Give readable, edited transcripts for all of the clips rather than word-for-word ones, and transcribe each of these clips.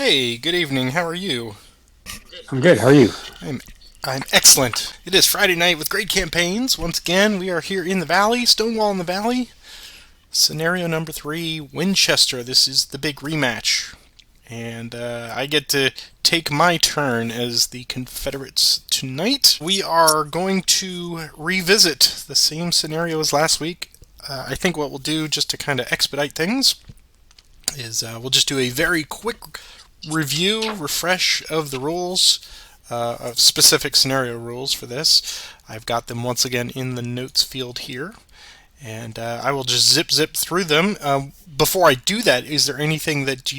Hey, good evening. How are you? I'm good. How are you? I'm I'm excellent. It is Friday night with great campaigns. Once again, we are here in the Valley, Stonewall in the Valley. Scenario number 3, Winchester. This is the big rematch. And I get to take my turn as the Confederates tonight. We are going to revisit the same scenario as last week. I think what we'll do, just to kind of expedite things, is we'll just do a very quick review, refresh of the rules, of specific scenario rules for this. I've got them once again in the notes field here, and I will just zip through them. Before I do that, is there anything that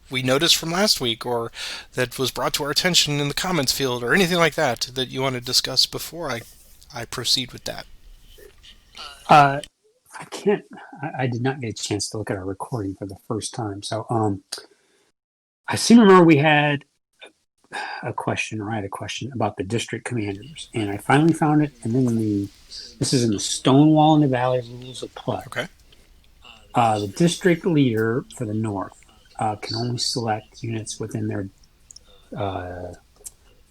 we noticed from last week, or that was brought to our attention in the comments field, or anything like that that you want to discuss before I proceed with that? Uh, I can't. I did not get a chance to look at our recording for the first time. I seem to remember we had a question, or I had a question about the district commanders, and I finally found it. And then this is in the Stonewall in the Valley rules of play. Okay. The district leader for the North can only select units within their how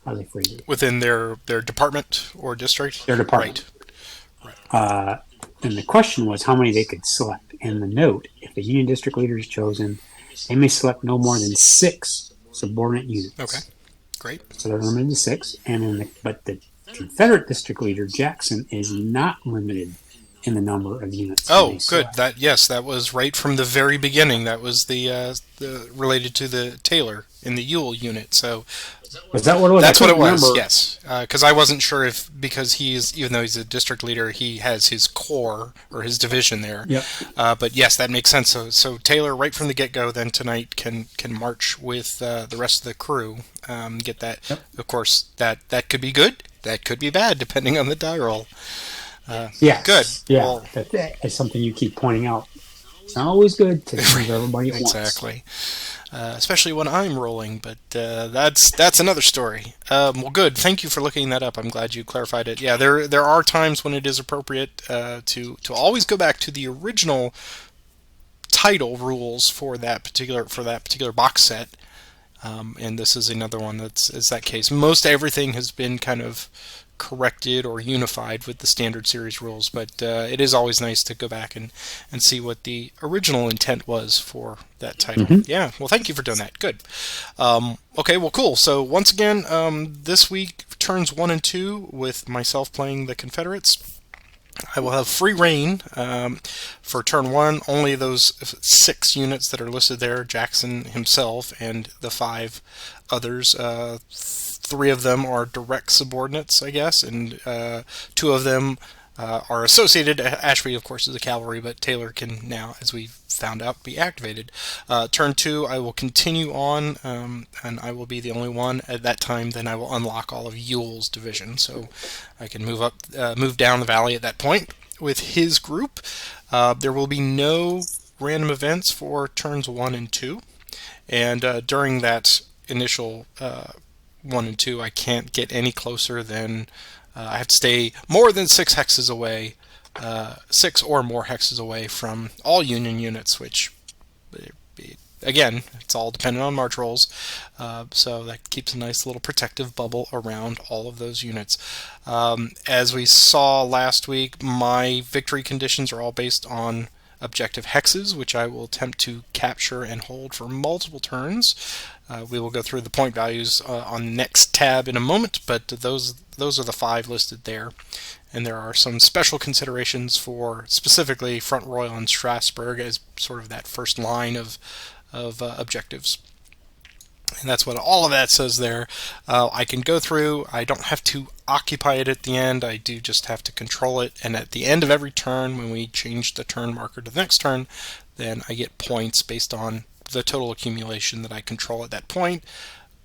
do they phrase it? Within their department or district? Their department. Right. Right. Uh, and the question was how many they could select. And the note: if a union district leader is chosen, they may select no more than 6 subordinate Okay. units. Great. So they're limited to 6. But the Confederate district leader Jackson is not limited in the number of units he may Oh, good. select. That was right from the very beginning. That was the related to the Taylor in the Ewell unit. So Was that what it was? I that's what it couldn't was. remember. Yes, because I wasn't sure if, because he's, even though he's a district leader, he has his corps or his division there. Yep. But yes, that makes sense. So Taylor, right from the get go, then tonight can march with the rest of the crew. Get that. Yep. Of course, that could be good. That could be bad, depending on the die roll. Good. Yes. Yeah. Well, That is something you keep pointing out. It's not always good to move everybody at once. exactly. Especially when I'm rolling, but that's another story. Well, good. Thank you for looking that up. I'm glad you clarified it. Yeah, there are times when it is appropriate to always go back to the original title rules for that particular box set. And this is another one that's is that case. Most everything has been kind of corrected or unified with the standard series rules, but it is always nice to go back and see what the original intent was for that title. Mm-hmm. Yeah, well, thank you for doing that. Good. Okay, well, cool. So once again, this week turns 1 and 2 with myself playing the Confederates. I will have free reign for turn 1. Only those 6 units that are listed there, Jackson himself and the 5 others. 3 of them are direct subordinates, I guess, and 2 of them are associated. Ashby, of course, is a cavalry, but Taylor can now, as we found out, be activated. Turn 2, I will continue on, and I will be the only one at that time. Then I will unlock all of Ewell's division, so I can move down the valley at that point with his group. There will be no random events for turns 1 and 2, and during that initial 1 and 2, I can't get any closer than I have to stay more than 6 hexes away, 6 or more hexes away from all Union units, which, again, it's all dependent on march rolls, so that keeps a nice little protective bubble around all of those units. As we saw last week, my victory conditions are all based on objective hexes, which I will attempt to capture and hold for multiple turns. We will go through the point values on the next tab in a moment, but those are the 5 listed there. And there are some special considerations for specifically Front Royal and Strasbourg as sort of that first line of objectives. And that's what all of that says there. I can go through. I don't have to occupy it at the end. I do just have to control it. And at the end of every turn, when we change the turn marker to the next turn, then I get points based on the total accumulation that I control at that point.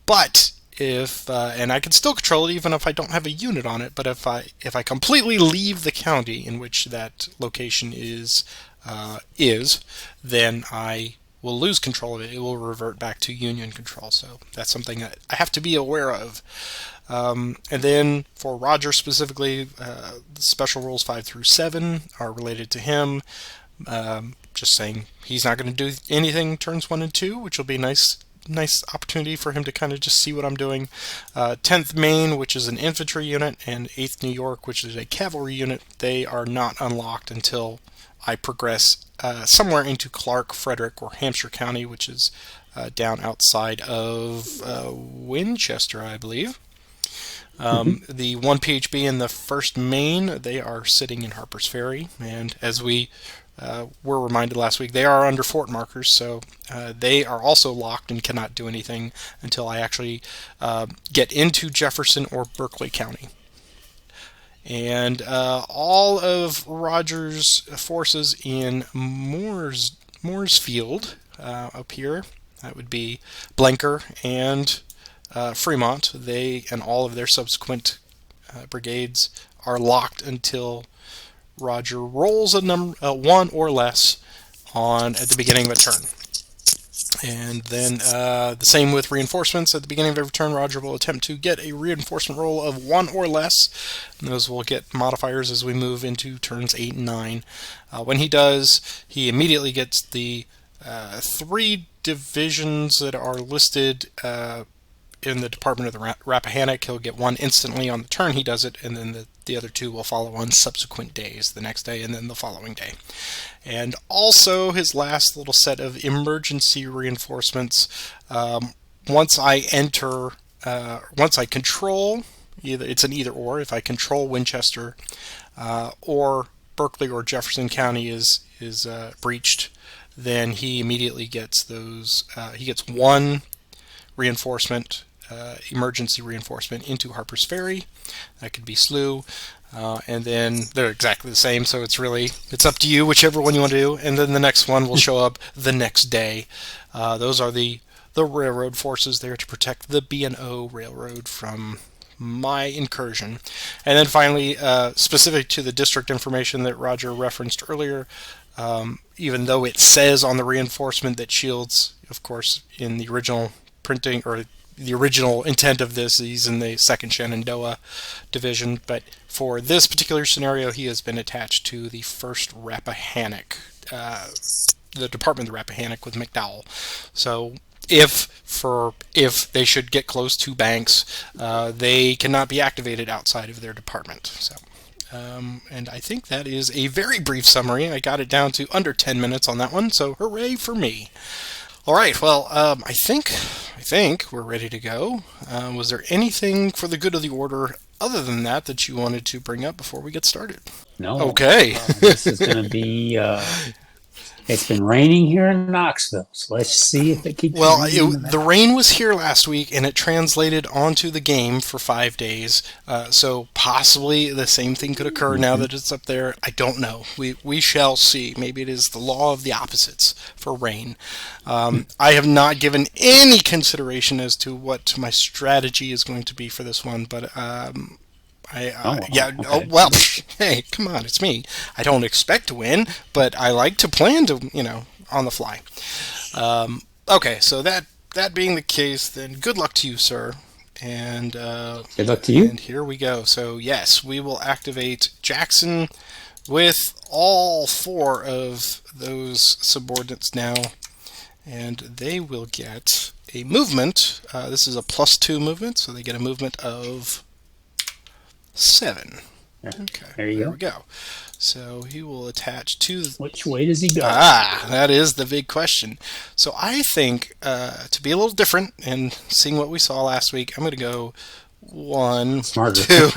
But if and I can still control it even if I don't have a unit on it. But if I completely leave the county in which that location is, then I will lose control of it. It will revert back to Union control. So that's something that I have to be aware of. And then for Roger specifically, the special rules 5 through 7 are related to him. Just saying he's not going to do anything turns 1 and 2, which will be nice nice opportunity for him to kind of just see what I'm doing. 10th Maine, which is an infantry unit, and 8th New York, which is a cavalry unit, they are not unlocked until I progress somewhere into Clark, Frederick, or Hampshire County, which is down outside of Winchester, I believe. The 1 PHB and the 1st Maine, they are sitting in Harper's Ferry, and as we were reminded last week, they are under fort markers, so they are also locked and cannot do anything until I actually get into Jefferson or Berkeley County. And all of Rogers' forces in Mooresfield up here, that would be Blenker and Fremont, they and all of their subsequent brigades are locked until Roger rolls a number 1 or less at the beginning of a turn. And then the same with reinforcements. At the beginning of every turn, Roger will attempt to get a reinforcement roll of 1 or less. And those will get modifiers as we move into turns 8 and 9. When he does, he immediately gets the 3 divisions that are listed in the Department of the Rappahannock. He'll get 1 instantly on the turn he does it, and then the other 2 will follow on subsequent days, the next day and then the following day. And also his last little set of emergency reinforcements. Once I control, it's an either or. If I control Winchester or Berkeley or Jefferson County is breached, then he immediately gets those. He gets 1 reinforcement, emergency reinforcement into Harper's Ferry. That could be SLU. And then they're exactly the same, so it's up to you, whichever one you want to do. And then the next one will show up the next day. Those are the railroad forces there to protect the B&O Railroad from my incursion. And then finally, specific to the district information that Roger referenced earlier, even though it says on the reinforcement that Shields, of course, in the original printing or the original intent of this, he's in the 2nd Shenandoah Division, but for this particular scenario, he has been attached to the 1st Rappahannock, the Department of the Rappahannock with McDowell. So if they should get close to Banks, they cannot be activated outside of their department. So. And I think that is a very brief summary. I got it down to under 10 minutes on that one, so hooray for me. All right, well, I think we're ready to go. Was there anything for the good of the order other than that you wanted to bring up before we get started? No. Okay. This is going to be... it's been raining here in Knoxville, so let's see if it keeps raining. The rain was here last week, and it translated onto the game for 5 days. So possibly the same thing could occur now that it's up there. I don't know. We shall see. Maybe it is the law of the opposites for rain. I have not given any consideration as to what my strategy is going to be for this one, but hey, come on, it's me. I don't expect to win, but I like to plan to, on the fly. Okay, so that being the case, then good luck to you, sir. And good luck to you. And here we go. So yes, we will activate Jackson with all 4 of those subordinates now, and they will get a movement. This is a +2 movement, so they get a movement of 7. Okay, there we go. So he will attach to... Which way does he go? That is the big question. So I think, to be a little different and seeing what we saw last week, I'm going to go 1, Smarter. 2,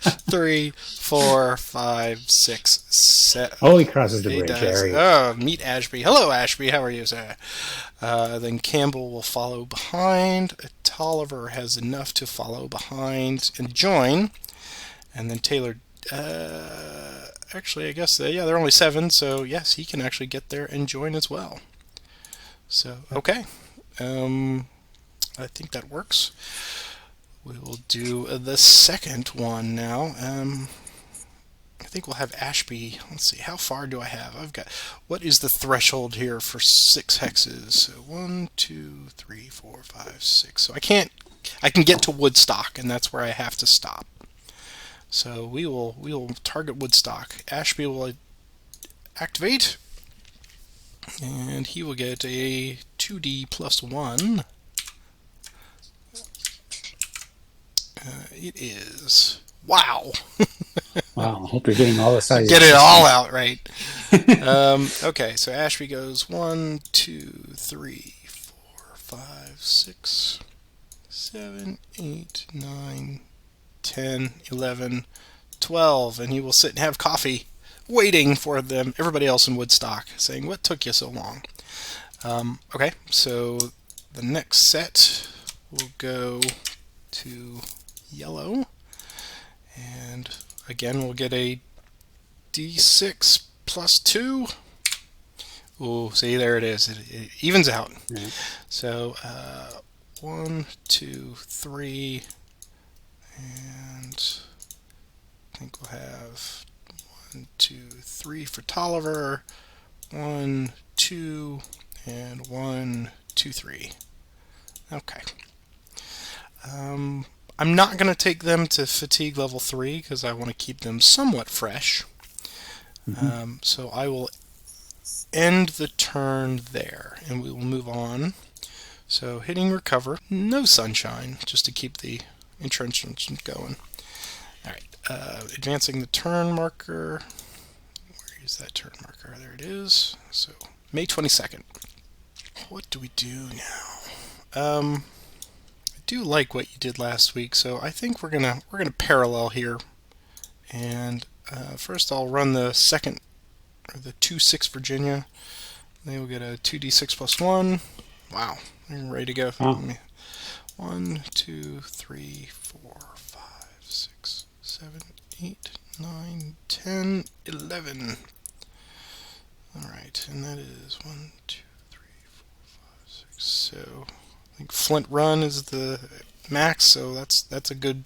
3, 4, 5, 6, 7. Oh, he crosses the bridge. There meet Ashby. Hello, Ashby. How are you, sir? Then Campbell will follow behind. Tolliver has enough to follow behind and join. And then Taylor... actually, I guess, they're only 7, so yes, he can actually get there and join as well. So, okay. I think that works. We will do the second one now. I think we'll have Ashby. Let's see, how far do I have? What is the threshold here for 6 hexes? So 1, 2, 3, 4, 5, 6. So I can get to Woodstock, and that's where I have to stop. So we will target Woodstock. Ashby will activate, and he will get a 2 2D plus 1. It is... Wow! Wow, I hope you're getting all this out of Get it all out right. Okay, so Ashby goes 1, 2, 3, 4, 5, 6, 7, 8, 9, 10, 11, 12, and he will sit and have coffee, waiting for them, everybody else in Woodstock, saying, "What took you so long?" Okay, so the next set will go to yellow, and again we'll get a D6 plus 2. Oh, see, there it is. It evens out. Right. So 1, 2, 3, and I think we'll have 1, 2, 3 for Tolliver. 1, 2, and 1, 2, 3. Okay. I'm not going to take them to fatigue level 3 because I want to keep them somewhat fresh. So I will end the turn there, and we will move on. So hitting recover, no sunshine, just to keep the entrenchment going. All right, advancing the turn marker. Where is that turn marker? There it is. So May 22nd. What do we do now? I do like what you did last week, so I think we're gonna parallel here. And first, I'll run the second, or the 2-6 Virginia. They will get a 2d6 plus 1. Wow, they're ready to go. Oh. 1, 2, 3, 4, 5, 6, 7, 8, 9, 10, 11. Alright, and that is 1, 2, 3, 4, 5, 6. So I think Flint Run is the max, so that's a good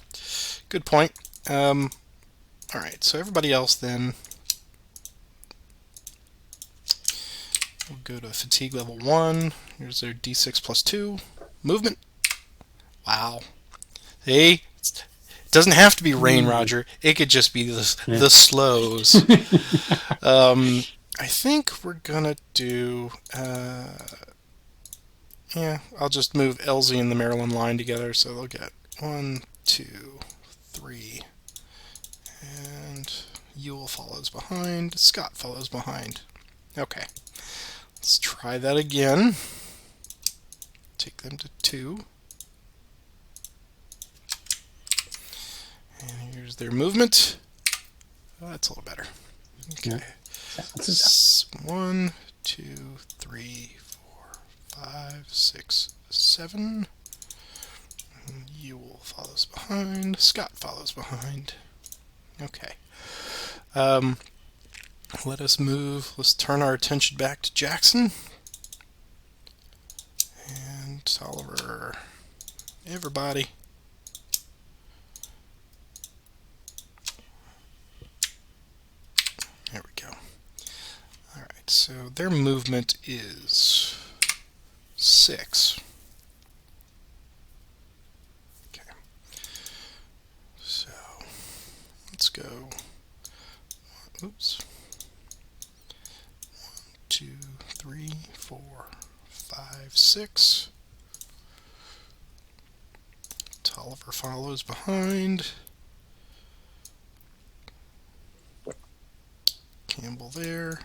point. Alright, so everybody else then will go to fatigue level 1. Here's their d6 plus 2. Movement. Wow. See? It doesn't have to be rain, Roger. It could just be the slows. I think we're gonna do... yeah, I'll just move Elsie and the Maryland line together, so they'll get 1, 2, 3, and Ewell follows behind. Scott follows behind. Okay. Let's try that again. Take them to 2. And here's their movement. Oh, that's a little better. Okay. Yeah. 1, 2, 3, 4, 5, 6, 7. Ewell follows behind. Scott follows behind. Okay. Let us move. Let's turn our attention back to Jackson. And Tolliver. Everybody. There we go. Alright, so their movement is 6. Okay. So, let's go. Oops. 1, 2, 3, 4, 5, 6. Tolliver follows behind. Campbell there.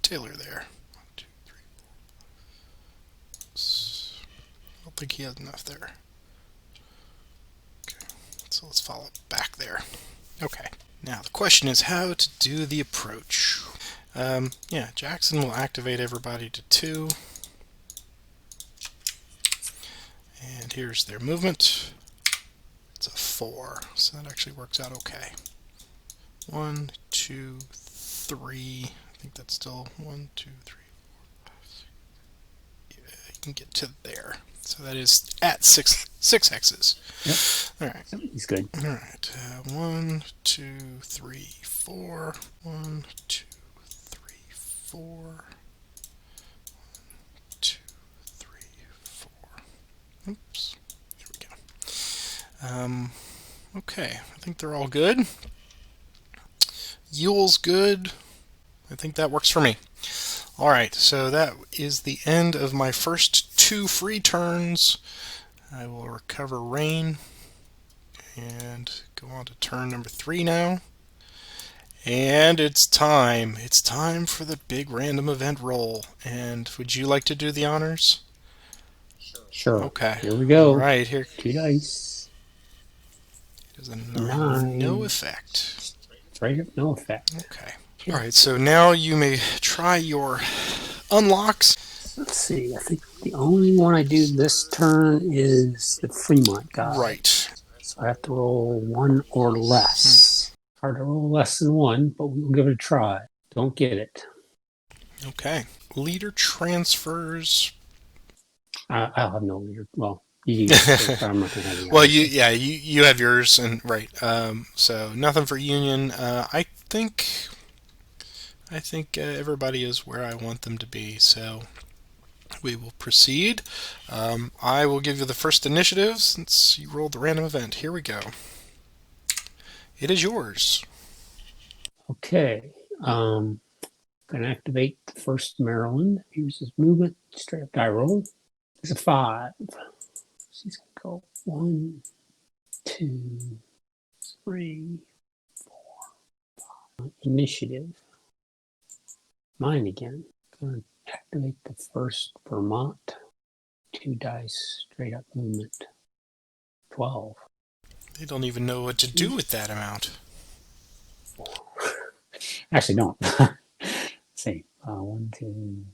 Taylor there. 1, 2, 3, 4. I don't think he has enough there. Okay, so let's follow back there. Okay, now the question is how to do the approach. Yeah, Jackson will activate everybody to 2. And here's their movement. It's a 4, so that actually works out okay. 1, 2, 3. I think that's still 1, 2, 3, 4, 5, 6. Yeah, you can get to there. So that is at 6 hexes. Yep. All right. He's good. All right. 1, 2, 3, 4. 1, 2, 3, 4. 1, 2, 3, 4. Oops. There we go. Okay. I think they're all good. Ewell's good. I think that works for me. All right, so that is the end of my first 2 free turns. I will recover rain and go on to turn number 3 now. And it's time. It's time for the big random event roll. And would you like to do the honors? Sure. Okay. Here we All go. right, here 2 dice. is a 9. No 9. effect. Straight up, no effect. Okay. All Okay. right, so now you may try your unlocks. Let's see. I think the only one I do this turn is the Fremont guy. Right. So I have to roll 1 or less. Hard to roll less than 1, but we'll give it a try. Don't get it. Okay. Leader transfers. I'll have no leader. Well, you do, but I'm not going to have any. Well, you have yours, and right. So nothing for Union. I think everybody is where I want them to be. So we will proceed. I will give you the first initiative since you rolled the random event. Here we go. It is yours. Okay. Going to activate the first Maryland. Here's his movement. Straight up die roll. It's a 5. So he's going to go 1, 2, 3, 4. Initiative. Mine again. Going to activate the first Vermont. 2 dice. Straight up movement. 12. They don't even know what to do with that amount. Actually, don't. Let's see. 1, 2,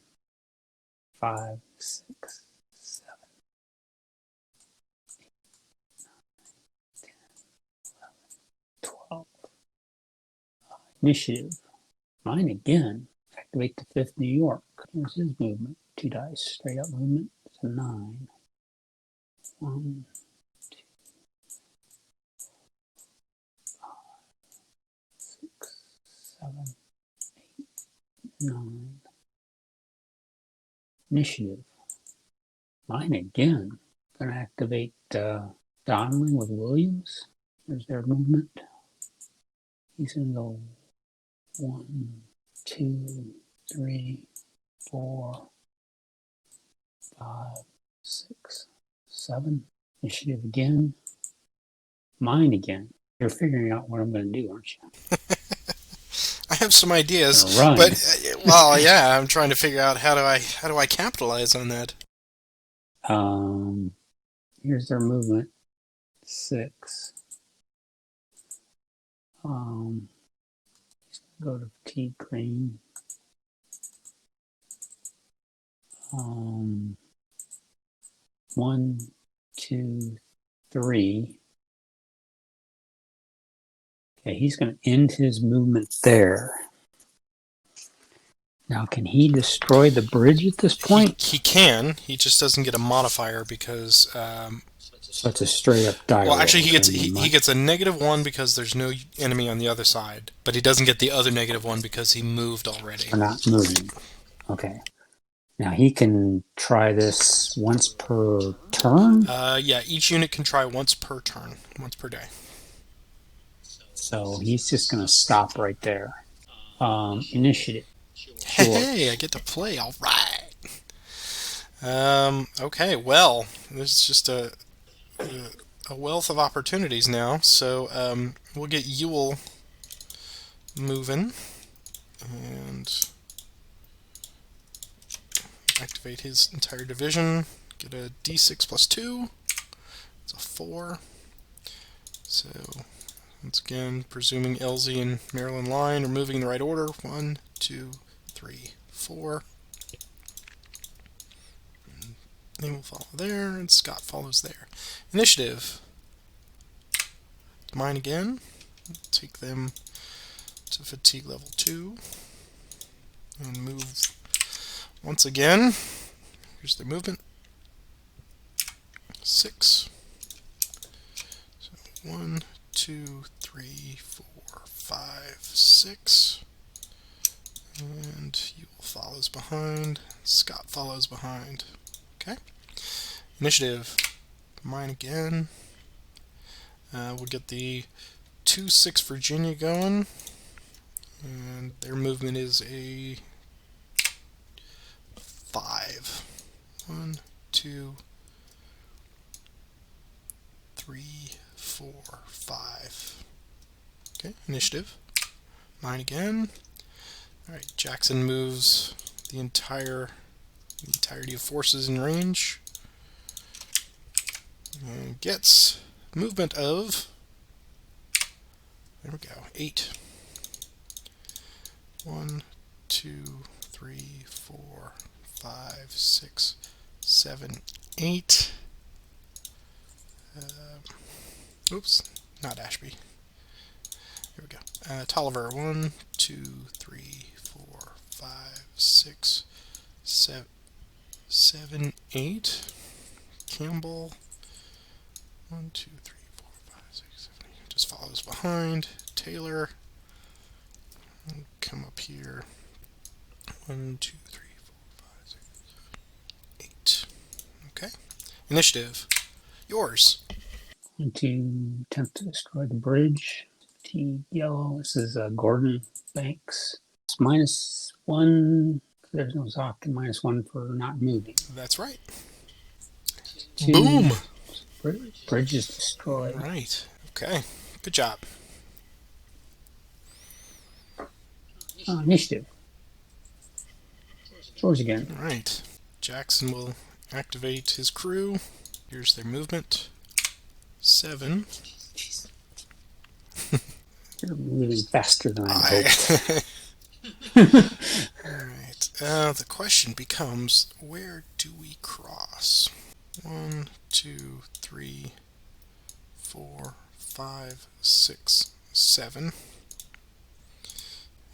5, 6, 7, 12. Initiative. Mine again. Activate the 5th New York. Here's his movement. 2 dice. Straight up movement. It's a 9. 1, 2, 5, 6, 7, 8, 9. Initiative. Mine again. Gonna activate Donnelly with Williams. There's their movement. He's gonna go 1, 2, 3, 4, 5, 6, 7. Initiative again. Mine again. You're figuring out what I'm going to do, aren't you? I have some ideas, Run. but well, yeah, I'm trying to figure out how do I capitalize on that. Here's their movement. 6. Go to fatigue green. 1, 2, 3. Okay, he's going to end his movement there. Now, can he destroy the bridge at this point? He can. He just doesn't get a modifier because. So it's a straight up die roll. Well, actually, he gets a -1 because there's no enemy on the other side, but he doesn't get the other -1 because he moved already. We're not moving. Okay. Now he can try this once per turn. Yeah, each unit can try once per turn, once per day. So he's just going to stop right there. Initiative. Hey, I get to play. All right. Okay. Well, there's just a wealth of opportunities now. So we'll get Ewell moving and activate his entire division. Get a D6 plus 2. It's a 4. So once again, presuming Elsie and Maryland line are moving in the right order. 1, 2, 3, 4. And they will follow there, and Scott follows there. Initiative. Mine again. Take them to fatigue level 2. And move once again. Here's their movement. 6. So 1, 2, 3, 4, 5, 6. And you will follows behind. Scott follows behind. Okay. Initiative. Mine again. We'll get the 2-6 Virginia going. And their movement is a 5. 1, 2, 3, 4, 5. Okay, initiative. Mine again. Alright, Jackson moves the entirety of forces in range. And gets movement of, there we go, 8. 1, 2, 3, 4, 5, 6, 7, 8. Oops, not Ashby. Here we go. Tolliver, 1, 2, 3, 4, 5, 6, 7, 8. Campbell, 1, 2, 3, 4, 5, 6, 7, 8. Just follows behind. Taylor, come up here. 1, 2, 3, 4, 5, 6, 8. Okay. Initiative. Yours. Want to attempt to destroy the bridge. T yellow. This is Gordon Banks. It's -1. There's no Zoc, and -1 for not moving. That's right. 2. Boom! Bridge is destroyed. Right. Okay. Good job. Initiative. Yours again. All right. Jackson will activate his crew. Here's their movement. 7. You're moving faster than I hoped. Alright. The question becomes, where do we cross? 1, 2, 3, 4, 5, 6, 7.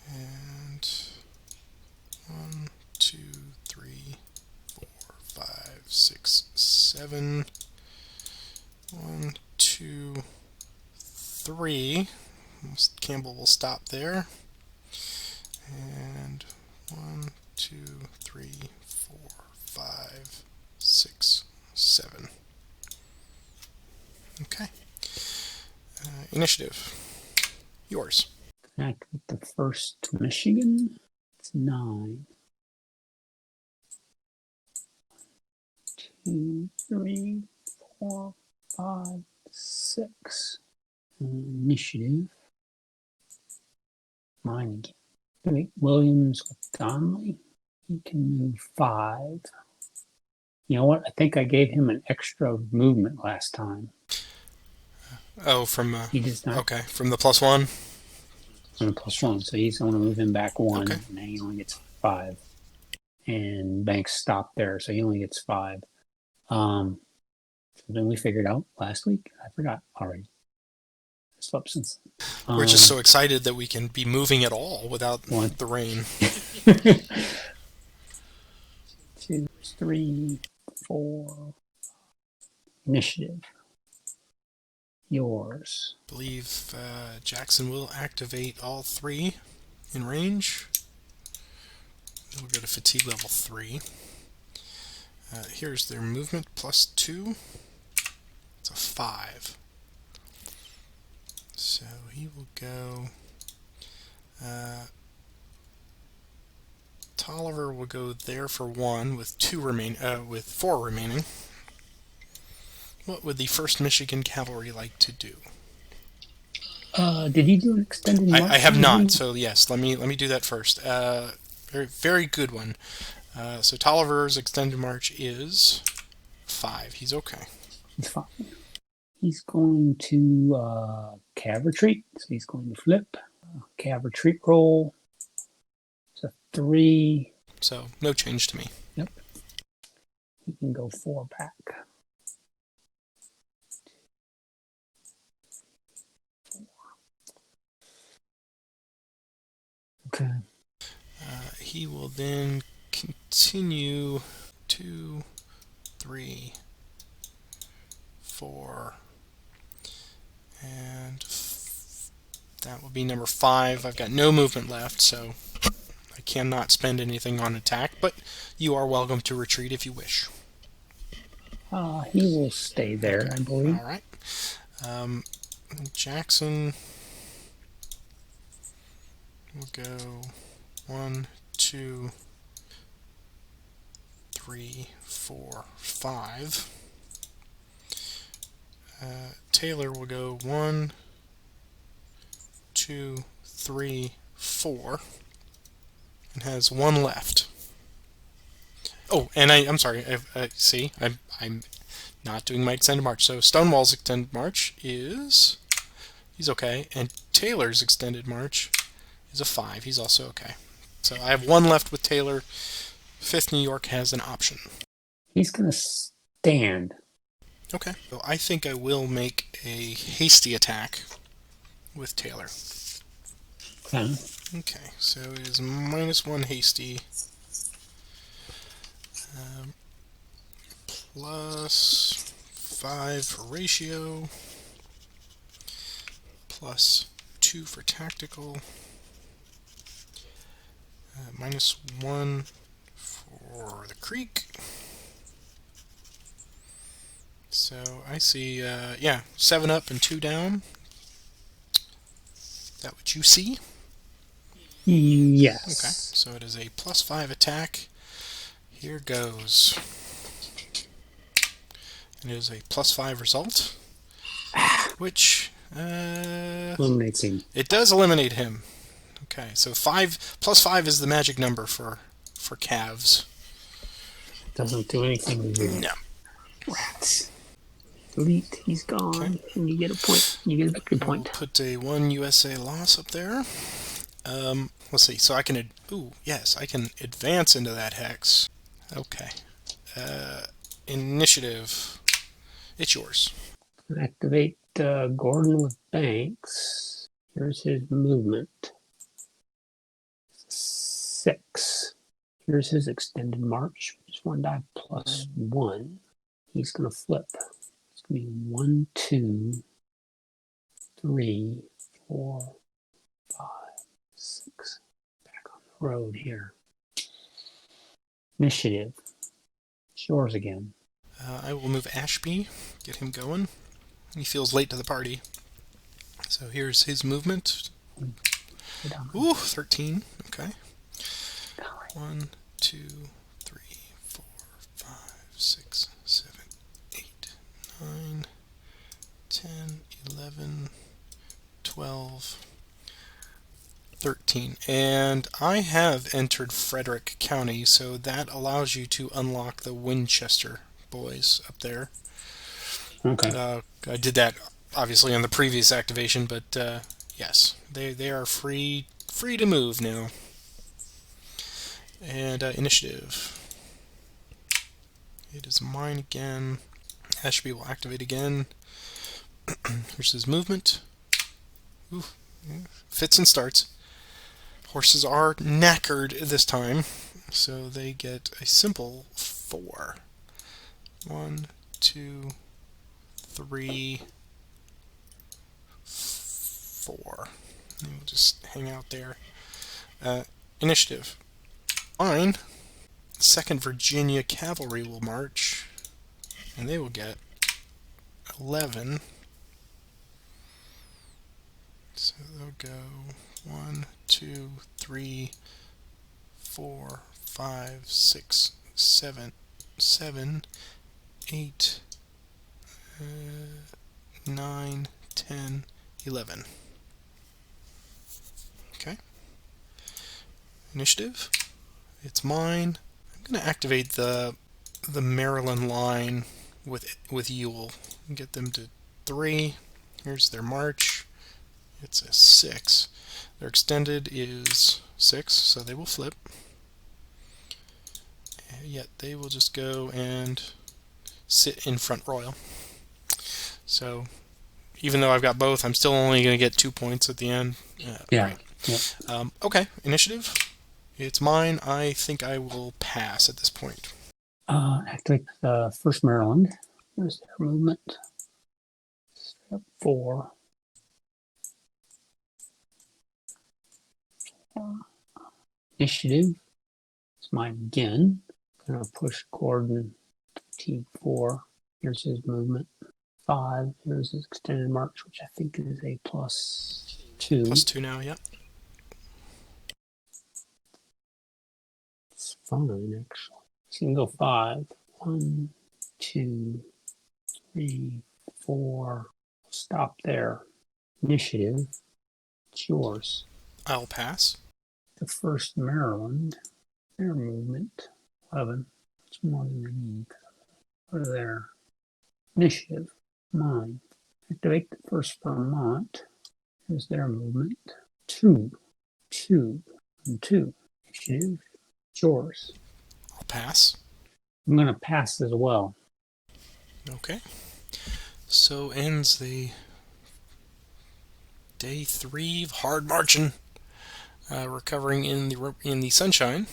And 1, 2, 3, 4, 5, 6, 7. 1, 2, 3. Campbell will stop there. And 1, 2, 3, 4, 5, 6, 7. Okay. Initiative. Yours. Connect with the first Michigan. It's 9. 2, 3, 4, 5, 6. Initiative. Mine again. Wait, Williams with Donnelly. He can move 5. You know what? I think I gave him an extra movement last time. Oh, from He does not. Okay, from the +1. On the +1, so he's going to move him back 1, Okay. and then he only gets 5. And Banks stopped there, so he only gets 5. Then we figured out last week. I forgot already. Substance. We're just so excited that we can be moving at all without the rain. 2, 3, 4. Initiative. Yours. I believe Jackson will activate all 3 in range. We'll go to fatigue level 3. Here's their movement +2. It's a 5. So he will go. Tolliver will go there for 1 with 4 remaining. What would the 1st Michigan Cavalry like to do? Did he do an extended march? I have not. So yes, let me do that first. Very very good one. So Tolliver's extended march is 5. He's okay. He's fine. He's going to cav retreat. So he's going to flip. Cav retreat roll. It's a 3. So no change to me. Yep. He can go 4 back. Okay. He will then continue 2, 3, 4, and that will be number 5. I've got no movement left, so I cannot spend anything on attack, but you are welcome to retreat if you wish. He will stay there, okay. I believe. All right. Jackson will go 1, 2, 3, 4, 5. Taylor will go 1, 2, 3, 4, and has 1 left. Oh, and I'm sorry. See, I'm not doing my extended march. So Stonewall's extended march is he's okay, and Taylor's extended march is a 5. He's also okay. So I have 1 left with Taylor. 5th New York has an option. He's going to stand. Okay. So I think I will make a hasty attack with Taylor. Okay. Okay, so it is -1 hasty. Plus 5 for ratio. Plus 2 for tactical. -1 for the creek. So I see, 7 up and 2 down. Is that what you see? Yes. Okay, so it is a +5 attack. Here goes. It is a +5 result, which eliminates him. It does eliminate him. Okay, so +5 is the magic number for calves. Doesn't do anything to you. No. Rats. Delete. He's gone. Okay. And you get a point. You get a victory point. We'll put a 1 USA loss up there. Let's see. So I can. I can advance into that hex. Okay. Initiative. It's yours. Activate Gordon with Banks. Here's his movement. 6. Here's his extended march, which is 1 die +1. He's going to flip. It's going to be 1, 2, 3, 4, 5, 6. Back on the road here. Initiative. It's yours again. I will move Ashby, get him going. He feels late to the party. So here's his movement. Ooh, 13. Okay. 1, 2, 3, 4, 5, 6, 7, 8, 9, 10, 11, 12, 13. And I have entered Frederick County, so that allows you to unlock the Winchester boys up there. Okay. I did that obviously on the previous activation, but yes, they are free to move now. And initiative. It is mine again. Ashby will activate again. Here's his movement. Ooh, fits and starts. Horses are knackered this time, so they get a simple 4. 1, 2, 3, 4. And we'll just hang out there. Initiative. Mine. 2nd Virginia Cavalry will march, and they will get 11. So they'll go 1, 2, 3, 4, 5, 6, 7, 8, 9, 10, 11. Okay. Initiative. It's mine. I'm going to activate the Maryland line with Ewell and get them to 3. Here's their march. It's a 6. Their extended is 6, so they will flip. Yet they will just go and sit in front royal. So even though I've got both, I'm still only going to get 2 points at the end. Yeah. Right. Yep. Okay, initiative. It's mine. I think I will pass at this point. Activate the 1st Maryland. Here's their movement. Step 4. Initiative. It's mine again. Gonna push Gordon to T4. Here's his movement. 5. Here's his extended march, which I think is a +2. +2 now, yep. It's fine, actually. So you can go 5. 1, 2, 3, 4. Stop there. Initiative. It's yours. I'll pass. The 1st Maryland. Their movement. 11. It's more than they need. Go to their initiative. Mine. Activate the 1st Vermont. Here's their movement. 2, 2, and 2. Initiative. It's yours. I'll pass. I'm going to pass as well. Okay. So ends the day 3 of hard marching. Recovering in the sunshine.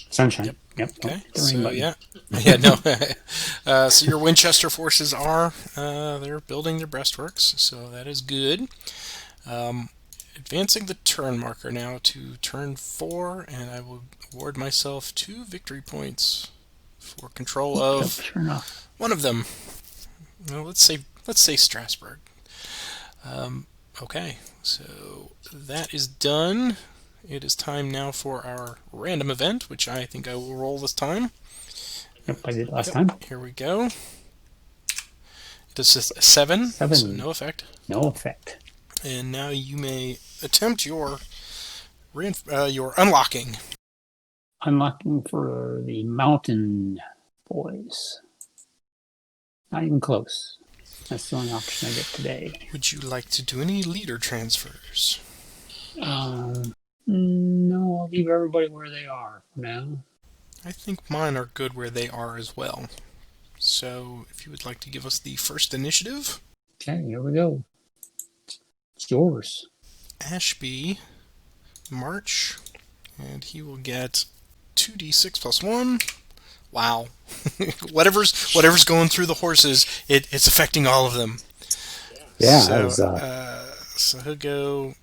Sunshine. Yep. Okay. So yeah. No. So your Winchester forces are they're building their breastworks, so that is good. Advancing the turn marker now to turn 4, and I will award myself 2 victory points for control of one of them. Well, let's say Strasbourg. Okay, so that is done. It is time now for our random event, which I think I will roll this time. Yep, I did last time. Here we go. It is just 7, so no effect. No effect. And now you may attempt your unlocking. Unlocking for the mountain boys. Not even close. That's the only option I get today. Would you like to do any leader transfers? No, I'll leave everybody where they are for now. I think mine are good where they are as well. So, if you would like to give us the first initiative. Okay, here we go. It's yours. Ashby, March, and he will get 2d6 plus 1. Wow. whatever's going through the horses, it's affecting all of them. Yeah, so he'll go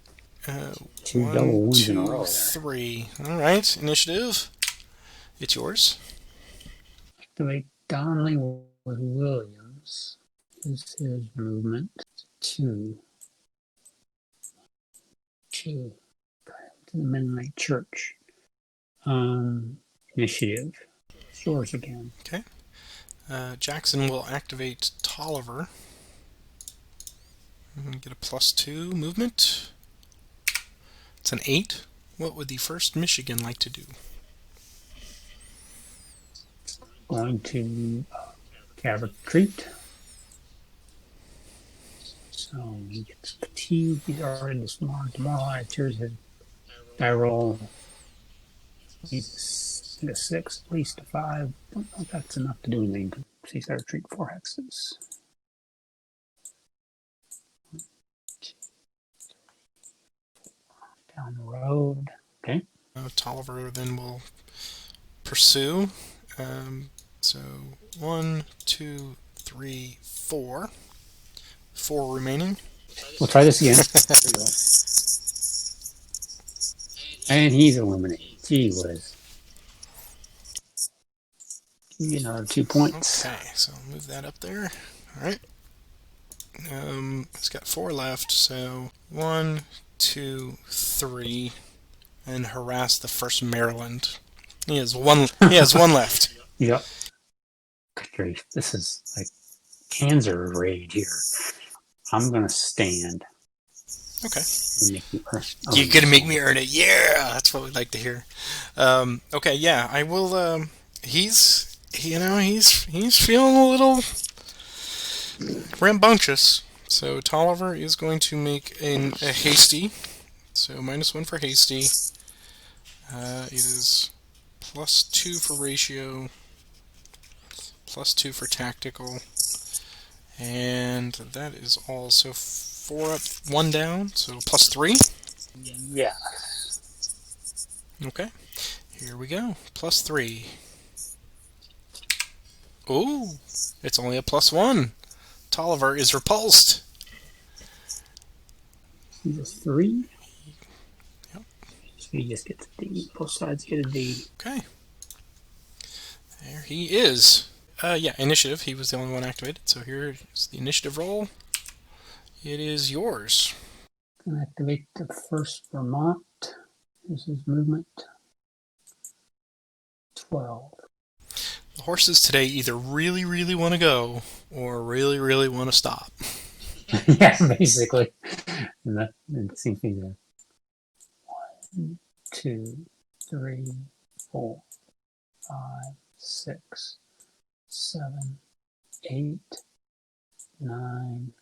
2 1, double ones 2, in a row. 3. All right, initiative. It's yours. Activate Donnelly with Williams. This is his movement. 2. To the Mennonite Church. Initiative. It's yours again. Okay. Jackson will activate Tolliver. And get a +2 movement. It's an 8. What would the 1st Michigan like to do? Going to have a retreat. So he gets fatigued. He's already demoralized. Here's his die roll. He's a 6, at least a 5. Don't know if that's enough to do anything. He's got to retreat 4 hexes. Down the road. Okay. Tolliver then will pursue. So 1, 2, 3, 4. 4 remaining. We'll try this again. And he's eliminated. Gee whiz. Give you another 2 points. Okay, so I'll move that up there. All right. It's got 4 left, so 1, 2, 3, and harass the 1st Maryland. He has one left. Yep. Good grief. This is like cancer raid here. I'm gonna stand. Okay. You're gonna make me earn it. Yeah, that's what we'd like to hear. Okay, yeah, I will. He's feeling a little rambunctious. So Tolliver is going to make a hasty. So -1 for hasty. It is +2 for ratio, +2 for tactical, and that is all. So 4 up, 1 down, so +3. Yeah. Okay, here we go. +3. Oh, it's only a +1. Tolliver is repulsed. He's a 3. Yep. So he just gets a D. Both sides get a D. Okay. There he is. Yeah, initiative. He was the only one activated. So here's the initiative roll. It is yours. Gonna activate the 1st Vermont. Here's his movement. 12. The horses today either really, really want to go or really, really want to stop. Yeah, basically. That seems to be the 1, 2, 3, 4, 5, 6, 7, 8, 9,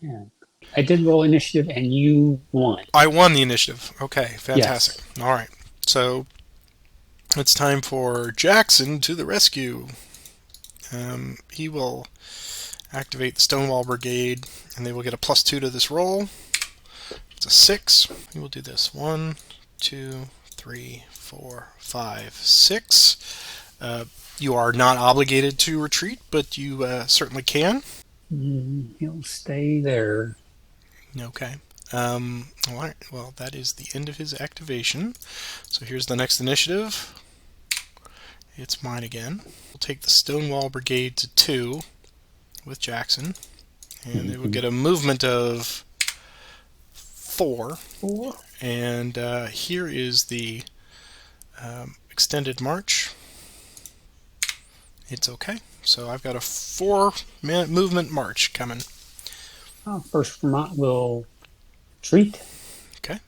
10. I did roll initiative and you won. I won the initiative. Okay, fantastic. Yes. All right. So it's time for Jackson to the rescue. He will activate the Stonewall Brigade, and they will get a +2 to this roll. It's a 6. We will do this. 1, 2, 3, 4, 5, 6. You are not obligated to retreat, but you certainly can. He'll stay there. Okay. All right. Well, that is the end of his activation. So here's the next initiative. It's mine again. We'll take the Stonewall Brigade to 2 with Jackson, and they will get a movement of 4. 4. And here is the extended march. It's okay. So I've got a 4-minute movement march coming. First Vermont will retreat. Okay.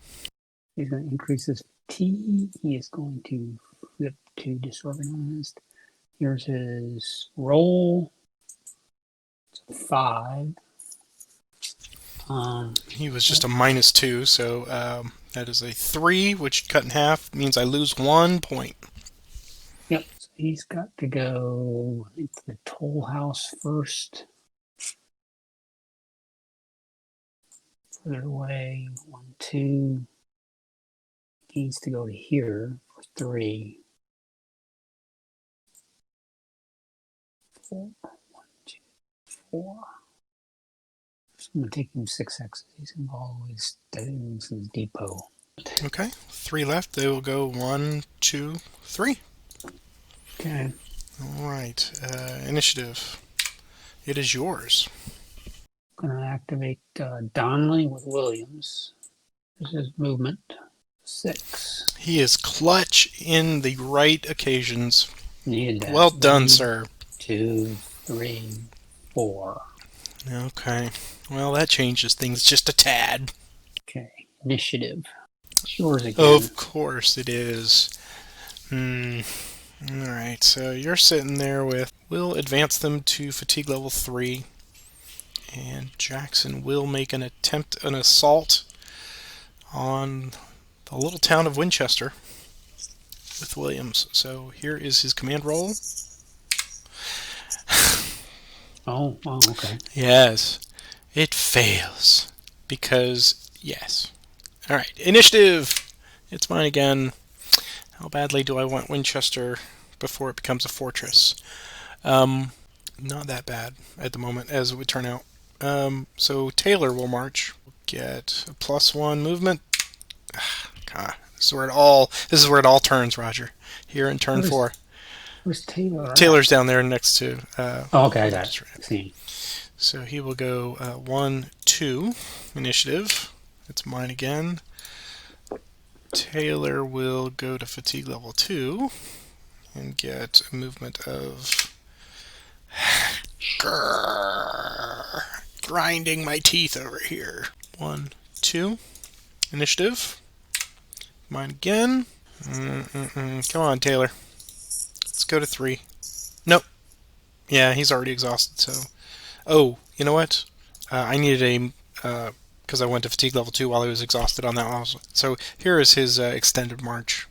He's going to increase his T. He is going to flip to disorganized. Here's his roll. It's 5. He was just a -2, so that is a 3, which cut in half means I lose 1 point. Yep. So he's got to go, I think, to the toll house first. Further away. 1, 2. He needs to go to here for 3. 4. 1, 2, 4. So I'm going to take him 6 X's. He's going to go all the way to the depot. Okay. 3 left. They will go 1, 2, 3. Okay. All right. Initiative. It is yours. I'm going to activate Donnelly with Williams. This is movement 6. He is clutch in the right occasions. Needed that. Well done, 1, sir. 2, 3, 4. Okay. Well, that changes things just a tad. Okay. Initiative. It's yours again. Of course it is. Alright, so you're sitting there with... We'll advance them to fatigue level 3. And Jackson will make an assault on the little town of Winchester with Williams. So here is his command roll. Oh, okay. Yes. It fails. Because, yes. Alright, initiative! It's mine again. How badly do I want Winchester before it becomes a fortress? Not that bad at the moment, as it would turn out. So Taylor will march. We'll get a +1 movement. God, this is where it all turns, Roger. Here in turn 4. Where's Taylor? Taylor's down there next to... okay, I got it. See. So he will go 1, 2 initiative. It's mine again. Taylor will go to fatigue level 2 and get a movement of grinding my teeth over here. 1, 2 initiative. Mine again. Come on, Taylor. Let's go to 3. Nope. Yeah, he's already exhausted, so... Oh, you know what? I needed a... because I went to fatigue level 2 while he was exhausted on that one. So here is his extended march.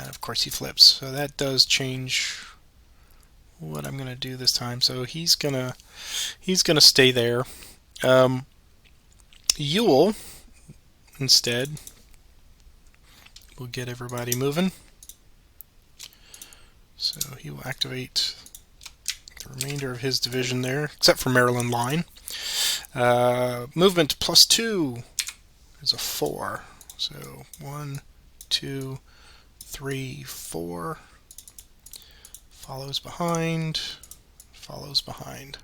Of course he flips. So that does change what I'm going to do this time. So he's gonna stay there. Yule, instead, will get everybody moving. So he will activate the remainder of his division there, except for Maryland Line. Movement +2 is a 4. So 1, 2, 3, 4. Follows behind. Follows behind.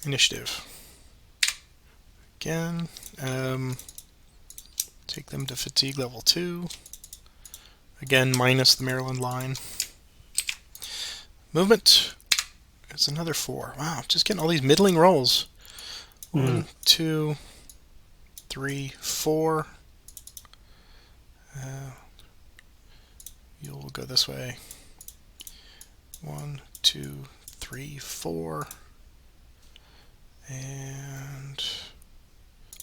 Initiative. Again. Take them to fatigue level 2. Again, minus the Maryland line. Movement. It's another 4. Wow, just getting all these middling rolls. 1, 2, 3, 4. You'll go this way. 1, 2, 3, 4. And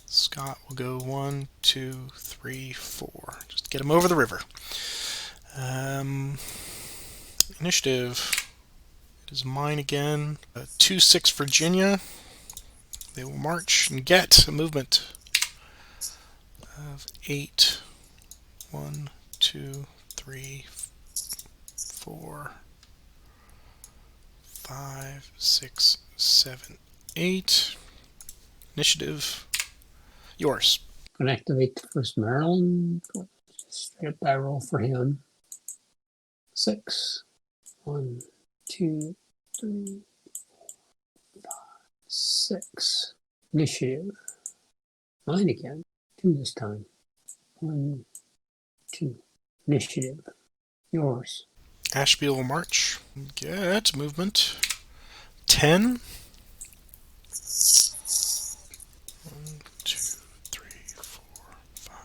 Scott will go 1, 2, 3, 4. Just to get him over the river. Initiative. It is mine again. 2-6 Virginia. They will march and get a movement of 8. 1, 2, 3, 4, 5, 6, 7, 8. Initiative. Yours. Going to activate the first Maryland. Straight die roll for him. 6. 1, 2, 3, 4, 5, 6. Initiative. Mine again. 2 this time. 1, 2. Initiative. Yours. Ashby will march. Get movement. 10. 1, 2, 3, 4, 5,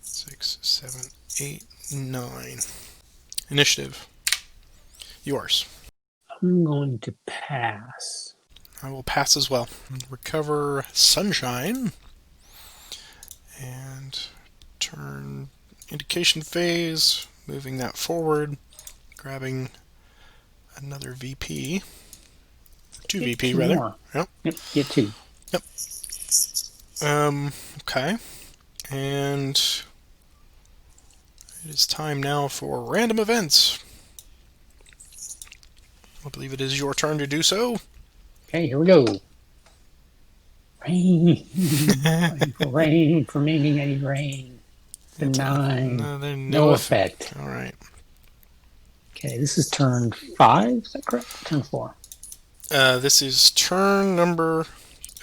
6, 7, 8, 9. Initiative. Yours. I'm going to pass. I will pass as well. Recover Sunshine. And turn indication phase. Moving that forward. Grabbing another VP. 2 VP, two rather. More. Yep. Yep, get 2. Yep. Okay. And it is time now for random events. I believe it is your turn to do so. Okay, here we go. Rain. Rain for me. I need rain. The 9. No effect. All right. Okay, this is turn 5. Is that correct? Turn 4. This is turn number...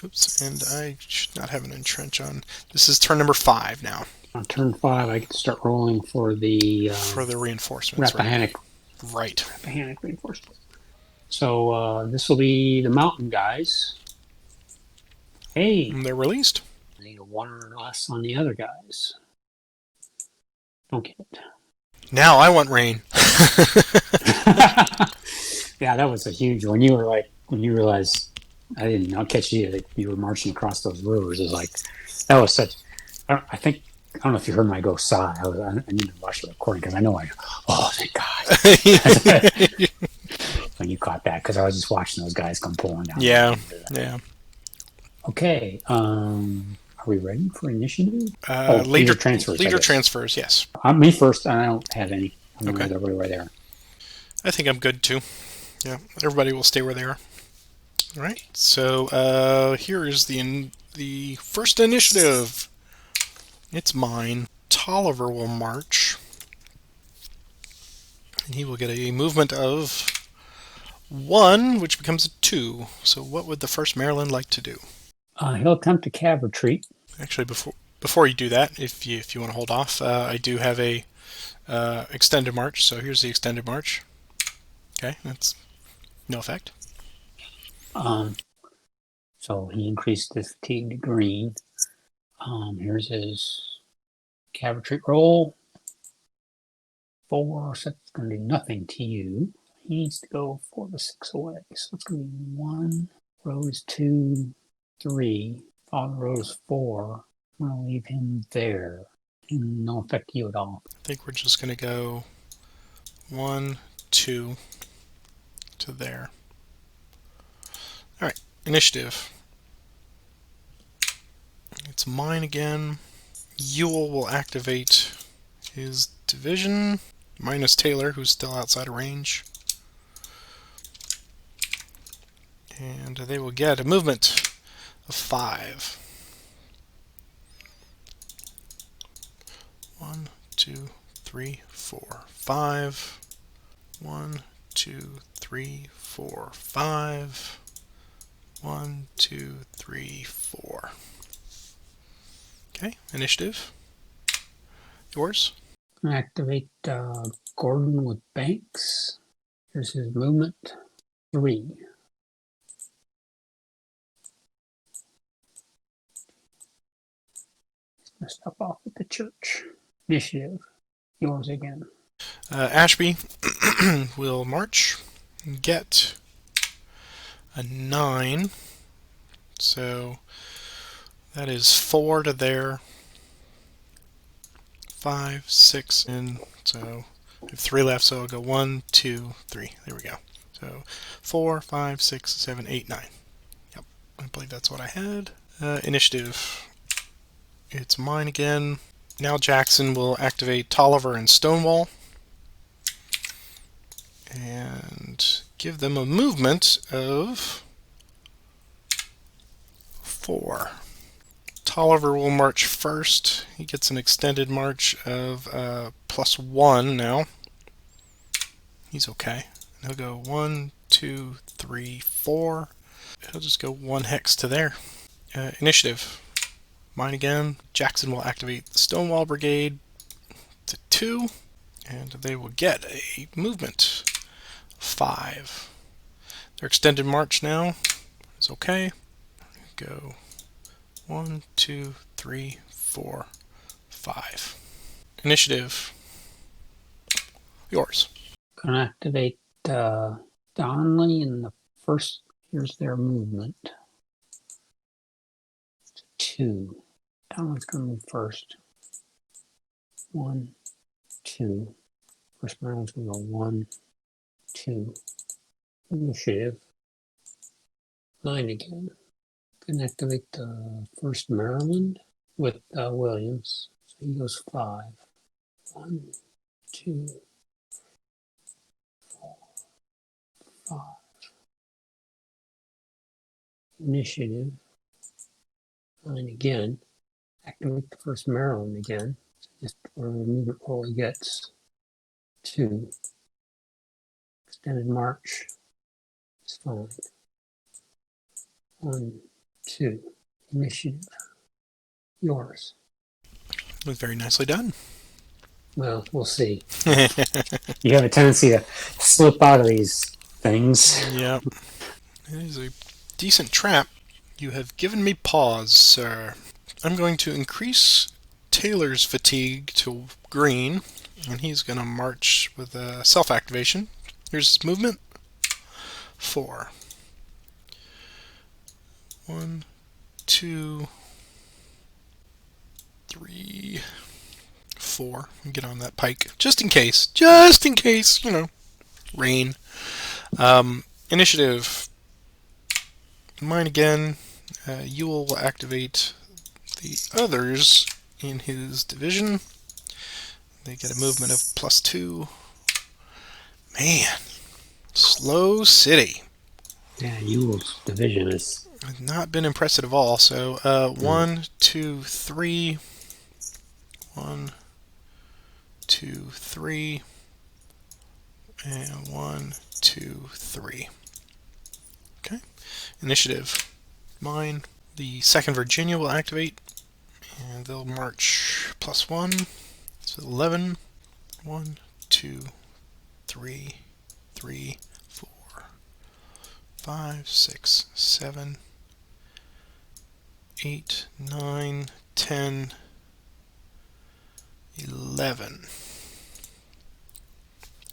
Oops, and I should not have an entrench on. This is turn number 5 now. On turn 5, I get to start rolling for the... for the reinforcements. Rappahannock. Right. Rappahannock reinforcements. So this will be the mountain guys. Hey. And they're released. I need a 1 or less on the other guys. Don't get it. Now I want rain. Yeah, that was a huge one. You were like, when you realized, I didn't know, catch you, that you were marching across those rivers. It was like, that was such, I don't know if you heard my go sigh. I need to watch the recording because I know oh, thank God. When you caught that, because I was just watching those guys come pulling down. Yeah, yeah. Okay, are we ready for initiative? Leader transfers. Leader transfers, yes. Me first, and I don't have any. I'm okay. Right there. I think I'm good too. Yeah, everybody will stay where they are. All right. So here is the first initiative. It's mine. Tolliver will march, and he will get a movement of 1, which becomes a 2. So what would the first Maryland like to do? He'll attempt a cav retreat. Actually, before you do that, if you want to hold off, I do have a extended march. So here's the extended march. Okay, that's no effect. So he increased his fatigue to green. Here's his cav retreat roll. 4, so that's going to do nothing to you. He needs to go 4 to 6 away. So it's going to be 1, rows 2, 3, following rows 4. I'm going to leave him there. And no effect to you at all. I think we're just going to go 1, 2 to there. All right, initiative. It's mine again. Ewell will activate his division, minus Taylor, who's still outside of range. And they will get a movement of 5. 1, 2, 3, 4, 5. 1, 2, 3, 4, 5. 1, 2, 3, 4. Okay, initiative. Yours? going to activate Gordon with Banks. Here's his movement. 3. He's going to stop off at the church. Initiative. Yours again. Ashby will march. Get a 9. So that is 4 to there. 5, 6, and so I have 3 left, so I'll go 1, 2, 3. There we go. So 4, 5, 6, 7, 8, 9. Yep, I believe that's what I had. Initiative. It's mine again. Now Jackson will activate Tolliver and Stonewall and give them a movement of 4. Tolliver will march first. He gets an extended march of +1 now. He's okay. He'll go 1, 2, 3, 4. He'll just go 1 hex to there. Initiative. Mine again. Jackson will activate the Stonewall Brigade to 2, and they will get a movement 5. Their extended march now is okay. Go 1, 2, 3, 4, 5. Initiative. Yours. Going to activate Donley in the first. Here's their movement. 2. Donley's going to move first. 1, 2. First Maryland's going to go 1, 2. Initiative. 9 again. Going to activate the first Maryland with Williams. So he goes 5. 1, 2, 4, 5. Initiative. 9 again. Activate the first Maryland again. So just whatever movement roll he gets. 2. Extended march. It's fine. 1, 2. Initiative. Yours. Was very nicely done. Well, we'll see. You have a tendency to slip out of these things. Yeah. It is a decent trap. You have given me pause, sir. I'm going to increase Taylor's fatigue to green, and he's going to march with a self-activation. Here's his movement. 4. 1, 2, 3, 4. Get on that pike. Just in case, rain. Initiative. Mine again. Ewell will activate the others in his division. They get a movement of +2. Man, slow city. Yeah, Ewell's division is Not been impressive at all. So 1, 2, 3. 1, 2, 3. And 1, 2, 3. Okay. Initiative. Mine. The 2nd Virginia will activate. And they'll march +1. So 11. 1, 2, 3, 3, 4, 5, 6, 7, 8, 9, 10, 11.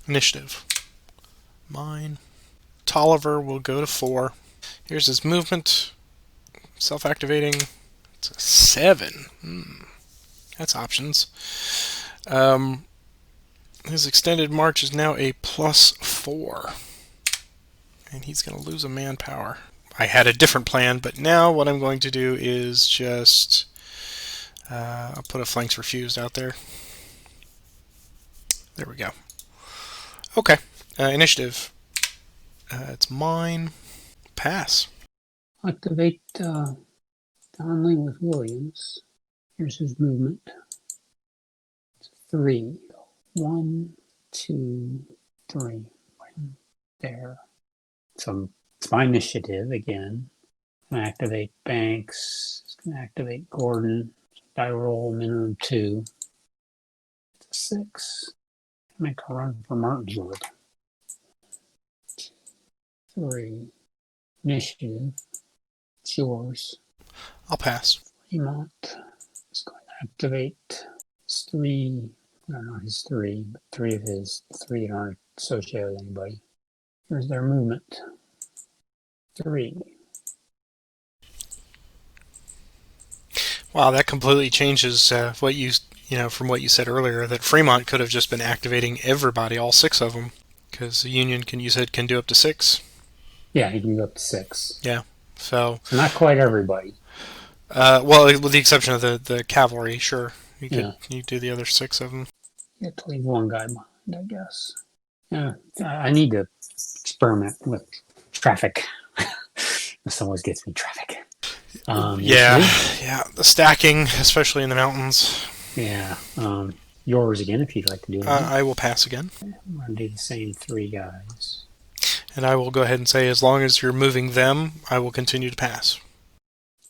Initiative. Mine. Tolliver will go to 4. Here's his movement. Self-activating. It's a 7. That's options. His extended march is now a +4. And he's going to lose a manpower. I had a different plan, but now what I'm going to do is just I'll put a flanks refused out there. There we go. Okay. Initiative. It's mine. Pass. activate Donley with Williams. Here's his movement. It's 3. 1, 2, 3. There. So it's my initiative again. It's going to activate Banks. It's going to activate Gordon. Die roll minimum 2. It's 6. Make a run for Martinsville. 3. Initiative. It's yours. I'll pass. Fremont is going to activate. It's 3. No, not his 3, but 3 of his 3 that aren't associated with anybody. Here's their movement. 3. Wow, that completely changes what from what you said earlier, that Fremont could have just been activating everybody, all 6 of them, because the Union you said can do up to 6. Yeah, he can go up to 6. Yeah, so not quite everybody. Well, with the exception of the cavalry, sure, Yeah. you do the other 6 of them. You have to leave one guy behind, I guess. Yeah, I need to experiment with traffic. This always gets me, traffic. Yeah, the stacking, especially in the mountains. Yeah. Yours again, if you'd like to do that. I will pass again. I'm going to do the same 3 guys. And I will go ahead and say, as long as you're moving them, I will continue to pass.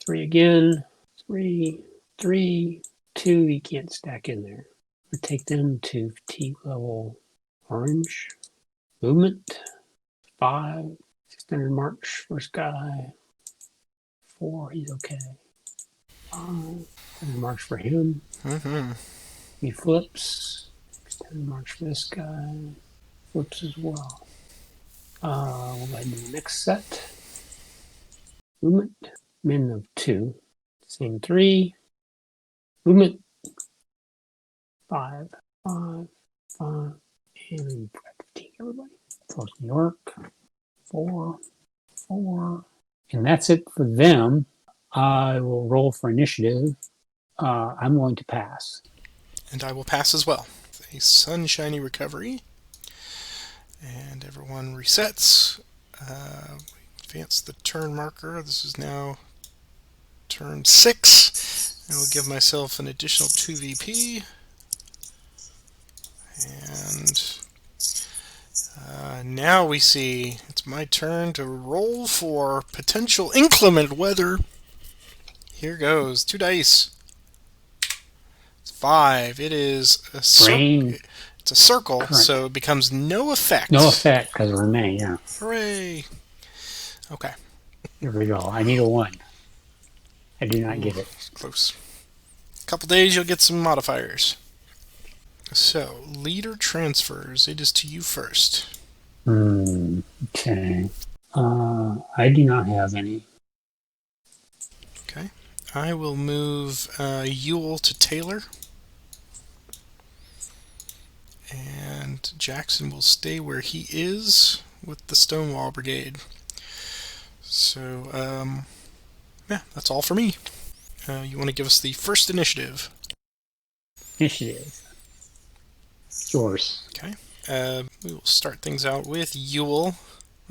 3 again. 3, 3, 2. You can't stack in there. We'll take them to fatigue level orange. Movement. 5. Extended march. First guy. 4. He's okay. 5. Extended march for him. Mm-hmm. He flips. Extended march for this guy. Flips as well. We'll go ahead and do the next set. Movement. Min of 2. Same 3. Movement. 5, 5, 5. And fatigue everybody. Force New York. 4, 4. And that's it for them. I will roll for initiative. I'm going to pass. And I will pass as well. A sunshiny recovery. And everyone resets. Advance the turn marker. This is now turn 6. I will give myself an additional 2 VP. And now we see it's my turn to roll for potential inclement weather. Here goes. 2 dice. It's 5. It is a circle. It's a circle, correct. So it becomes no effect. No effect because we're in May, yeah. Hooray. Okay. Here we go. I need a 1. I do not get it. Close. A couple days you'll get some modifiers. So, leader transfers. It is to you first. Okay. I do not have any. Okay. I will move Ewell to Taylor. And Jackson will stay where he is with the Stonewall Brigade. So, yeah, that's all for me. You want to give us the first initiative? Initiative. It's yours. Okay. We will start things out with Ewell.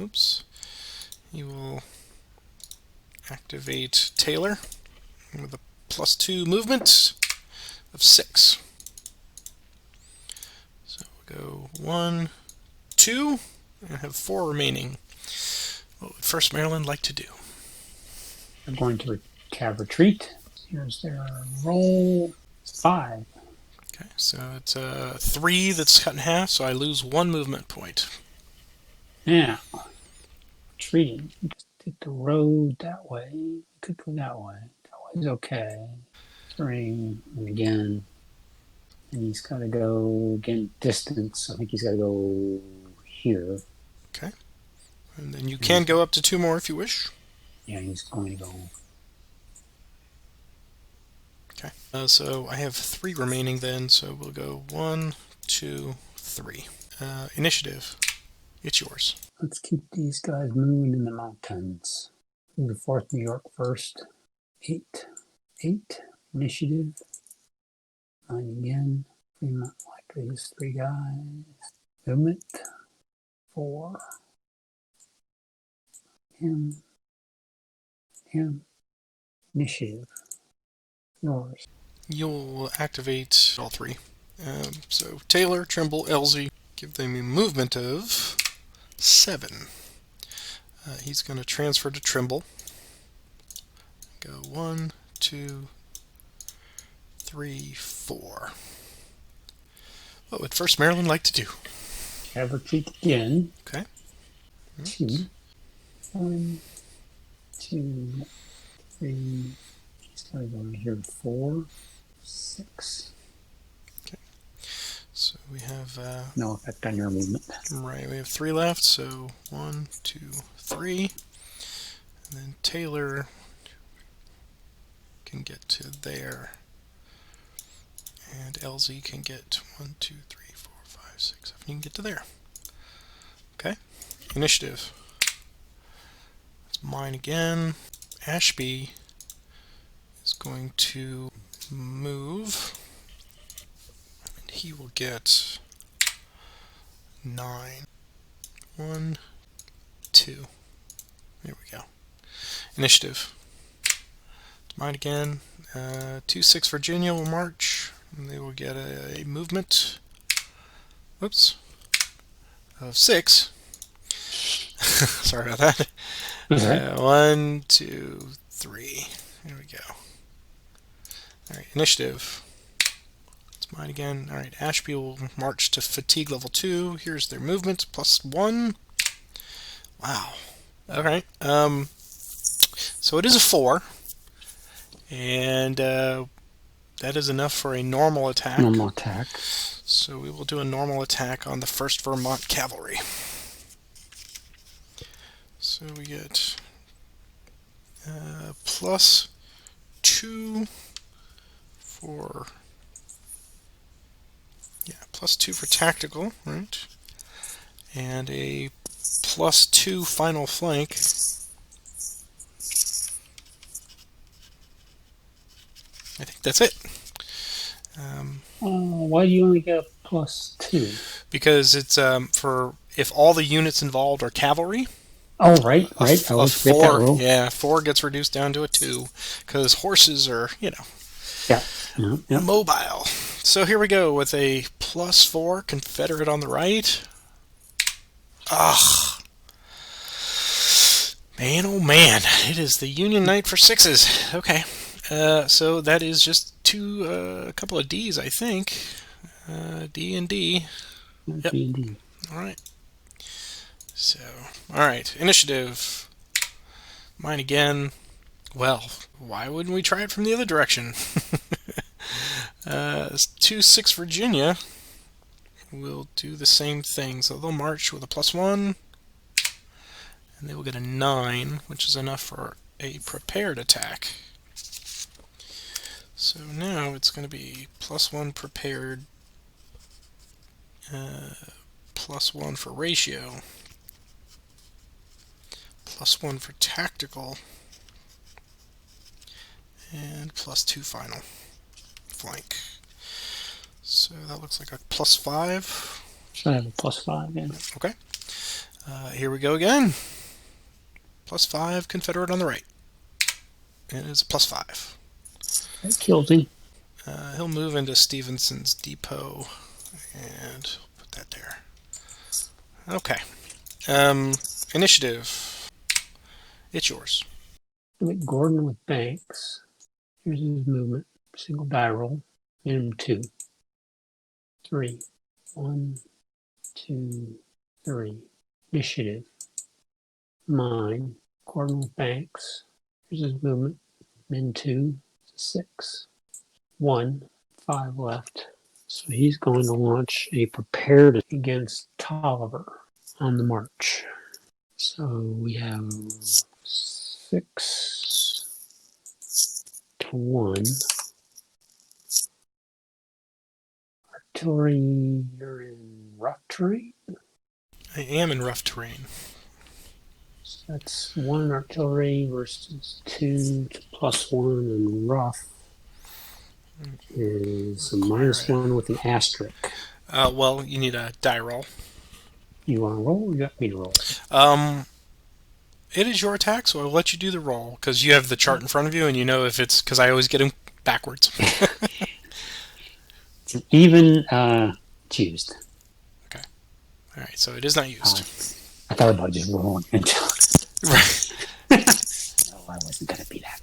Oops. He will activate Taylor with a +2 movement of 6. So we'll go 1, 2, and have 4 remaining. What would 1st Maryland like to do? I'm going to have retreat. Here's their roll. It's 5. Okay, so it's 3 that's cut in half, so I lose 1 movement point. Yeah. Retreating. Just take the road that way. You could go that way. That way's okay. 3, and again. And he's got to go, again, distance. I think he's got to go here. Okay. And then you can go up to 2 more if you wish. Yeah, he's going to go. Okay. So I have 3 remaining then, so we'll go 1, 2, 3. Initiative. It's yours. Let's keep these guys moving in the mountains. Do the 4th New York first. 8. 8. Initiative. 9 again. Fremont like these 3 guys. Movement. 4. Him. Initiative. Yours. You'll activate all 3. So Taylor, Trimble, Elsie, give them a movement of 7. He's going to transfer to Trimble. Go 1, 2, 3, 4. What would First Maryland like to do? Have retreat again. Okay. 2. 1, 2, 3. Starting over here. 4, 6. So we have No effect on your movement. right. We have 3 left. So 1, 2, 3, and then Taylor can get to there, and LZ can get 1, 2, 3, 4, 5, 6, 7. You can get to there. Okay. Initiative. It's mine again. Ashby is going to move. And he will get 9. 1, 2. There we go. Initiative. It's mine again. 2-6 Virginia will march. And they will get a movement. Whoops. Of 6. Sorry about that. Okay. 1, 2, 3. There we go. Alright, initiative. It's mine again. Alright, Ashby will march to fatigue level 2. Here's their movement. +1. Wow. Alright. So it is a 4. And that is enough for a normal attack. Normal attack. So we will do a normal attack on the 1st Vermont Cavalry. So we get +2 for +2 for tactical, right? And a +2 final flank. I think that's it. Why do you only get a +2? Because it's for if all the units involved are cavalry. Oh, right. I always forget that rule. Yeah, 4 gets reduced down to a 2 because horses are, Yeah. mobile. So here we go with a +4 Confederate on the right. Ah, man, oh man, it is the Union Knight for 6s. Okay, so that is just a couple of D's, I think. D and D. Yep. D&D. All right. So, all right, initiative. Mine again. Well, why wouldn't we try it from the other direction? 2-6 Virginia will do the same thing. So they'll march with a +1, and they will get a 9, which is enough for a prepared attack. So now it's going to be +1 prepared, +1 for ratio, +1 for tactical, and +2 final flank. So that looks like a +5. So I have a +5 again. Okay. Here we go again. +5 Confederate on the right. And it's a +5. That kills him. He'll move into Stevenson's depot and put that there. Okay. Initiative. It's yours. Gordon with Banks. Here's his movement. Single die roll. Minimum 2. 3. 1, 2, 3. Initiative. Mine. Gordon with Banks. Here's his movement. Min 2. 6. 1. 5 left. So he's going to launch a prepared against Tolliver on the march. So we have 6 to 1. Artillery, you're in rough terrain? I am in rough terrain. So that's 1 artillery versus 2 to +1, and rough is a -1 with an asterisk. Well, you need a die roll. You want to roll or you got me to roll? It is your attack, so I'll let you do the roll because you have the chart in front of you, and you know if it's because I always get them backwards. It's an even used. Okay. All right, so it is not used. I thought about just rolling until. Right. No, I wasn't going to be that.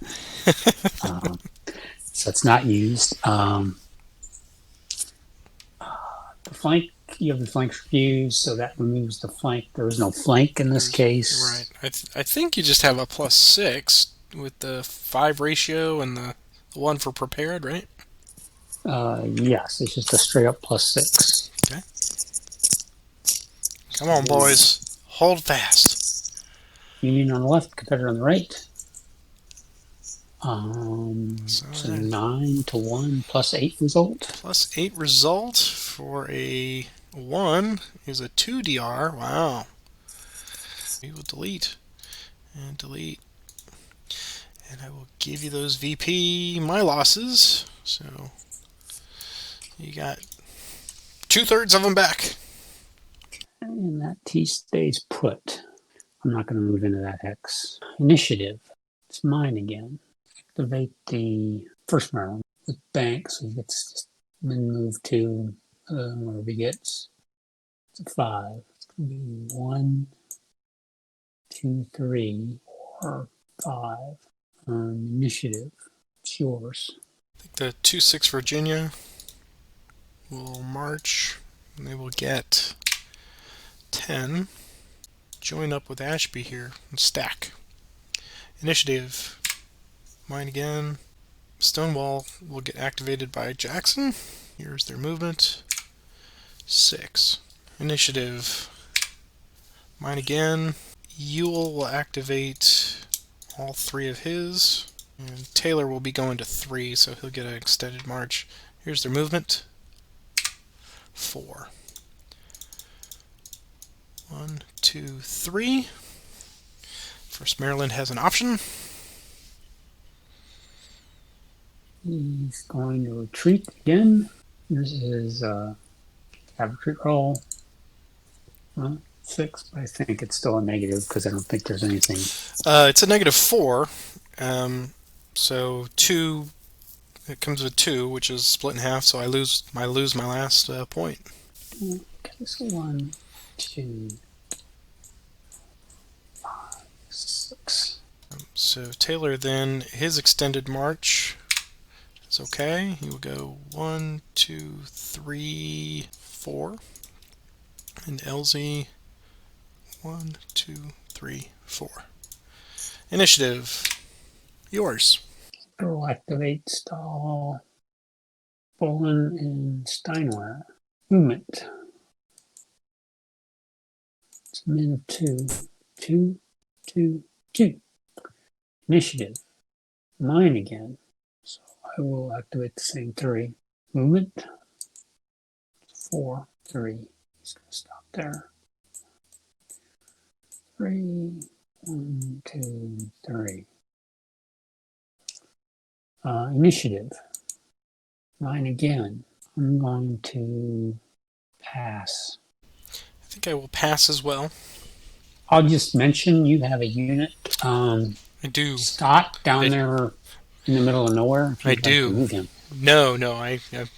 So it's not used. The flank. You have the flank refused, so that removes the flank. There is no flank in this case. Right. I think you just have a +6 with the 5 ratio and the 1 for prepared, right? Yes, it's just a straight up +6. Okay. Come on, boys. Hold fast. Union on the left, Confederate on the right. So 9 to 1 +8 result. +8 result for a 1 is a 2 DR. Wow. We will delete and delete. And I will give you those VP my losses. So you got 2/3 of them back. And that T stays put. I'm not going to move into that hex. Initiative. It's mine again. Activate the first Maryland with bank, so he gets just then move to wherever he gets. It's a 5. It's going to be 1, 2, 3, 4, 5. Initiative. It's yours. I think the 2/6 Virginia will march, and they will get 10. Join up with Ashby here and stack. Initiative. Mine again. Stonewall will get activated by Jackson. Here's their movement. 6. Initiative. Mine again. Ewell will activate all 3 of his. And Taylor will be going to 3, so he'll get an extended march. Here's their movement. 4. 1, 2, 3. First Maryland has an option. He's going to retreat again. Here's his have a retreat roll. 6, but I think it's still a negative because I don't think there's anything. It's a -4. So 2. It comes with 2, which is split in half. So I lose my last point. Okay, so 1, 2, 5, 6. So Taylor then his extended march. It's okay. He will go 1, 2, 3, 4. And LZ 1, 2, 3, 4. Initiative. Yours. Girl activate stall. Bolin and Steinway. Movement. It's a min of 2. 2, 2, 2. Initiative. Mine again. So I will activate the same 3. Movement. 4, 3. He's going to stop there. 3, 1, 2, 3. Initiative. Mine again. I'm going to pass. I think I will pass as well. I'll just mention you have a unit. I do. Scott down there in the middle of nowhere. I do. Move him. No.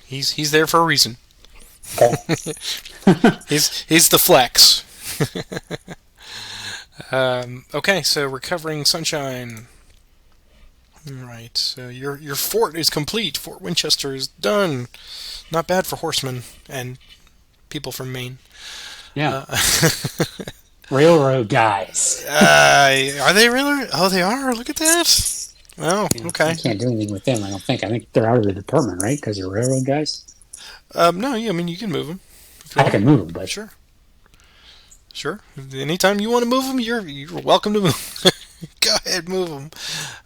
He's there for a reason. Okay. he's the flex. Okay, so recovering sunshine. Right. So your fort is complete. Fort Winchester is done. Not bad for horsemen and people from Maine. Yeah. Railroad guys. Are they really? Oh, they are. Look at that. Oh, Yeah, okay. I can't do anything with them. I don't think. I think they're out of the department, right? Because they're railroad guys. No, I mean you can move them. I can move them, but Sure. Anytime you want to move them, you're welcome to move. Go ahead, move them.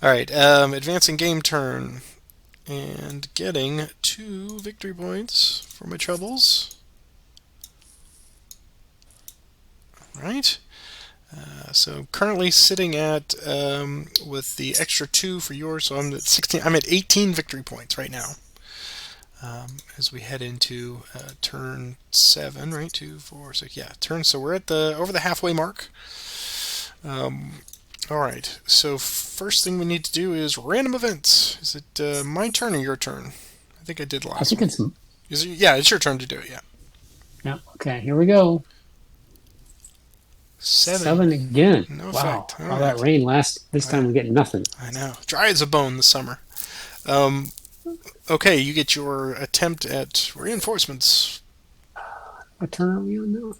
All right. Advancing game turn and getting 2 victory points for my troubles. All right. So currently sitting at with the extra 2 for yours, so I'm at 16. I'm at 18 victory points right now. As we head into turn 7, right? 2, 4, 6. Yeah, turn. So we're at over the halfway mark. All right. So first thing we need to do is random events. Is it my turn or your turn? I think I did last. I think it's. Yeah, it's your turn to do it. Yeah. Yeah. Okay. Here we go. 7 again. No wow. effect. All that rain last. This time we're getting nothing. I know. Dry as a bone this summer. Okay, you get your attempt at reinforcements. What turn are we on now?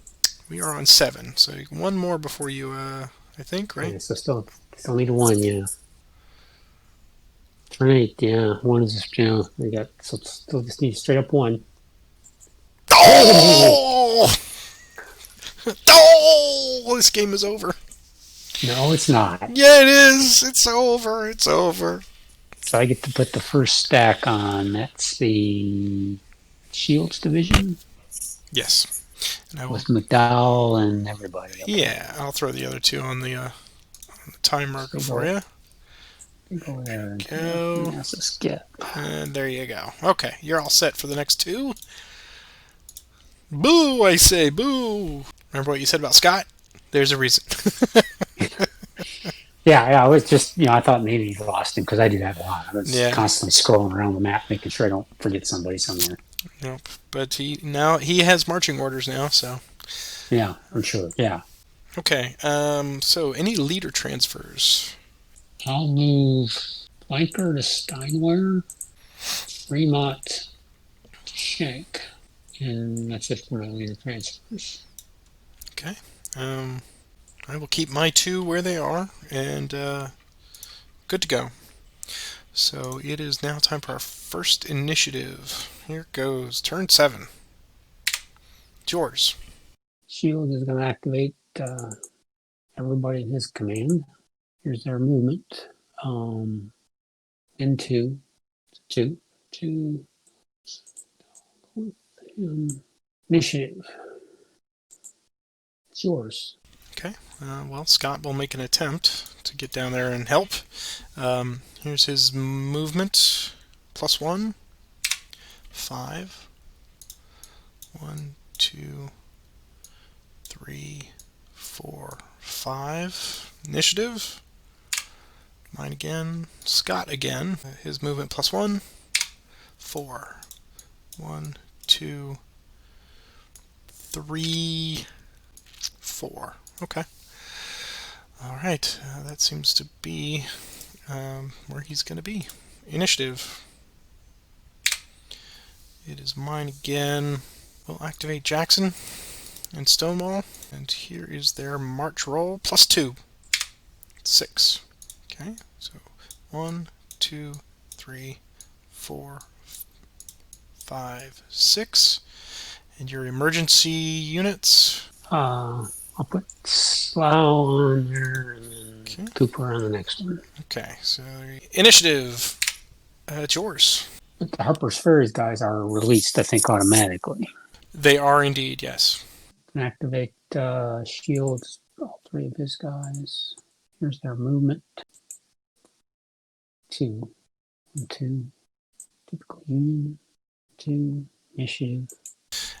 We are on 7, so one more before you, I think, right? Yeah, so still need one, yeah. Turn 8, yeah. One is just, we got, so still just need straight up one. Oh! Oh! Oh! This game is over. No, it's not. Yeah, it is. It's over. It's over. So I get to put the first stack on. That's the Shields division Yes. And I will. with McDowell and everybody. Okay. Yeah, I'll throw the other two on the time marker So for you. go there and Go. that's a skip. And there you go. Okay, you're all set for the next two. Boo, I say, boo. Remember what you said about Scott? There's a reason. Yeah, I was just, I thought maybe he lost him because I do that a lot. I was Yeah. constantly scrolling around the map, making sure I don't forget somebody somewhere. Nope. But he has marching orders now, so. Yeah, I'm sure. Yeah. Okay. So any leader transfers? I'll move Flanker to Steinware, Remont to Shank, and that's it for my leader transfers. Okay. I will keep my two where they are, and good to go. So it is now time for our first initiative. Here it goes. Turn 7. It's yours. Shield is going to activate everybody in his command. Here's their movement. Into two. Initiative. It's yours. Okay. Well, Scott will make an attempt to get down there and help. Here's his movement. +1. 5. 1, 2, 3, 4, 5. Initiative. Mine again. Scott again. His movement +1. 4. 1, 2, 3, 4. Okay. All right. That seems to be where he's going to be. Initiative. It is mine again. We'll activate Jackson and Stonewall. And here is their march roll +2. 6. Okay. So 1, 2, 3, 4, 5, 6. And your emergency units? I'll put Slough on there and then Okay. Cooper on the next one. Okay, so initiative. It's yours. But the Harper's Ferries guys are released, I think, automatically. They are indeed, yes. Can activate Shields, all three of his guys. Here's their movement. 2. 1, 2. Typical Union. 2. Initiative.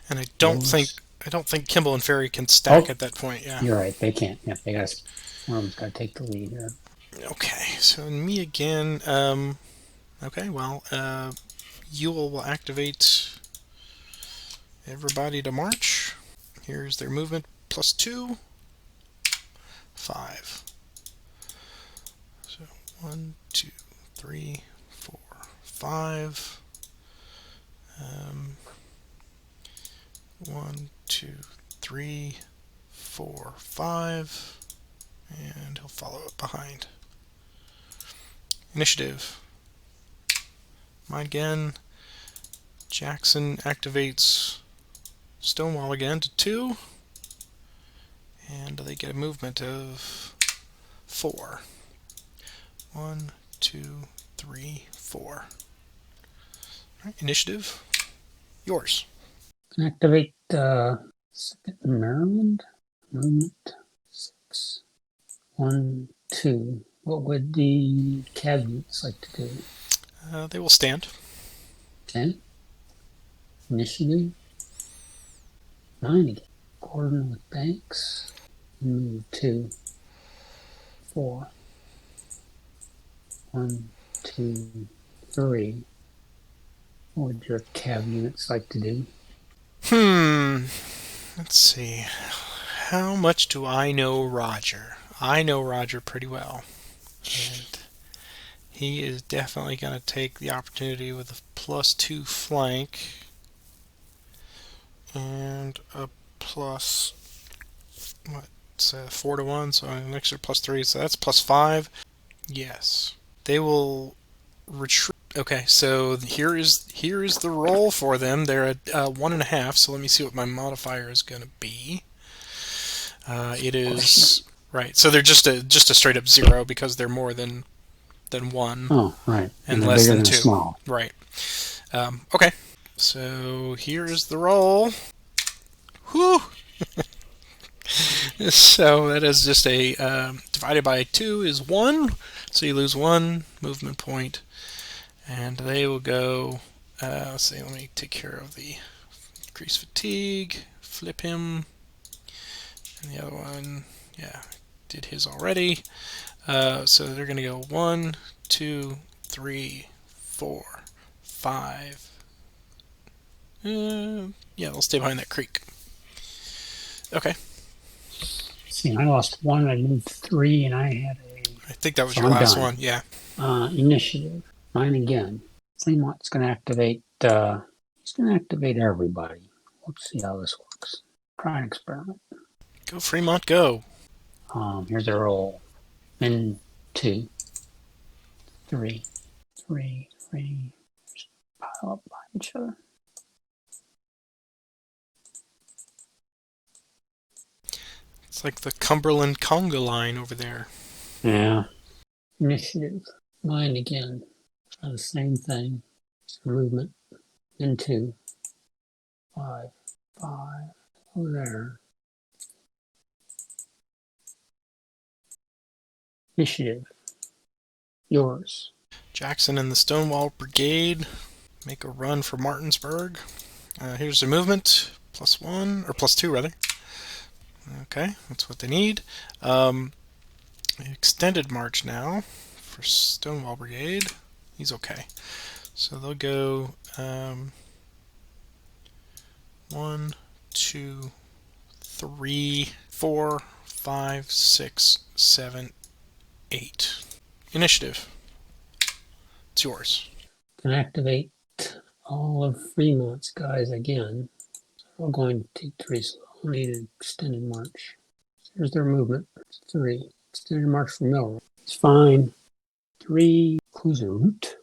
And I don't think Kimball and Ferry can stack at that point. Yeah. You're right. They can't. Yeah, they got. One of them's got to take the lead here. Okay. So me again. Okay. Well, Ewell will activate everybody to march. Here's their movement +2. 5. So 1, 2, 3, 4, 5. 1, 2, 3, 4, 5, and he'll follow it behind. Initiative. Mine again. Jackson activates Stonewall again to 2, and they get a movement of 4. 1, 2, 3, 4. All right, initiative. Yours. Can activate Second Maryland. Movement 6. 1, 2. What would the cabinets like to do? They will stand. 10. Initiative. 9 again. Gordon with Banks. Move 2. 4. 1, 2, 3. What would your cab units like to do? Let's see. How much do I know Roger? I know Roger pretty well. And he is definitely going to take the opportunity with a +2 flank and a plus, what's 4 to 1, so an extra plus 3, so that's plus 5. Yes. They will retreat. Okay, so here is the roll for them. They're at 1.5, so let me see what my modifier is going to be. It is right. So they're just a straight up 0 because they're more than 1. Oh, right. And they're less bigger than than 2. a small. Right. Okay. So here is the roll. Whew. So that is just a divided by 2 is 1. So you lose 1 movement point. And they will go, let's see, let me take care of the increased fatigue, flip him, and the other one, yeah, did his already. So they're going to go 1, 2, 3, 4, 5. Yeah, they'll stay behind that creek. Okay. See, I lost 1, I moved 3, and I had I think that was so your I'm last done. one, yeah. Initiative. Mine again. Fremont's going to activate, he's going to activate everybody. Let's see how this works. Try an experiment. Go, Fremont, go. Here's a roll. 1, 2, 3, 3, 3. Just pile up behind each other. It's like the Cumberland conga line over there. Yeah. Initiative. Mine again. Try the same thing. Movement. 1, 2, 5, 5. Over there. Initiative. Yours. Jackson and the Stonewall Brigade make a run for Martinsburg. Here's the movement. +1, or +2 rather. Okay, that's what they need. Extended march now for Stonewall Brigade. He's okay. So they'll go 1, 2, 3, 4, 5, 6, 7, 8. Initiative. It's yours. Can activate all of Fremont's guys again. We're going to take 3 slow. I'll need an extended march. Here's their movement. It's 3. Extended march for Milroy. It's fine. 3. Clues route.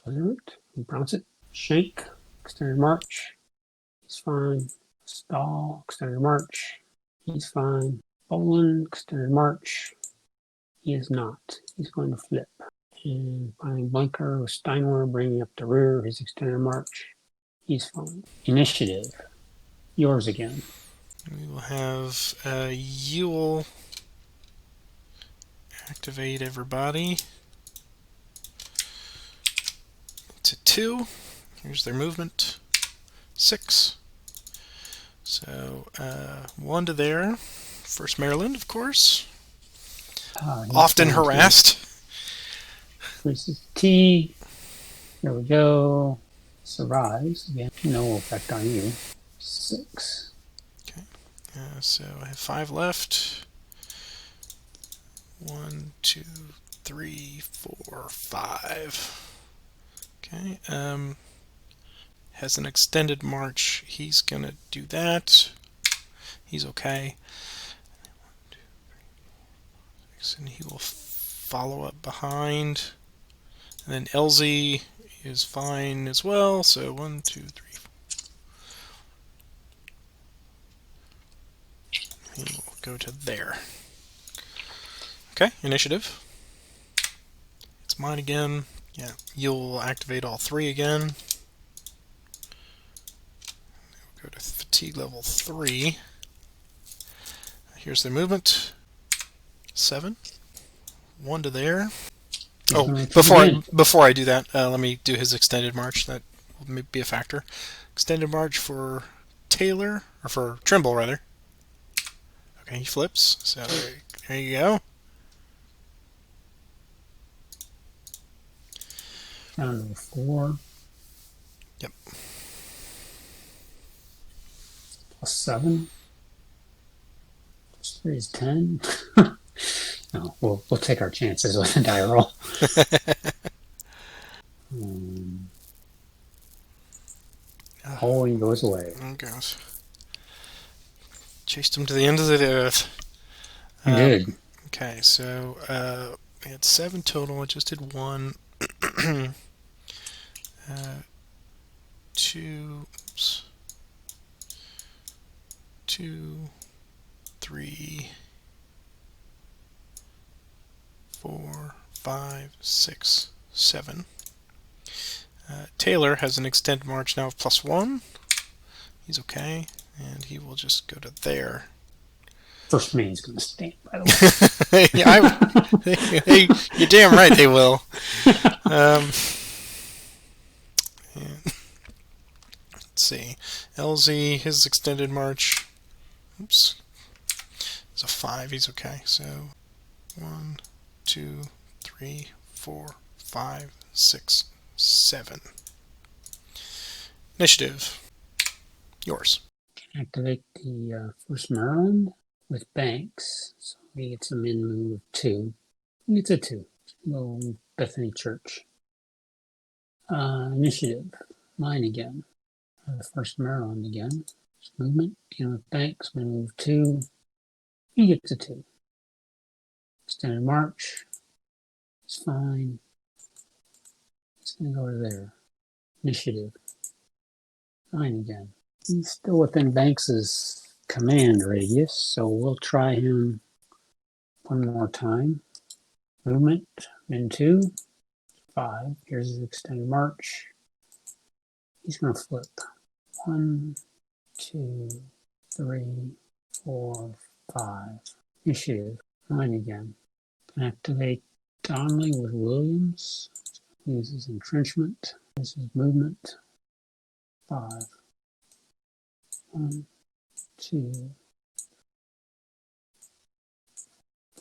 You pronounce it. Shank. Extended march. He's fine. Stall. Extended march. He's fine. Bolin. Extended march. He is not. He's going to flip. And finally, Blinker with Steinwer bringing up the rear. His extended march. He's fine. Initiative. Yours again. We will have Ewell activate everybody. To 2. Here's their movement. 6. So 1 to there. First Maryland, of course. Often harassed. This is T. There we go. Survives. Again, no effect on you. 6. Okay. So I have 5 left. 1, 2, 3, 4, 5. Okay. Has an extended march. He's gonna do that. He's okay. 1, 2, 3, 4, 6, and he will follow up behind. And then LZ is fine as well. So 1, 2, 3, 4. He will go to there. Okay, initiative. It's mine again. Yeah, you'll activate all 3 again. Go to fatigue level 3. Here's their movement. 7. 1 to there. Oh, before I do that, let me do his extended march. That will be a factor. Extended march for Taylor, or for Trimble rather. Okay, he flips. So there you go. Down to 4. Yep. +7. +3 is 10. No, we'll take our chances with a die roll. Holding goes away. There it goes. Chased him to the end of the earth. Good. Okay, so we had 7 total. I just did 1. 2. Oops. 2, 3, 4, 5, 6, 7. Taylor has an extended march now of +1. He's okay, and he will just go to there. First man's going to stand, by the way. Yeah, hey, you're damn right they will. Let's see. LZ, his extended march. Oops. It's a 5. He's okay. So 1, 2, 3, 4, 5, 6, 7. Initiative. Yours. Activate the first Maryland with Banks. So he gets a min move of 2. He gets a 2. Little Bethany Church. Initiative. Mine again. The first Maryland again. Movement. With Banks, min move 2. He gets a 2. Extended march. It's fine. It's going to go to there. Initiative. Mine again. He's still within Banks's command radius, so we'll try him one more time. Movement, min 2, 5. Here's his extended march. He's going to flip. 1, 2, 3, 4, 5. Initiative. 9 again. Activate Donnelly with Williams. Uses entrenchment. This is movement. 5. 1, 2,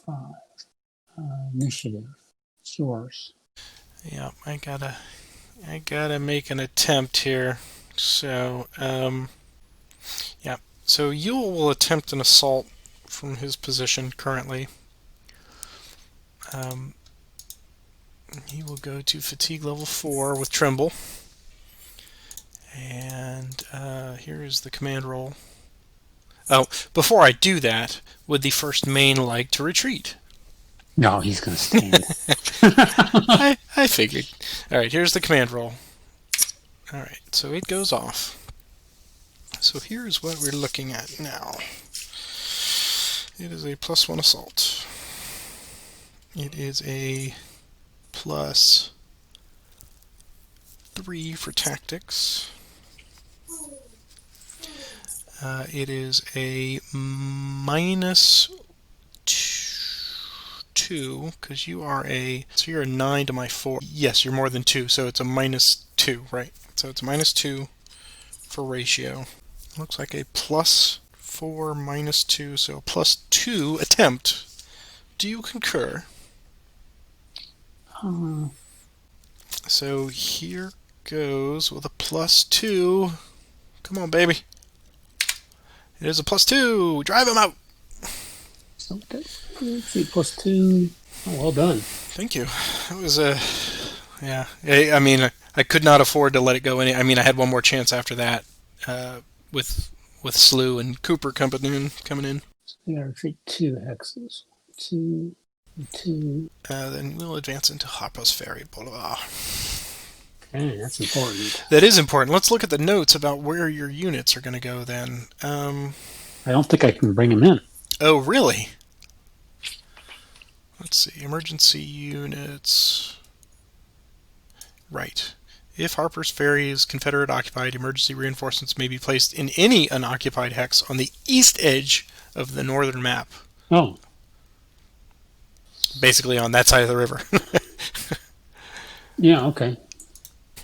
5. Initiative. It's yours. Yeah, I gotta make an attempt here. So, yeah. So Yule will attempt an assault from his position currently. He will go to fatigue level 4 with Tremble. And here is the command roll. Oh, before I do that, would the first main like to retreat? No, he's going to stand. I figured. Alright, here's the command roll. Alright, so it goes off. So here's what we're looking at now. It is a +1 assault. It is a +3 for tactics. It is a -2 because you are so you're a 9 to my 4. Yes, you're more than 2, so it's a -2, right? So it's a -2 for ratio. Looks like a +4 -2, so a +2 attempt. Do you concur? So here goes with a +2. Come on, baby. It is a +2. Drive him out. Okay. Let's see, +2. Oh, well done. Thank you. It was yeah. I mean, I could not afford to let it go. I had one more chance after that, with Slew and Cooper coming in. So we got to retreat 2 hexes. 2, 2. Then we'll advance into Harpo's Ferry Boulevard. Okay, that's important. That is important. Let's look at the notes about where your units are going to go then. I don't think I can bring him in. Oh, really? Let's see. Emergency units. Right. If Harper's Ferry is Confederate occupied, emergency reinforcements may be placed in any unoccupied hex on the east edge of the northern map. Oh. Basically on that side of the river. Yeah, okay.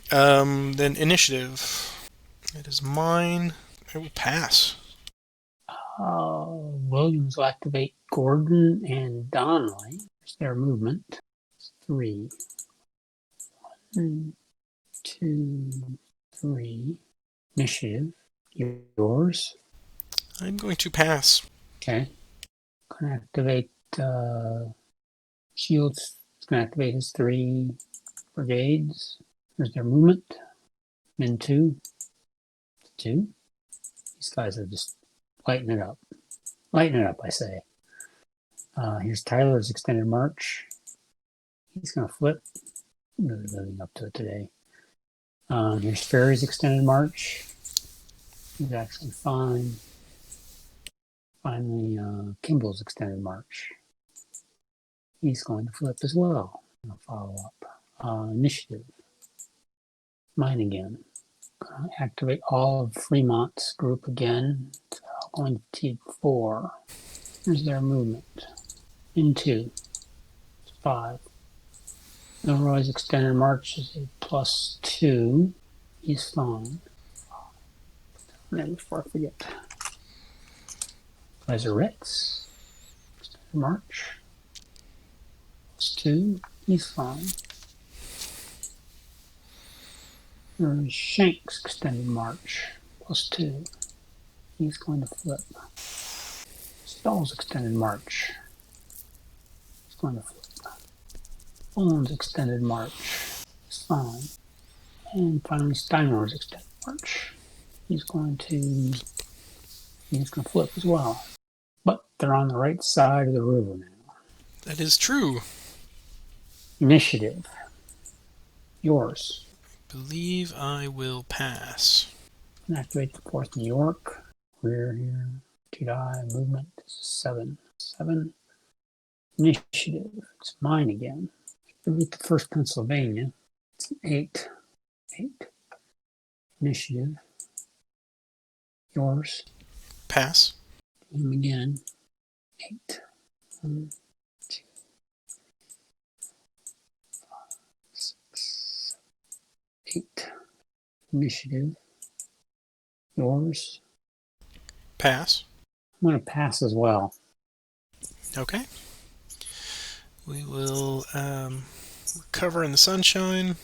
Then initiative. It is mine. It will pass. Williams will activate Gordon and Donnelly. There's their movement. 3. 1, 2, 3. Initiative. Yours. I'm going to pass. Okay. Going to activate Shields. It's going to activate his 3 brigades. There's their movement. Min 2. 2. These guys are just lighting it up. Lighten it up, I say. Here's Tyler's extended march. He's going to flip. Really living up to it today. Here's Ferry's extended march. He's actually fine. Finally, Kimball's extended march. He's going to flip as well. I'll follow up. Initiative. Mine again. Activate all of Fremont's group again. So I'm going to T4. Here's their movement. Into 5. Milroy's extended march is a +2. He's fine. And then before I forget, Lazarette's extended march +2. He's fine. There's Shank's extended march +2. He's going to flip. Stahl's extended march. He's going to flip. Bones extended march is fine. And finally Steiner's extended march. He's going to flip as well. But they're on the right side of the river now. That is true. Initiative. Yours. Believe I will pass. Activate the 4th New York. Rear here. 2 die. Movement is 7. 7. Initiative. It's mine again. Activate the 1st Pennsylvania. It's 8. 8. Initiative. Yours. Pass. Him again. 8. 1, 2, 5, 6, 7, 8. Initiative. Yours. Pass. I'm going to pass as well. Okay. We will recover in the sunshine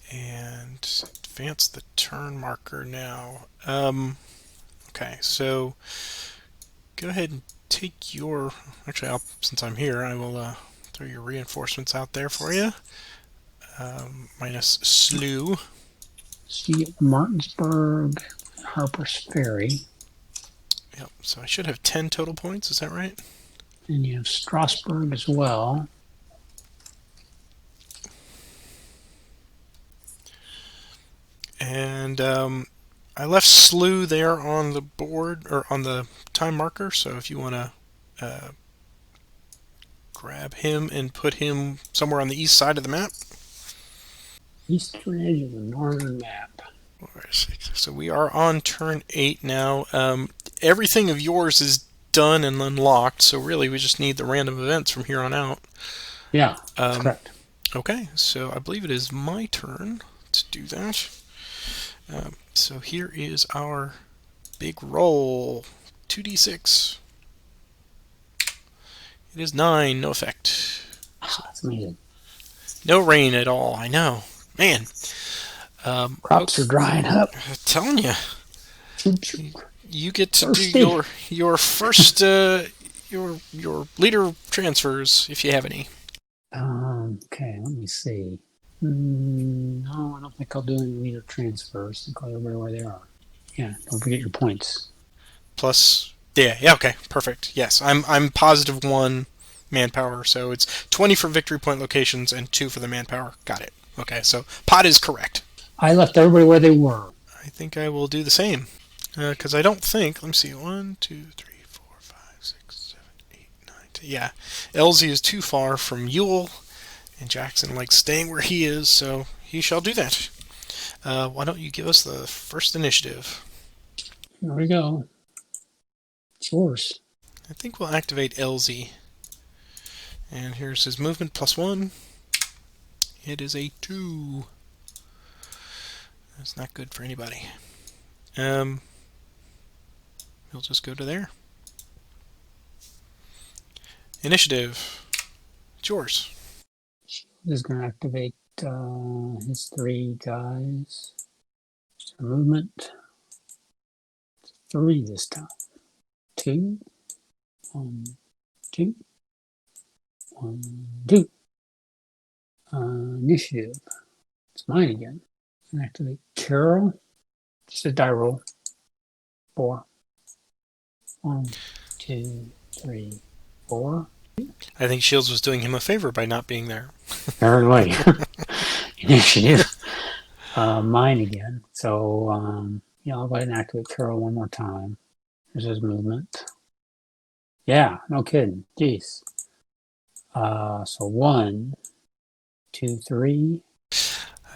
and advance the turn marker now. Okay, so go ahead and take your... Actually, since I'm here, I will throw your reinforcements out there for you. Minus slew. See Martinsburg, Harper's Ferry. Yep, so I should have 10 total points, is that right? And you have Strasburg as well. And I left slew there on the board, or on the time marker, so if you want to grab him and put him somewhere on the east side of the map. Eastern edge of the northern map. So we are on turn 8 now. Everything of yours is done and unlocked, so really we just need the random events from here on out. Yeah, that's correct. Okay, so I believe it is my turn to do that. So here is our big roll. 2d6. It is 9, no effect. That's amazing. No rain at all, I know. Man. Crops are drying up. I'm telling you. You get to Thirsty. do your first your leader transfers if you have any. Okay, let me see. No, I don't think I'll do any leader transfers. I think I'll remember where they are. Yeah, don't forget your points. Plus, yeah, okay, perfect. Yes, I'm positive 1 manpower, so it's 20 for victory point locations and 2 for the manpower. Got it. Okay, so pot is correct. I left everybody where they were. I think I will do the same. Because I don't think... Let me see. 1, 2, 3, 4, 5, 6, 7, 8, 9, 10. Yeah. Elsie is too far from Ewell, and Jackson likes staying where he is, so he shall do that. Why don't you give us the first initiative? Here we go. It's yours. I think we'll activate Elsie. And here's his movement, +1. It is a 2. That's not good for anybody. He'll just go to there. Initiative. It's yours. Is going to activate his 3 guys. Movement. 3 this time. 2. 1, 2. 1, 2. Initiative. It's mine again. And activate Carol. Just a die roll. 4. 1, 2, 3, 4. I think Shields was doing him a favor by not being there. Apparently. Initiative. Mine again. So, I'll go ahead and activate Carol one more time. There's his movement. Yeah, no kidding. Jeez. So 1, 2, 3.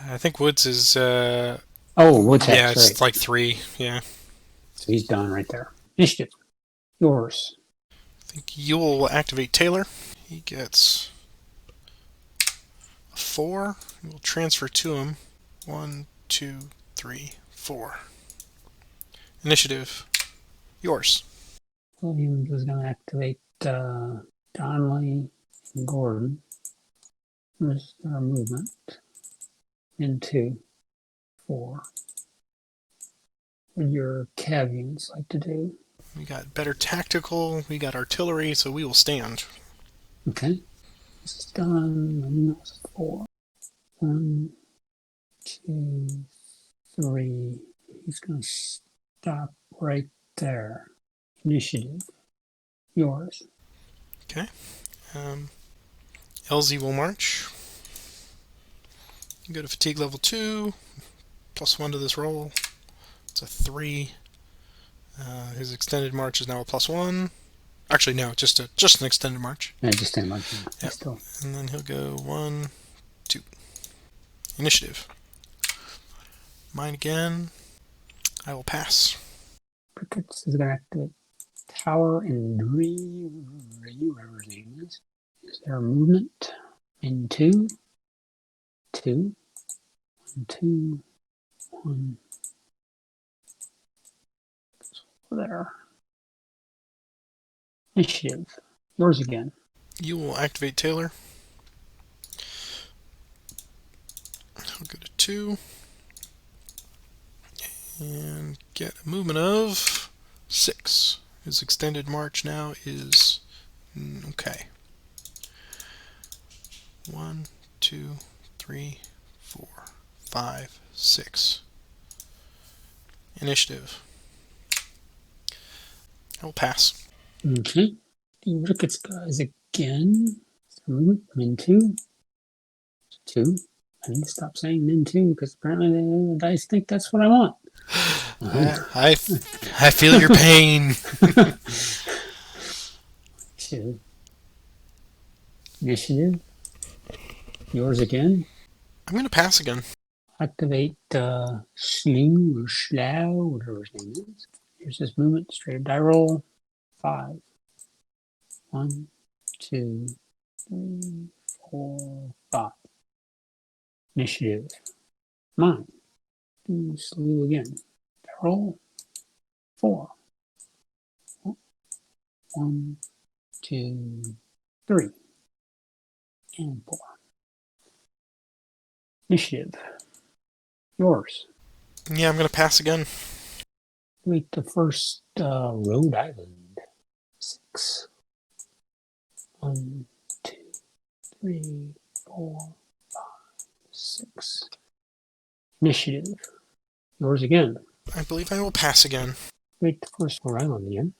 I think Woods is. Woods Yeah, has, it's right. like 3. Yeah. So he's done right there. Initiative. Yours. I think Yule will activate Taylor. He gets a 4. We'll transfer to him. 1, 2, 3, 4. Initiative. Yours. Williams was going to activate Donnelly and Gordon. There's our movement. Into 4. What your Cav units like to do? We got better tactical. We got artillery, so we will stand. Okay. This is done. And that's 4. 1, 2, 3. He's going to stop right there. Initiative. Yours. Okay. LZ will march. Go to fatigue level 2. +1 to this roll. It's a 3. His extended march is now a +1. Actually, no, just an extended march. Yeah, just stand march. Yep. Still. And then he'll go 1, 2. Initiative. Mine again. I will pass. Crickets is going to activate Tower and whatever his name is. Is there a movement? In 2, 2, 1, 2, 1. There. Initiative. Yours again. You will activate Taylor. I'll go to 2. And get a movement of 6. His extended march now is okay. 1, 2, 3, 4, 5, 6. Initiative. I will pass. Okay. The Ricketts guys again. Movement. Min 2. 2. I need to stop saying min 2 because apparently the dice think that's what I want. I feel your pain. 2. Initiative. Yours again. I'm going to pass again. Activate Slew or Slough, whatever his name is. Here's his movement. Straight die roll. 5. 1, 2, 3, 4, 5. Initiative. Mine. Do Slew again. Die roll. 4. 1, 2, 3. And 4. Initiative. Yours. Yeah, I'm going to pass again. Wait, the first Rhode Island. 6. 1, 2, 3, 4, 5, 6. Initiative. Yours again. I believe I will pass again. Wait, the first Rhode Island again.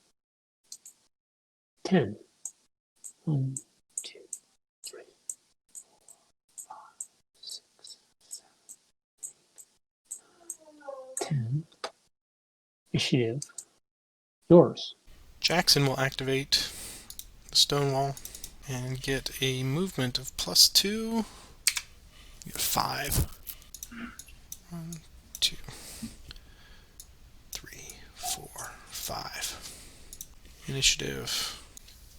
10. 1, 2, 3, 4, 5, 6, 7, 8, 10. Initiative. Yours. Jackson will activate the Stonewall and get a movement of +2. You get 5. 1, 2, 3, 4, 5. Initiative.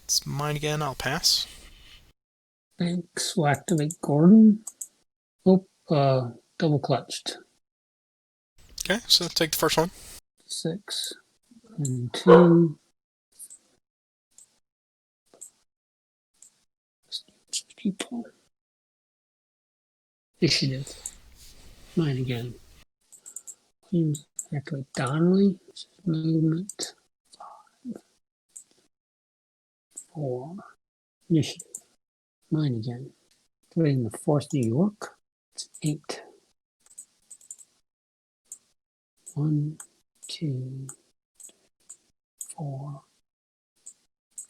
It's mine again. I'll pass. Banks will activate Gordon. Oh, double clutched. Okay, so take the first one. 6 and 2. People. Initiative. Mine again. Queens activate Donnelly. Movement. 5. 4. Initiative. Mine again. Activating the 4th New York. It's 8. 1, 2, 4,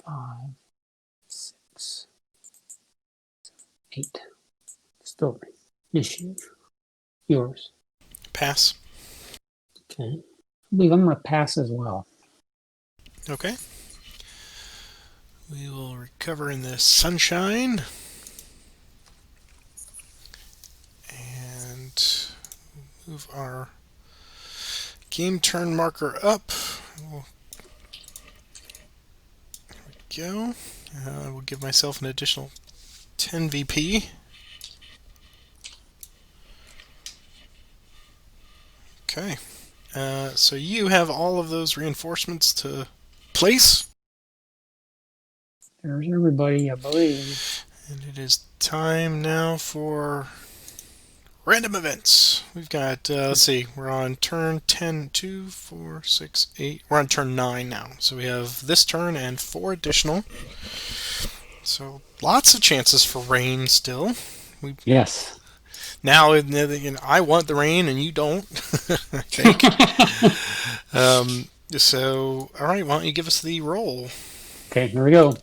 5, 6, 8. Still rain. Initiative. Yours. Pass. Okay. I believe I'm going to pass as well. Okay. We will recover in the sunshine. And move our game turn marker up. There we go. I will give myself an additional 10 VP. Okay. So you have all of those reinforcements to place. There's everybody, I believe. And it is time now for random events. We've got, let's see, we're on turn 10, 2, 4, 6, 8. We're on turn 9 now. So we have this turn and 4 additional. So lots of chances for rain still. Yes. Now, I want the rain and you don't, I think. So, all right, why don't you give us the roll? Okay, here we go.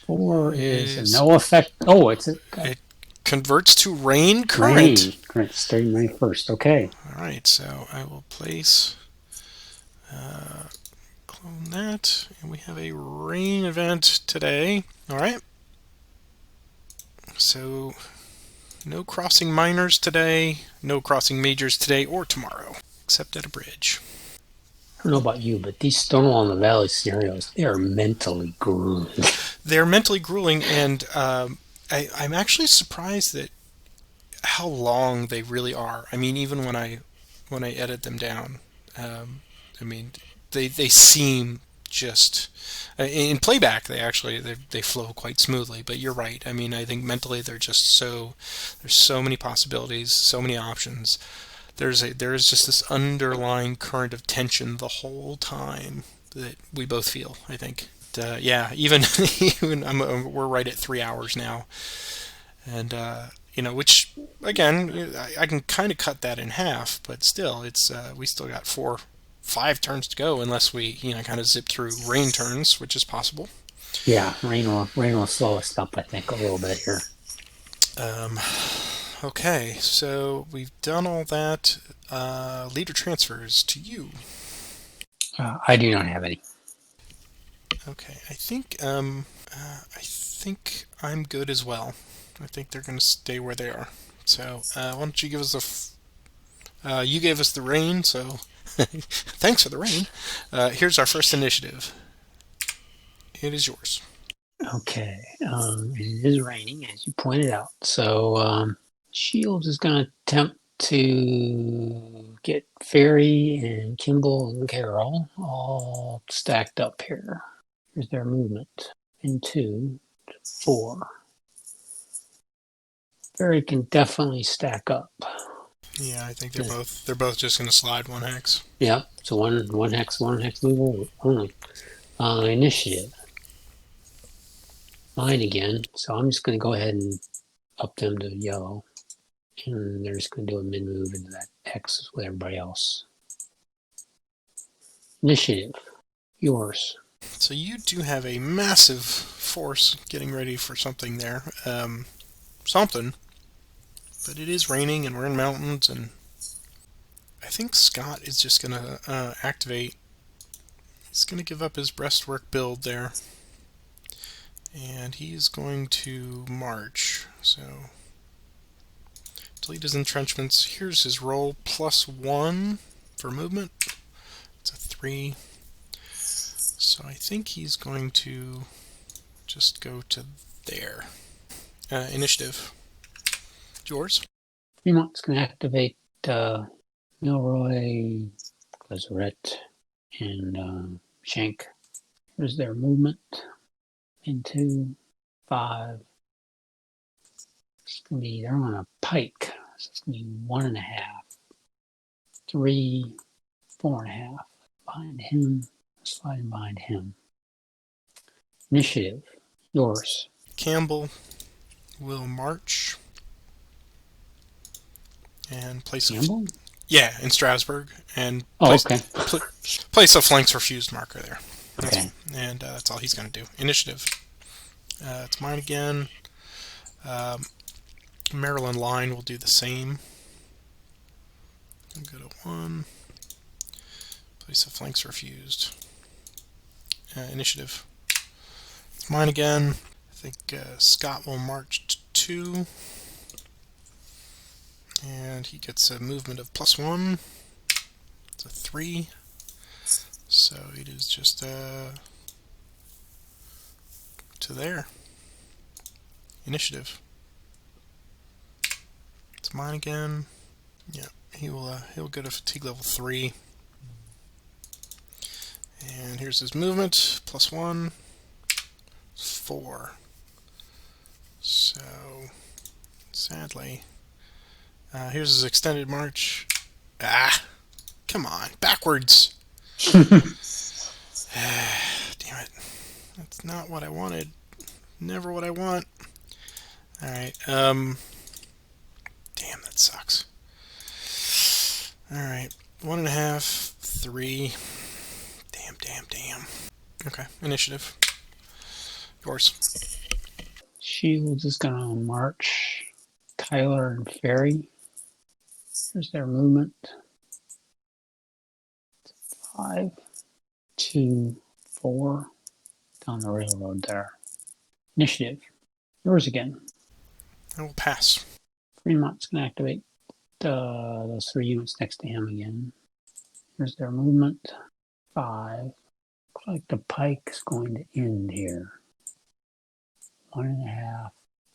4 is no effect. Oh, it converts to rain current. Rain current starting May 1st. Okay. All right, so I will place, clone that, and we have a rain event today. All right. So, no crossing minors today, no crossing majors today or tomorrow, except at a bridge. I don't know about you, but these Stonewall in the Valley scenarios, they are mentally grueling. They're mentally grueling, and I'm actually surprised at how long they really are. I mean, even when I edit them down, I mean, they seem just in playback they flow quite smoothly. But you're right. I mean, I think mentally they're just there's so many possibilities, so many options. There is just this underlying current of tension the whole time that we both feel, I think. Yeah, even we're right at 3 hours now, and which again I can kind of cut that in half, but still it's we still got 5 turns to go unless we kind of zip through rain turns, which is possible. Yeah, rain will slow us up, I think, a little bit here. Okay, so we've done all that. Leader transfers to you. I do not have any. Okay, I think I'm good as well. I think they're going to stay where they are. So why don't you give us you gave us the rain, so thanks for the rain. Here's our first initiative. It is yours. Okay, it is raining, as you pointed out. So Shields is going to attempt to get Fairy and Kimball and Carol all stacked up here. Here's their movement. 2, 4. Fairy can definitely stack up. Yeah, I think they're both just going to slide 1 hex. Yeah, so one hex move only. Initiative. Mine again. So I'm just going to go ahead and up them to yellow. And they're just going to do a mid move into that X with everybody else. Initiative. Yours. So you do have a massive force getting ready for something there. Something. But it is raining and we're in mountains, and I think Scott is just going to activate. He's going to give up his breastwork build there. And he is going to march. So delete his entrenchments. Here's his roll, +1 for movement. It's a 3. So I think he's going to just go to there. Initiative. Yours. Fremont's going to activate Milroy, Lazarette, and Shank. Here's their movement. 2, 5. It's going to be, they're on a pike. So it's going to be 1.5. 3, 4.5. Behind him, sliding behind him. Initiative. Yours. Campbell will march and place Campbell? Yeah, in Strasbourg, and Oh, okay. place a flanks refused marker there. Okay. That's all he's going to do. Initiative. It's mine again. Maryland line will do the same. Go to 1. Place a flanks refused. Initiative. It's mine again. I think Scott will march to 2. And he gets a movement of +1. It's a 3. So it is just to there. Initiative. It's mine again. Yeah, he'll go to fatigue level 3. And here's his movement, +1. 4. So sadly, here's his extended march. Come on, backwards. Damn it. That's not what I wanted. Never what I want. Alright, damn, that sucks. Alright, 1.5, 3. Damn. Okay, initiative. Yours. Shields is going to march Tyler and Ferry. Here's their movement. 5, 2, 4. Down the railroad there. Initiative. Yours again. I will pass. Fremont's going to activate those 3 units next to him again. Here's their movement. 5. Looks like the pike is going to end here. 1.5,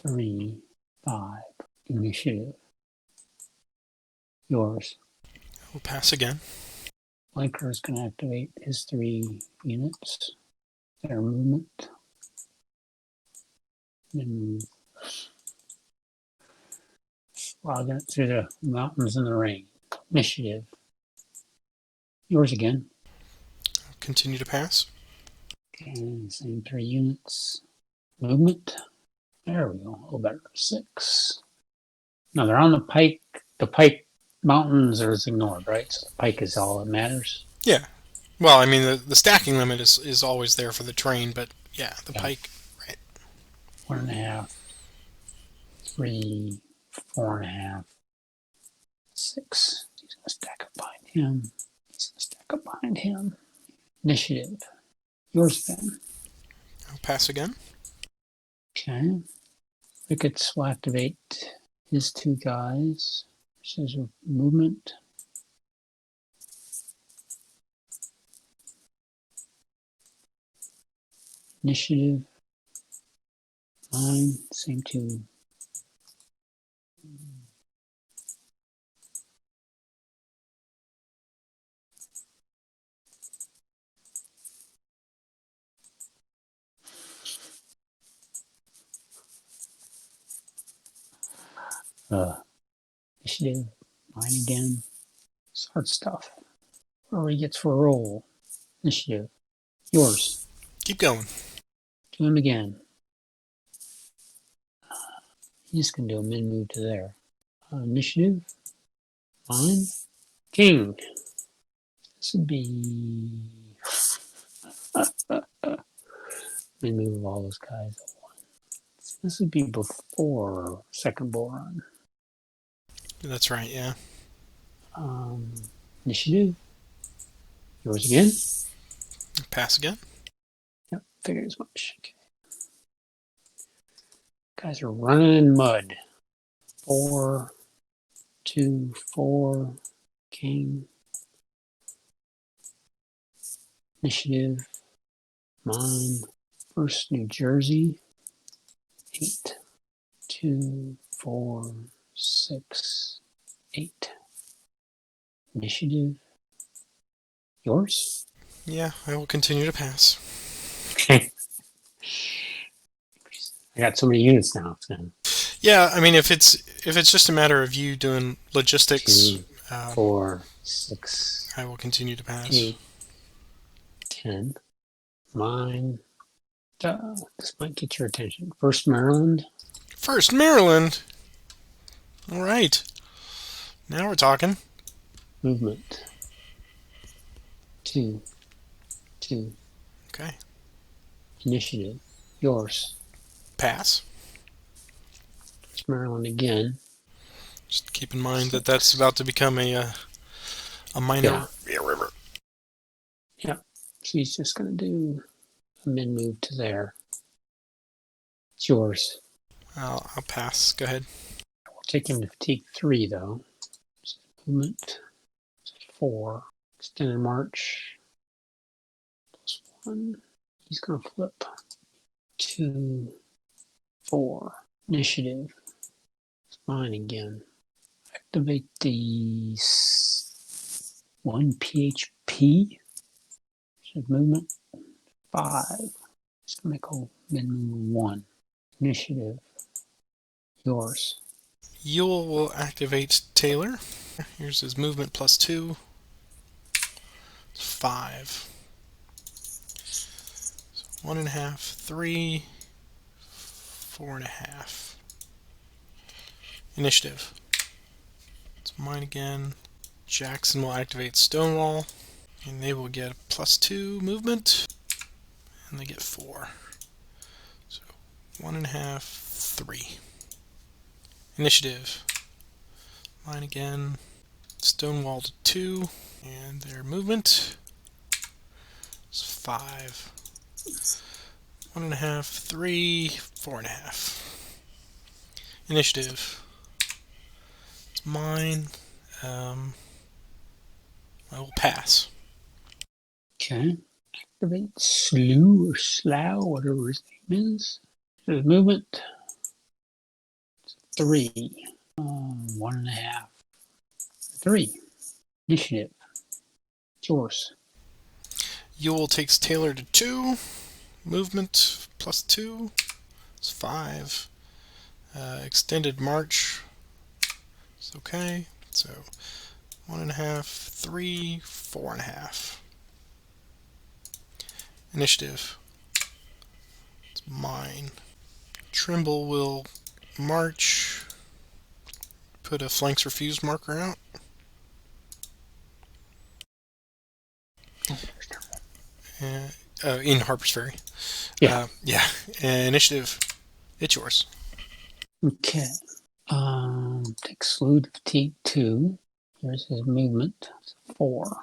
3, 5. Initiative. Yours. I will pass again. Blinker is going to activate his 3 units. Their movement. Then move. Slogging it through the mountains and the rain. Initiative. Yours again. I'll continue to pass. Okay, same 3 units. Movement. There we go. A little better. 6. Now they're on the pike. The pike mountains are ignored, right? So the pike is all that matters. Yeah. Well, I mean, the stacking limit is always there for the train, but yeah, the pike, right. 1.5, 3, 4.5, 6. He's going to stack up behind him. He's going to stack up behind him. Initiative. Yours, Ben. I'll pass again. Okay. Ricketts will activate his 2 guys. This is a movement. Initiative. Mine. Same 2. Initiative. Mine again. It's hard stuff. Whatever he gets for a roll. Initiative. Yours. Keep going. Do him again. He's going to do a min move to there. Initiative. Mine. King. This would be min move of all those guys at once. This would be before second bull run. That's right, yeah. Initiative. Yours again. Pass again. Yep, figured as much. Okay. Guys are running in mud. 4, 2, 4. King. Initiative. Mine. First New Jersey. 8, 2, 4, 6, 8. Initiative. Yours? Yeah, I will continue to pass. Okay. I got so many units now. Yeah, I mean, if it's just a matter of you doing logistics, 2, 4, 6. I will continue to pass. 8, 10. Mine. This might get your attention. First Maryland. First Maryland. All right. Now we're talking. Movement. 2. 2. Okay. Initiative. Yours. Pass. It's Maryland again. Just keep in mind 6. that that's about to become a minor river. Yep. She's just going to do a min move to there. It's yours. I'll pass. Go ahead. We'll take him to fatigue 3, though. Movement. 4. Extended march. +1. He's going to flip. 2. 4. Initiative. It's mine again. Activate the 1 PHP. Movement. 5. Just gonna make a min move 1. Initiative. Yours. Yule will activate Taylor. Here's his movement +2. It's 5. So 1.5, 3, 4.5. Initiative. It's mine again. Jackson will activate Stonewall, and they will get a +2 movement, and they get 4. So 1.5, 3. Initiative. Mine again. Stonewall to 2, and their movement is 5. 1.5, 3, 4.5. Initiative. It's mine. I will pass. Okay. Activate Slew or Slough, whatever his name is. His movement. 3. 1.5. 3. Initiative. It's yours. Yule takes Taylor to 2. Movement +2. It's 5. Extended march. It's okay. So 1.5, 3, 4.5. Initiative. It's mine. Trimble will march. Put a flanks refused marker out. In Harper's Ferry. Yeah. Initiative. It's yours. Okay. Exclude fatigue 2. Here's his movement. 4.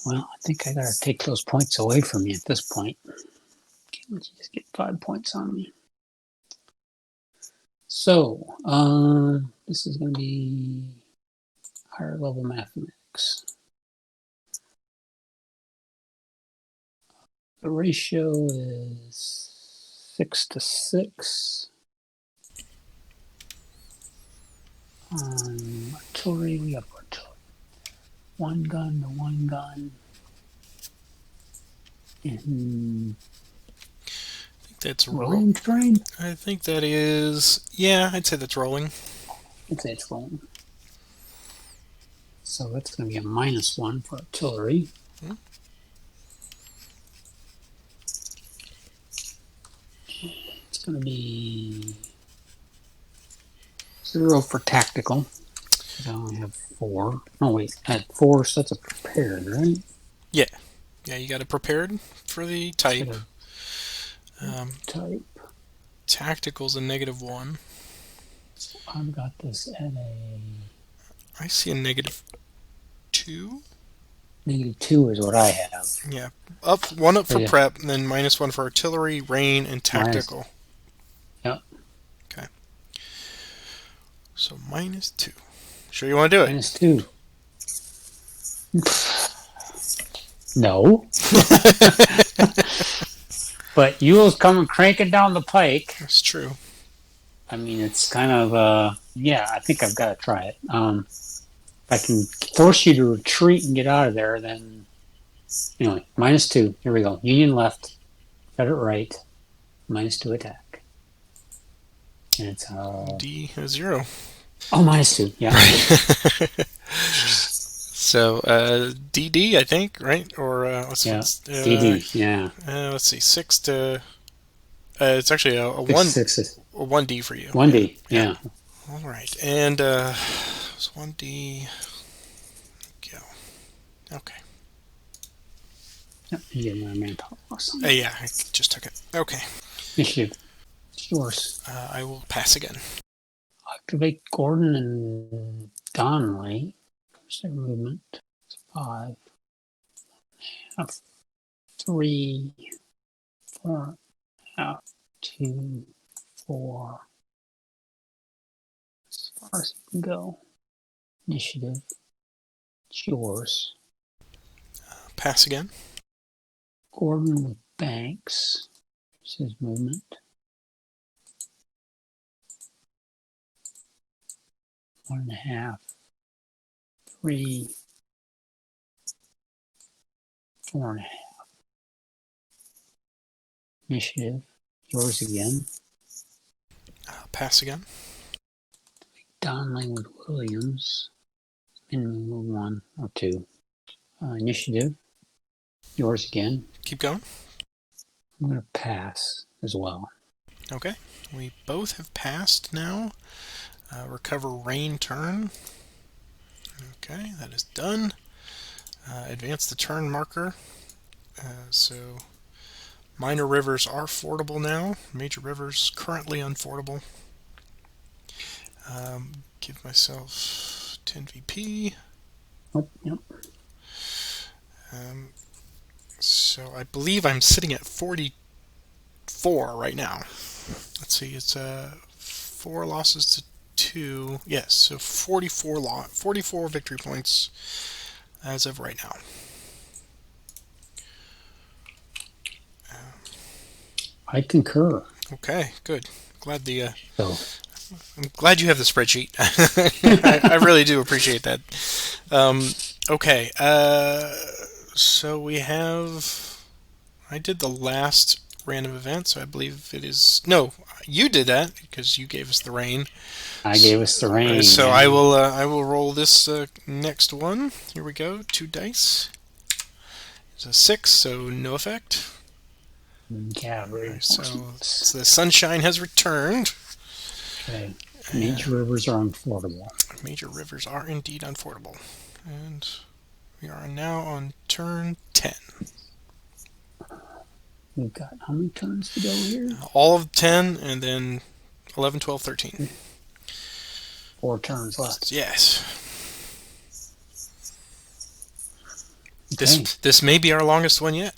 Well, I think I gotta take those points away from you at this point. Okay, let's just get 5 points on me. So, this is gonna be higher level mathematics. The ratio is 6 to 6. Artillery, we have artillery. 1 gun to 1 gun. And I think that's rolling train? I think that is. Yeah, I'd say that's rolling. I'd say it's rolling. So that's going to be a -1 for artillery. Hmm. It's going to be 0 for tactical. I only have 4. Oh, wait. I had 4 sets of prepared, right? Yeah. Yeah, you got it prepared for the type. Type. Tactical's a -1. I've got this at a... I see a -2. -2 is what I have. Yeah. Up for prep, and then -1 for artillery, rain, and tactical. Yep. Okay. So -2. Sure you want to do it? -2. No. But Yule's coming cranking down the pike. That's true. I mean, it's kind of, I think I've got to try it. If I can force you to retreat and get out of there, then, anyway, -2. Here we go. Union left, Confederate right, -2 attack. And it's, D is 0. Oh, -2, yeah. So, DD, I think, right? Or, DD, yeah. Let's see, 6 to... it's actually a 1D for you. 1D, yeah. All right, and it's 1D. Go. Okay. Yep, you get another manpower loss. Yeah, I just took it. Okay. Initiative. It's yours. I will pass again. Activate Gordon and Donnelly. First their movement. 5. Up 3. 4. Out 2. 4. As far as you can go. Initiative. It's yours. Pass again. Gordon with Banks. Here's his movement. 1.5. 3. 4.5. Initiative. Yours again. Pass again. Donnelly with Williams. Minimum 1 or 2. Initiative. Yours again. Keep going. I'm going to pass as well. Okay. We both have passed now. Recover rain turn. Okay, that is done. Advance the turn marker. So minor rivers are fordable now. Major rivers currently unfordable. Give myself 10 VP. Yep. So I believe I'm sitting at 44 right now. Let's see, it's 4 losses to 2. Yes, so 44 victory points as of right now. I concur. Okay, good. Glad So I'm glad you have the spreadsheet. I really do appreciate that. Okay, so we have. I did the last random event, so I believe it is. No, you did that because you gave us the rain. I gave us the rain. So yeah. I will roll this next one. Here we go. 2 dice. It's a 6, so no effect. Yeah, So the sunshine has returned. Okay. Major rivers are unfordable. Major rivers are indeed unfordable. And we are now on turn 10. We've got how many turns to go here? All of 10, and then 11, 12, 13. 4 turns left. Yes. Okay. This may be our longest one yet.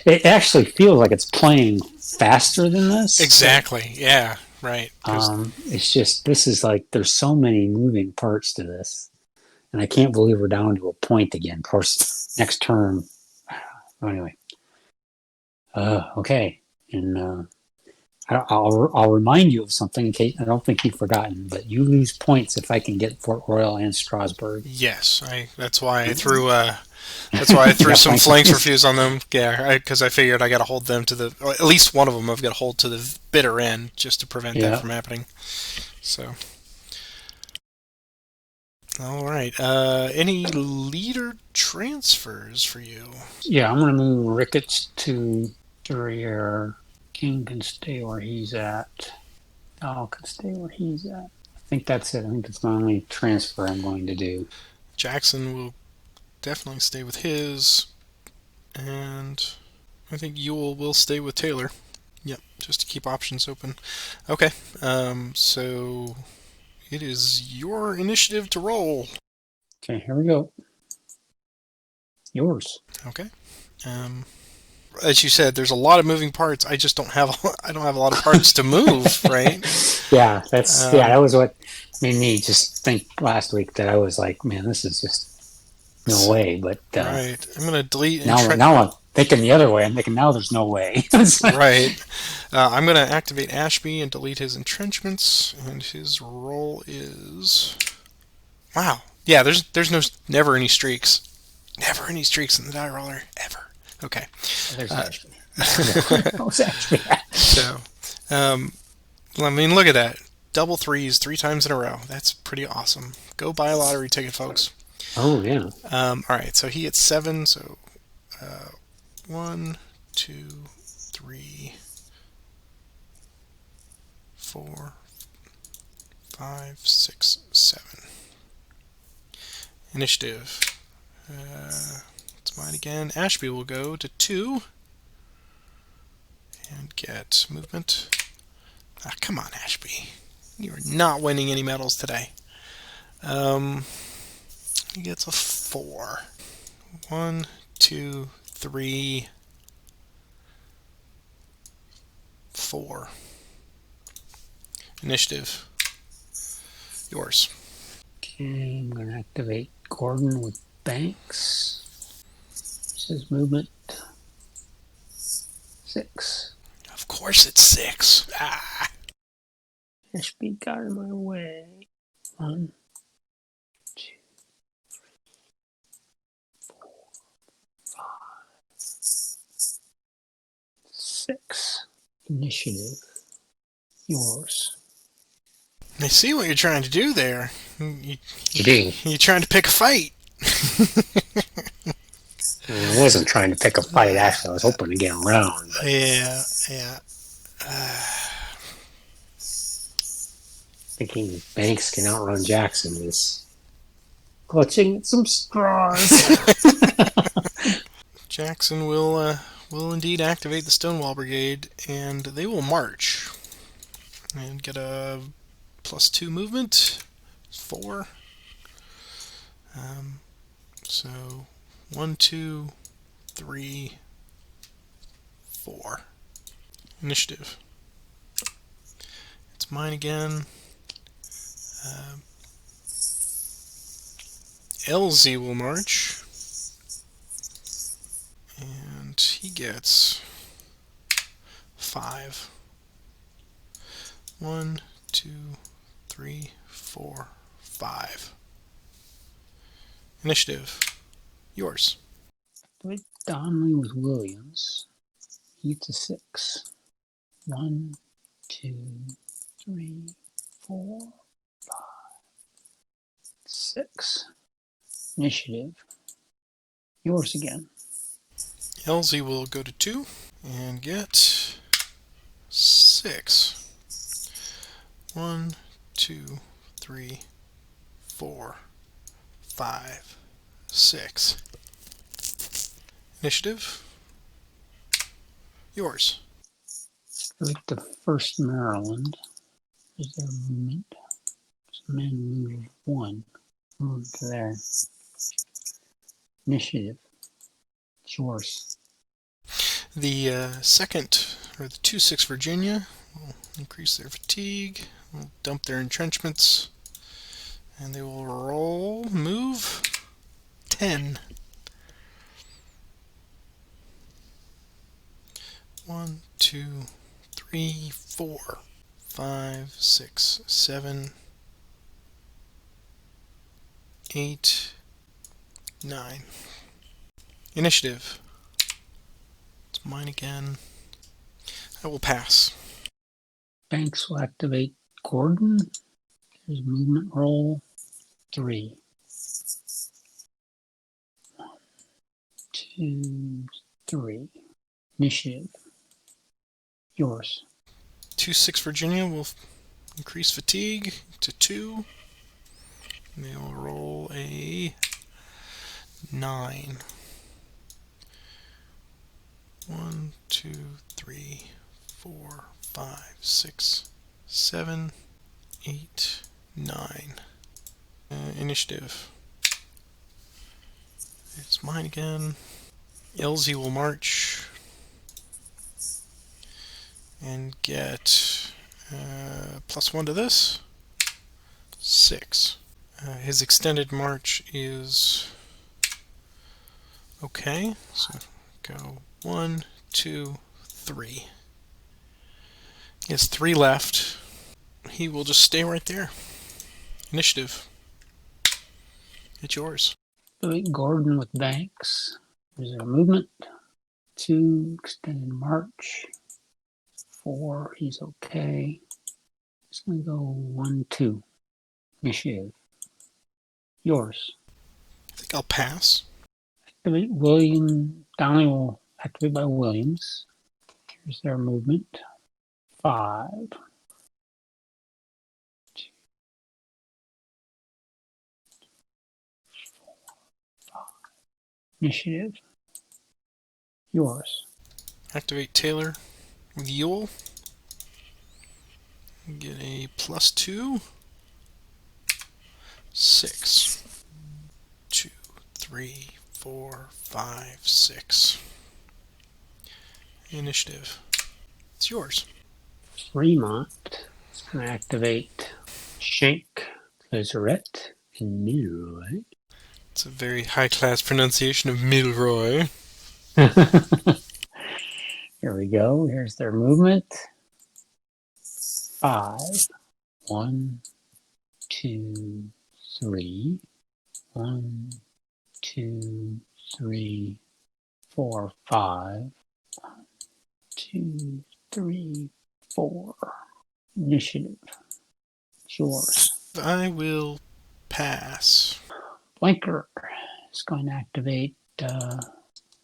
It actually feels like it's playing faster than this. Exactly. Yeah. Right. It's just this is like there's so many moving parts to this, and I can't believe we're down to a point again. Of course, next turn. Anyway. Okay, and I'll remind you of something in case I don't think you've forgotten. But you lose points if I can get Fort Royal and Strasbourg. Yes. That's why I threw. That's why I threw some flanks refuse on them. Yeah, because I figured I got to hold them to the. Or at least one of them I've got to hold to the bitter end just to prevent that from happening. So. All right. Any leader transfers for you? Yeah, I'm going to move Ricketts to Duryea. King can stay where he's at. Al can stay where he's at. I think that's it. I think that's the only transfer I'm going to do. Jackson will definitely stay with his, and I think Ewell will stay with Taylor. Yep, just to keep options open. Okay. So it is your initiative to roll. Okay, here we go. Yours. Okay. As you said, there's a lot of moving parts. I just don't have. I don't have a lot of parts to move, right? Yeah, that was what made me just think last week that I was like, man, this is just no way. But right, I'm gonna delete. Now I'm thinking the other way. I'm thinking now there's no way. Right. I'm gonna activate Ashby and delete his entrenchments, and his role is. Wow. Yeah. There's never any streaks. Never any streaks in the die roller ever. Okay. There's Ashby. So, I mean, look at that. Double 3s 3 times in a row. That's pretty awesome. Go buy a lottery ticket, folks. Oh, yeah. All right, so he gets 7. So 1, 2, 3, 4, 5, 6, 7. Initiative. It's mine again. Ashby will go to 2 and get movement. Ah, come on, Ashby. You are not winning any medals today. He gets a 4. 1, 2, 3, 4. Initiative. Yours. Okay, I'm going to activate Gordon with Banks. This is movement 6. Of course it's 6. Ah. Ashby got in my way. 1, 2, 5, 6. Initiative. Yours. I see what you're trying to do there. You're trying to pick a fight. I wasn't trying to pick a fight, actually. I was hoping to get around. But... Yeah. Thinking Banks can outrun Jackson is clutching at some straws. Jackson will indeed activate the Stonewall Brigade, and they will march and get a +2 movement. 4. So 1, 2, 3, 4. Initiative. It's mine again. LZ will march, and he gets 5. 1, 2, 3, 4, 5. Initiative. Yours. With Donnelly with Williams. He gets a 6. 1, 2, 3, 4, 5, 6. Initiative. Yours again. LZ will go to 2 and get 6. 1, 2, 3, 4, 5, 6. Initiative. Yours. With the 1st Maryland. Is there movement? So men move 1. Move to there. Initiative. It's yours. The 2nd, or the 2-6 Virginia, will increase their fatigue, will dump their entrenchments, and they will move 10. 1, 2, 3, 4, 5, 6, 7, 8, 9. Initiative. It's mine again. I will pass. Banks will activate Gordon. There's movement roll 3. 1, 2, 3. Initiative. Yours. 2-6 Virginia will increase fatigue to 2. And they will roll a 9. 1, 2, 3, 4, 5, 6, 7, 8, 9. Initiative. It's mine again. LZ will march and get +1 to this. 6. His extended march is okay. So go 1, 2, 3. He has 3 left. He will just stay right there. Initiative. It's yours. Gordon with Banks. There's a movement. 2, extended march. 4, he's okay. Just going to go 1, 2. Initiative. Yours. I think I'll pass. Activate William. Donnelly will activate by Williams. Here's their movement. 5. 2, Initiative. Yours. Activate Taylor with Yule. Get a +2. 6. 2, 3, 4, 5, 6. Initiative. It's yours. Fremont is going to activate Shank, Lazarette, and Milroy. It's a very high-class pronunciation of Milroy. Here we go. Here's their movement. 5. 1, 2, 3. 1, 2, 3, 4, 5. 1, 2, 3, 4. Initiative. It's yours. I will pass. Blanker is going to activate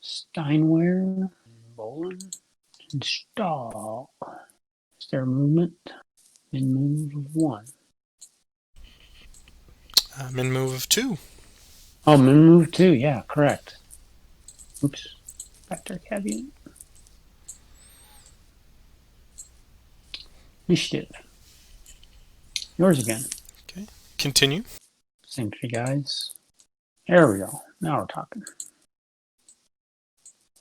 Steinware, Bolin, and Stahl. Is their movement? Min move of 1. Min move of 2. Oh, min move 2. Yeah, correct. Oops. Back to our caveat. Initiative. Yours again. Okay. Continue. Same 3 guys. There we go. Now we're talking.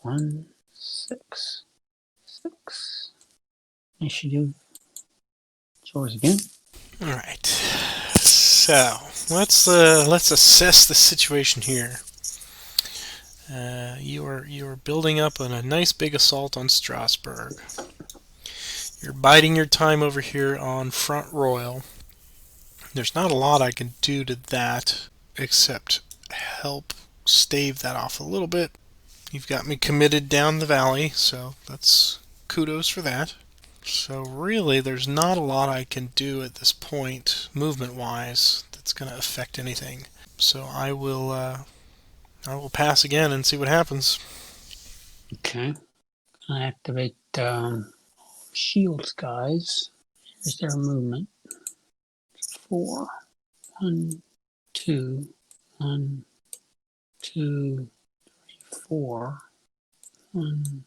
1, 6, 6. Initiative. It's yours again. All right. So let's assess the situation here. You are building up on a nice big assault on Strasbourg. You're biding your time over here on Front Royal. There's not a lot I can do to that except help stave that off a little bit. You've got me committed down the valley, so that's kudos for that. So really, there's not a lot I can do at this point, movement-wise, that's going to affect anything. So I will pass again and see what happens. Okay. I activate shields, guys. Here's their movement. 4. 1, 2, 1, 2, 3, 4. 1,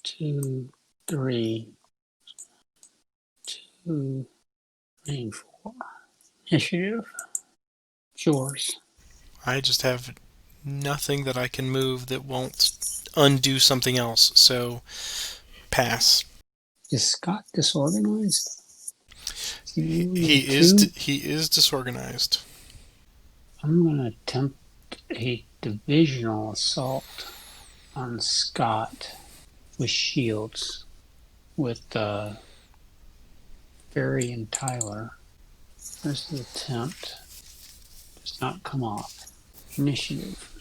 2, 3, 2, 3, 4. Initiative. It's yours. I just have nothing that I can move that won't undo something else, so pass. Is Scott disorganized? He is disorganized. I'm going to attempt a divisional assault on Scott with shields with Barry and Tyler. There's the attempt. Does not come off. Initiative.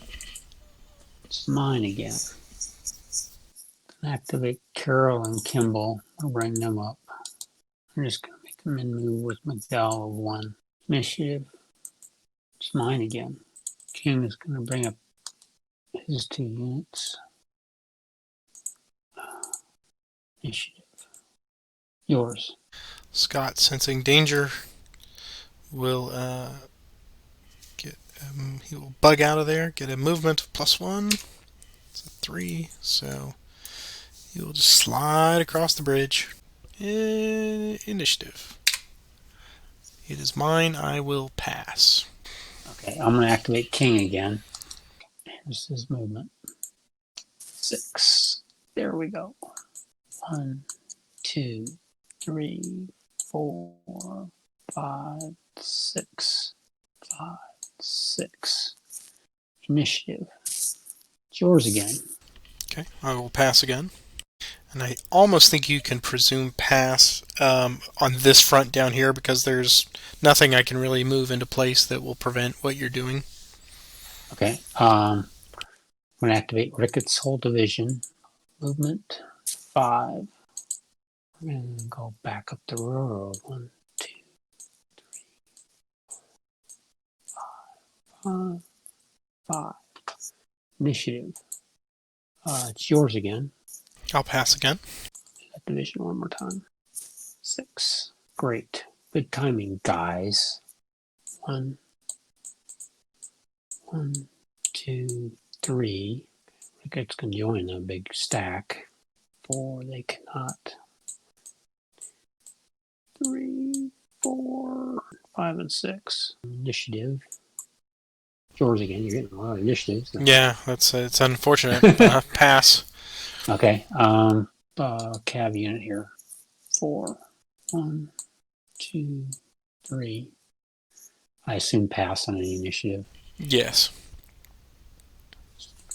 It's mine again. Activate Carol and Kimball. I'll bring them up. I'm just going to make them in move with McDowell of 1. Initiative. It's mine again. King is going to bring up his 2 units. Initiative. Yours. Scott, sensing danger, will he will bug out of there, get a movement of +1. It's a 3, so he will just slide across the bridge. Initiative. It is mine. I will pass. Okay, I'm going to activate King again. Here's his movement. 6. There we go. 1, 2, 3, 4, 5, 6. 5, 6. Initiative. It's yours again. Okay, I will pass again. And I almost think you can presume pass on this front down here because there's nothing I can really move into place that will prevent what you're doing. Okay. I'm going to activate Ricketts' whole division. Movement 5. We're going to go back up the road. 1, 2, 3, 4, 5. Initiative. It's yours again. I'll pass again. That division one more time. 6. Great. Good timing, guys. 1, 2, 3. It's going to join a big stack. 4, they cannot. 3, 4, 5, and 6. Initiative. Yours again. You're getting a lot of initiatives. Yeah, it's unfortunate. Pass. Okay. Cav unit here. 4. 1, 2, 3. I assume pass on any initiative. Yes.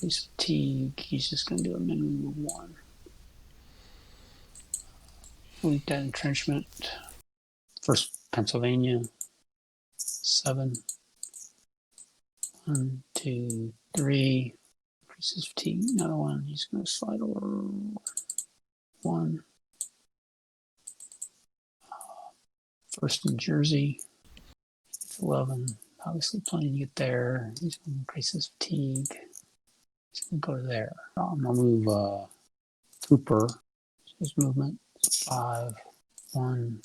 Increase fatigue. He's just going to do a minimum of 1. Elite that entrenchment. First Pennsylvania. 7. 1, 2, 3. Increases fatigue. Another one. He's going to slide over 1. First New Jersey. 11. Obviously planning to get there. He's going to increase his fatigue. He's going to go to there. I'm going to move Cooper. His movement. 5. 1,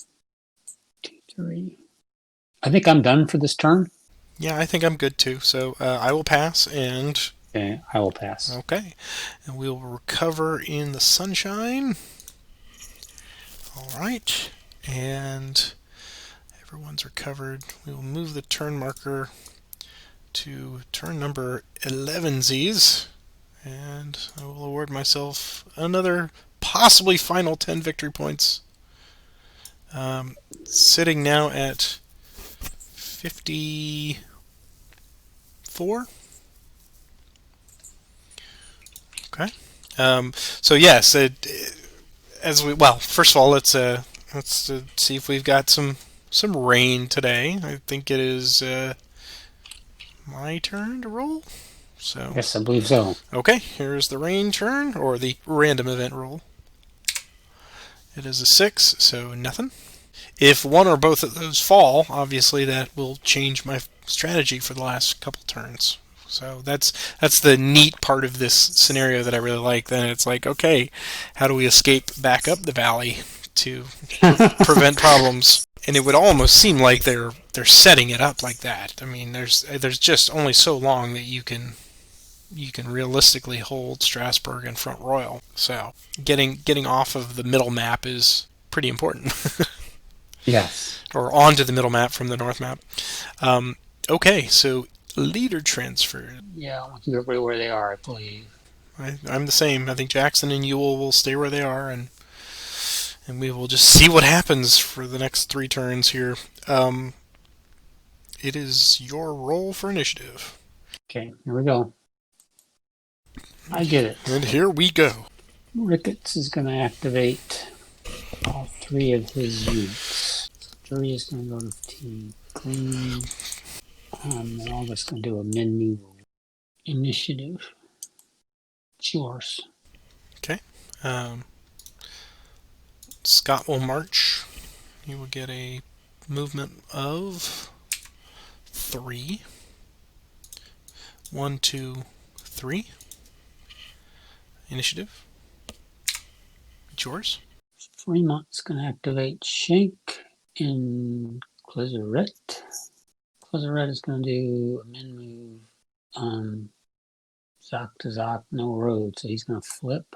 2, 3. I think I'm done for this turn. Yeah, I think I'm good too. So I will pass and. Okay, I will pass. Okay. And we'll recover in the sunshine. All right. And everyone's recovered. We will move the turn marker to turn number 11Z's. And I will award myself another possibly final 10 victory points. Sitting now at 54. Okay. So yes, first of all, let's see if we've got some rain today. I think it is my turn to roll. So yes, I believe so. Okay, here's the rain turn or the random event roll. It is a 6, so nothing. If one or both of those fall, obviously that will change my strategy for the last couple turns. So that's the neat part of this scenario that I really like. Then it's like, okay, how do we escape back up the valley to prevent problems? And it would almost seem like they're setting it up like that. I mean, there's just only so long that you can realistically hold Strasbourg and Front Royal. So getting off of the middle map is pretty important. Yes. Or onto the middle map from the north map. Okay, so leader transfer. Yeah, I want to keep everybody where they are, I believe. I'm the same. I think Jackson and Ewell will stay where they are, and we will just see what happens for the next 3 turns here. It is your roll for initiative. Okay, here we go. I get it. And here we go. Ricketts is going to activate all 3 of his units. Jury is going to go to fatigue. Clean. And August going to do a menu initiative. It's yours. Okay. Scott will march. He will get a movement of 3. 1, 2, 3. Initiative. It's yours. Fremont's going to activate Shank in Clizzeret. Clizzeret is going to do a min move Zoc to Zoc, no road, so he's going to flip.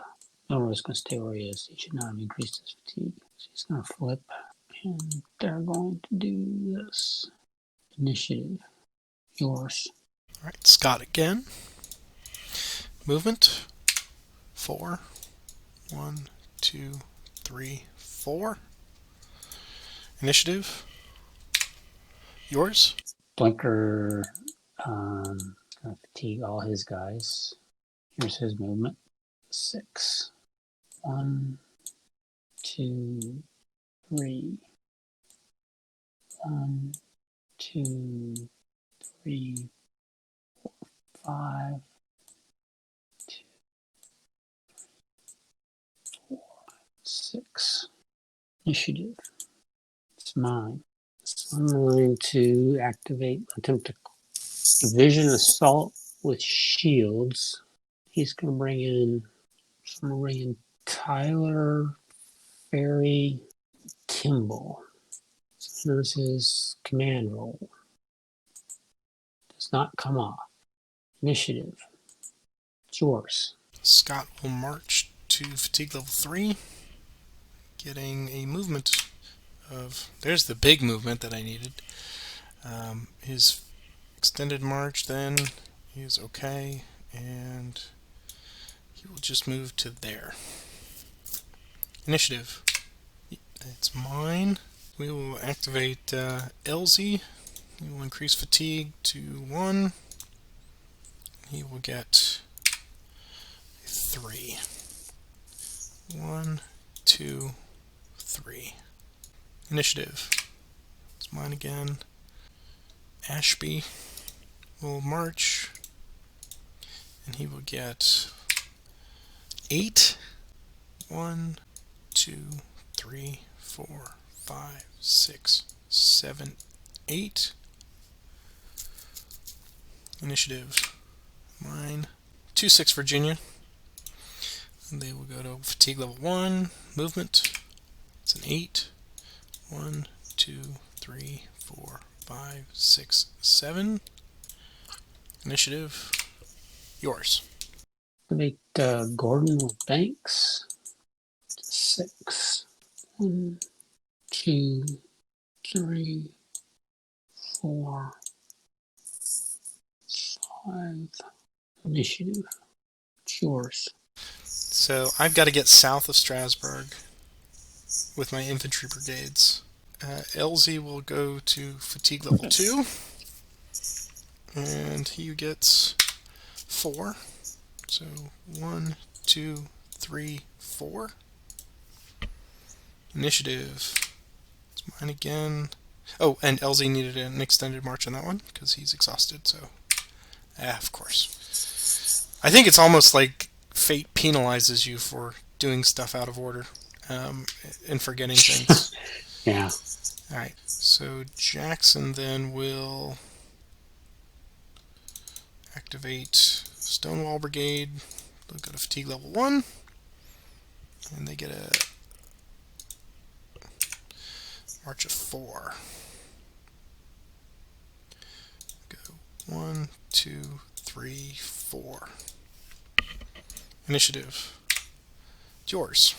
No road's going to stay where he is. He should not have increased his fatigue. So he's going to flip, and they're going to do this. Initiative. Yours. All right, Scott again. Movement. 4. 1, 2, 3, 4. Initiative. Yours. Blinker gonna fatigue all his guys. Here's his movement. 6. 1, 2, 3. 1, 2, 3, 4, 5. 2, 4, 6. Initiative. It's mine. So I'm going to attempt to vision assault with shields. He's going to bring in Tyler, Ferry, Kimball. So here's his command roll. Does not come off. Initiative. It's yours. Scott will march to fatigue level 3, getting a movement of... There's the big movement that I needed. His extended march then is okay, and he will just move to there. Initiative. It's mine. We will activate LZ. He will increase fatigue to 1. He will get 3. 1, 2, 3. Initiative. It's mine again. Ashby will march, and he will get 8. 1, 2, 3, 4, 5, 6, 7, 8. Initiative. Mine. 2-6 Virginia. And they will go to fatigue level 1. Movement. It's an 8. 1, 2, 3, 4, 5, 6, 7. Initiative. Yours. Activate Gordon with Banks. 6. 1, 2, 3, 4, 5. Initiative. It's yours. So I've got to get south of Strasbourg with my infantry brigades. LZ will go to fatigue level 2, and he gets 4. So 1, 2, 3, 4. Initiative. It's mine again. Oh, and LZ needed an extended march on that one because he's exhausted. So, of course. I think it's almost like fate penalizes you for doing stuff out of order and forgetting things. Yeah. All right. So Jackson then will activate Stonewall Brigade. They'll go to fatigue level 1, and they get a march of 4. Go 1, 2, 3, 4. Initiative. It's yours.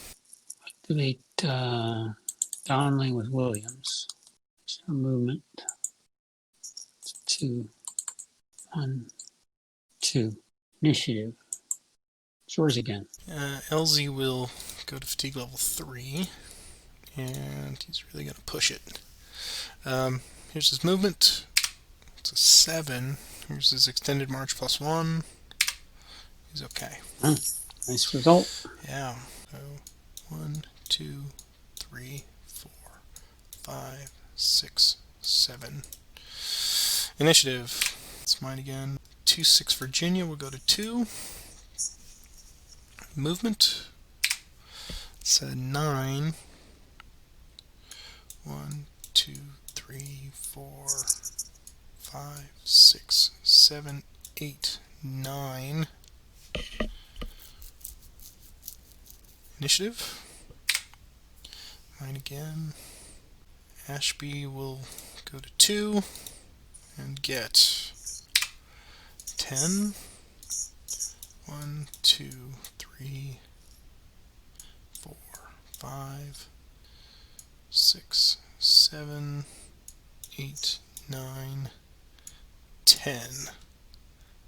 Activate Donnelly with Williams. So movement. 2, 1, 2. Initiative. It's yours again. LZ will go to fatigue level 3, and he's really going to push it. Here's his movement. It's a 7. Here's his extended march plus 1. He's okay. Nice result. Yeah. So 1, 2, 3, 4, 5, 6, 7. Initiative. It's mine again. 2-6 Virginia will go to 2. Movement. It's a 9. 1, 2, 3, 4, 5, 6, 7, 8, 9. Initiative. Mine again. Ashby will go to 2 and get 10. 1, 2, 3, 4, 5, 6, 7, 8, 9, 10.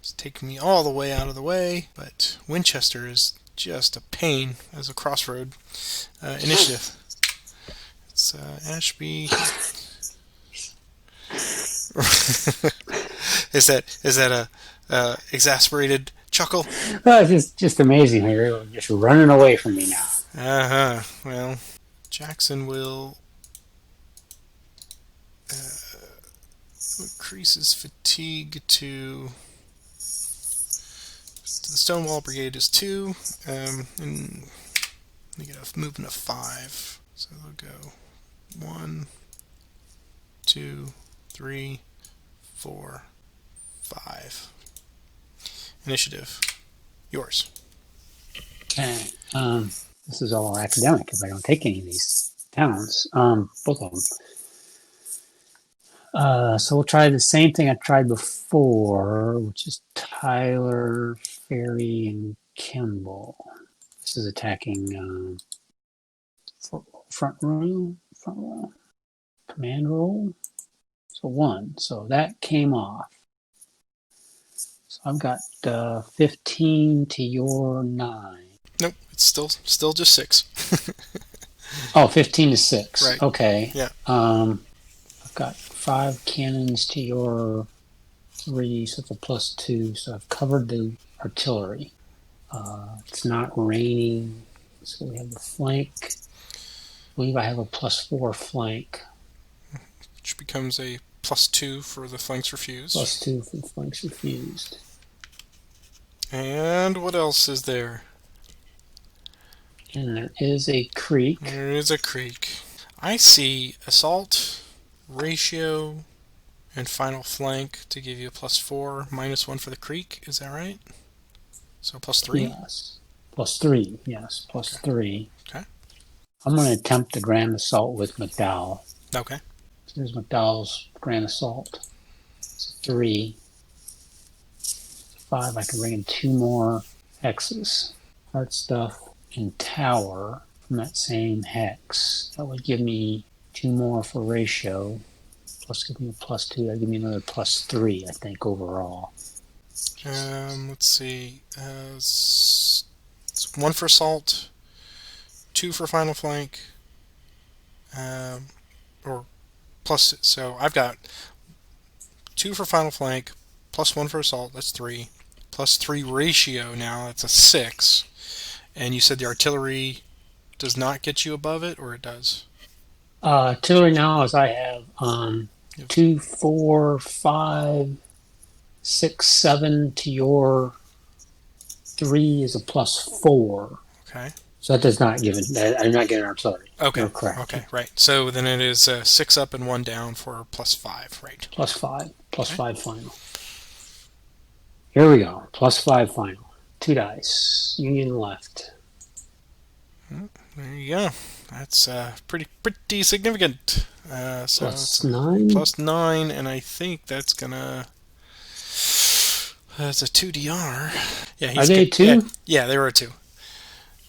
It's taking me all the way out of the way, but Winchester is just a pain as a crossroad. Initiative. It's Ashby. Is that a exasperated chuckle? Well, it's just amazing how you're just running away from me now. Well, Jackson will increase his fatigue to... The Stonewall Brigade is 2, and they get a movement of 5. So they'll go 1, 2, 3, 4, 5. Initiative. Yours. Okay. This is all academic if I don't take any of these towns. Both of them. So we'll try the same thing I tried before, which is Tyler, Ferry, and Kimball. This is attacking front row, command roll. So 1. So that came off. So I've got 15 to your 9. Nope, it's still just 6. Oh, 15 to 6. Right. Okay. Yeah. I've got 5 cannons to your 3, so it's a +2. So I've covered the artillery. It's not raining, so we have the flank. I believe I have a +4 flank. Which becomes a +2 for the flanks refused. +2 for the flanks refused. And what else is there? And there is a creek. There is a creek. I see assault, ratio, and final flank to give you a +4, -1 for the creek. Is that right? So +3? Yes. +3. Yes, +3. Okay. I'm going to attempt the grand assault with McDowell. Okay. So here's McDowell's grand assault. It's 3. 5. I can bring in 2 more hexes. Heart stuff and tower from that same hex. That would give me 2 more for ratio. Plus give me a +2. That give me another +3, I think, overall. Let's see. It's 1 for assault, 2 for final flank, or plus. So I've got 2 for final flank, +1 for assault. That's 3. +3 ratio. Now that's a 6. And you said the artillery does not get you above it, or it does? Artillery now is I have 2, 4, 5, 6, 7 to your 3 is a +4. Okay. So that does not give it. I'm not getting artillery. Okay. You're correct. Okay. Right. So then it is 6 up and 1 down for +5. Right. +5. +5 Okay. final. Here we go. +5 final. 2 dice. Union left. There you go. That's pretty significant. So +9. +9, and I think that's gonna. That's a 2 DR. Yeah, Are they 2? Yeah, they were a 2.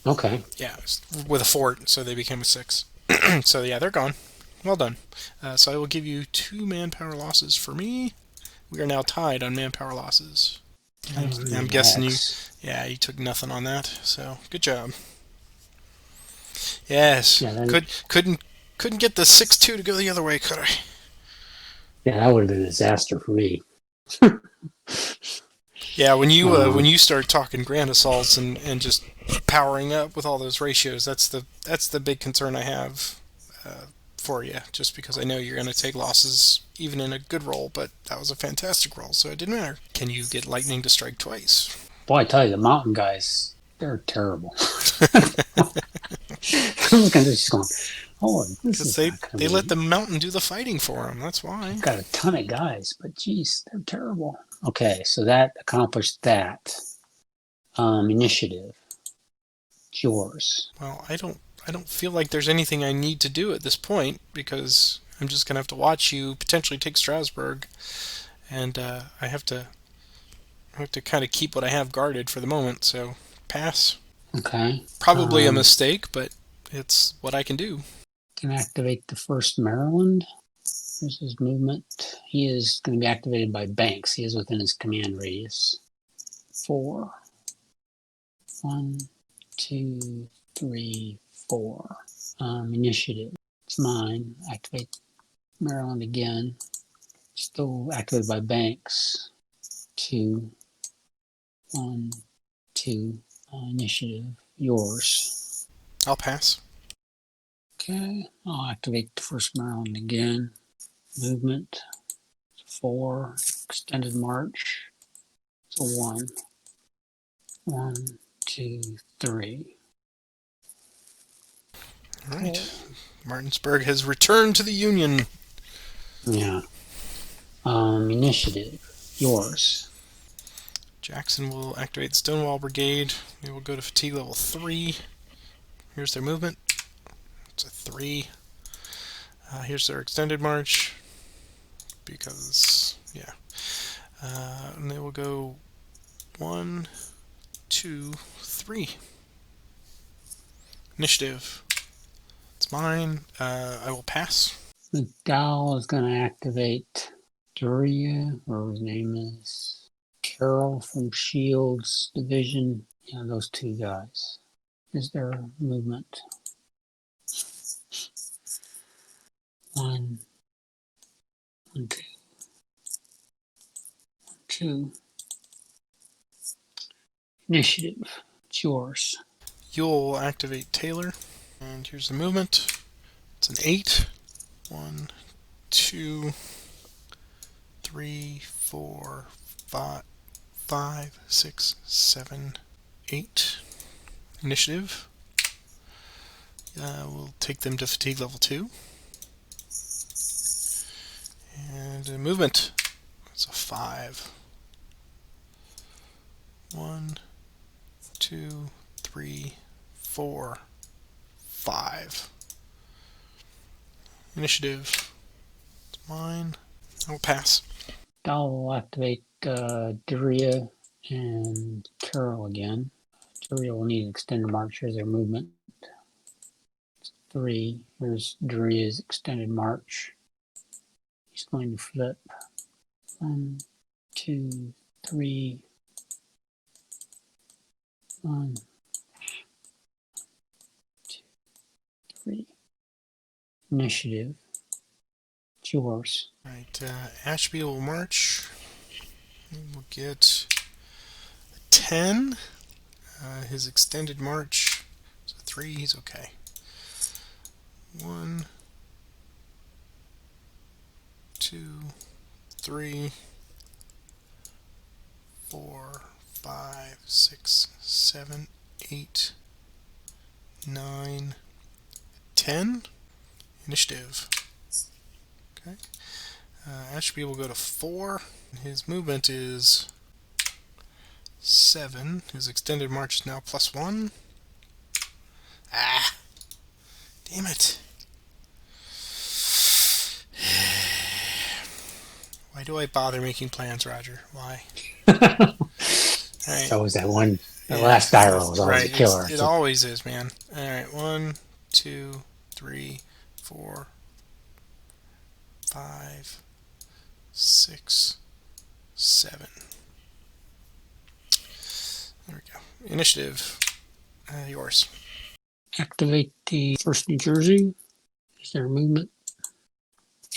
Okay. Yeah, with a fort, so they became a 6. So yeah, they're gone. Well done. So I will give you 2 manpower losses for me. We are now tied on manpower losses. I'm guessing you took nothing on that. So good job. Yes. Yeah, Couldn't get the 6-2 to go the other way, could I? Yeah, that would have been a disaster for me. Yeah, when you start talking grand assaults and just powering up with all those ratios, that's the big concern I have for you. Just because I know you're going to take losses even in a good roll, but that was a fantastic roll, so it didn't matter. Can you get lightning to strike twice? Boy, I tell you, the mountain guys, they're terrible. I'm just going, oh, this is They let the mountain do the fighting for them. That's why. I've got a ton of guys, but geez, they're terrible. Okay, so that accomplished that. Initiative. It's yours. Well, I don't feel like there's anything I need to do at this point because I'm just gonna have to watch you potentially take Strasbourg, and I have to kind of keep what I have guarded for the moment. So pass. Okay. Probably a mistake, but it's what I can do. Can activate the 1st Maryland. Here's his movement. He is going to be activated by Banks. He is within his command radius. 4. 1, 2, 3, 4. Initiative. It's mine. Activate Maryland again. Still activated by Banks. 2, 1, 2. Initiative. Yours. I'll pass. Okay. I'll activate the 1st Maryland again. Movement. 4. Extended march. So 1. 1, 2, 3. All right. Martinsburg has returned to the Union. Yeah. Initiative. Yours. Jackson will activate the Stonewall Brigade. We will go to fatigue level 3. Here's their movement. It's a 3. Here's their extended march. because, yeah. And they will go 1, 2, 3. Initiative. It's mine. I will pass. McDowell is going to activate Duria, or his name is Carol from Shields Division. Yeah, those two guys. Is their movement? 1, 1, 2, 1, 2. Initiative. It's yours. You'll activate Taylor. And here's the movement. It's an 8. 1, 2, 3, 4, 5, 6, 7, 8. Initiative. We'll take them to fatigue level 2. And a movement. It's a 5. 1, 2, 3, 4, 5. Initiative. It's mine. I will pass. I'll activate Duria and Carol again. Duria will need extended march. Here's their movement. 3. Here's Duria's extended march. He's going to flip. 1, 2, 3. 1, 2, 3. Initiative. It's yours. Alright, Ashby will march. We'll get a 10. His extended march is a 3. He's okay. 1, 2, 3, 4, 5, 6, 7, 8, 9, 10. Initiative. Okay. Ashby will go to 4. His movement is 7. His extended march is now +1. Ah! Damn it. Why do I bother making plans, Roger? Why? Alright. It's always that one. The last die roll is always right. a killer. It always is, man. Alright, 1, 2, 3, 4, 5, 6, 7. There we go. Initiative. Yours. Activate the first New Jersey. Is their movement?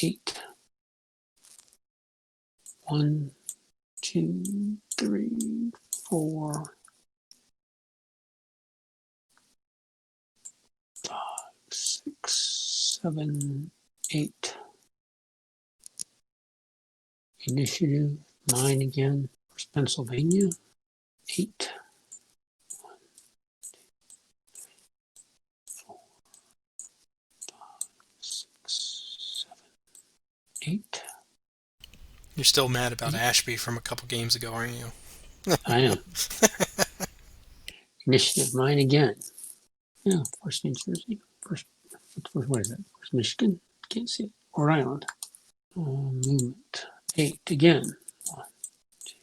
8. 1, 2, 3, 4, 5, 6, 7, 8. Initiative. 9 again. First Pennsylvania. 8. 1, 2, 4, 5, 6, 7, 8. You're still mad about Ashby from a couple games ago, aren't you? I am. Initiative 9 again. Yeah, first New Jersey. First, what is it? First Michigan? Can't see it. Rhode Island. Movement. 8 again. 1, 2,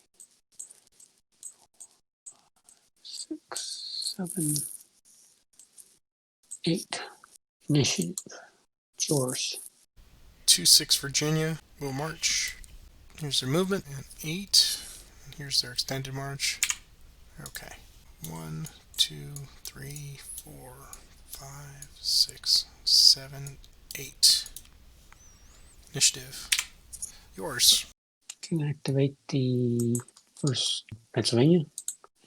6, 7, 8. Initiative. It's yours. 2-6 Virginia will march. Here's their movement. And 8. And here's their extended march. Okay. 1, 2, 3, 4, 5, 6, 7, 8. Initiative. Yours. Can activate the first Pennsylvania.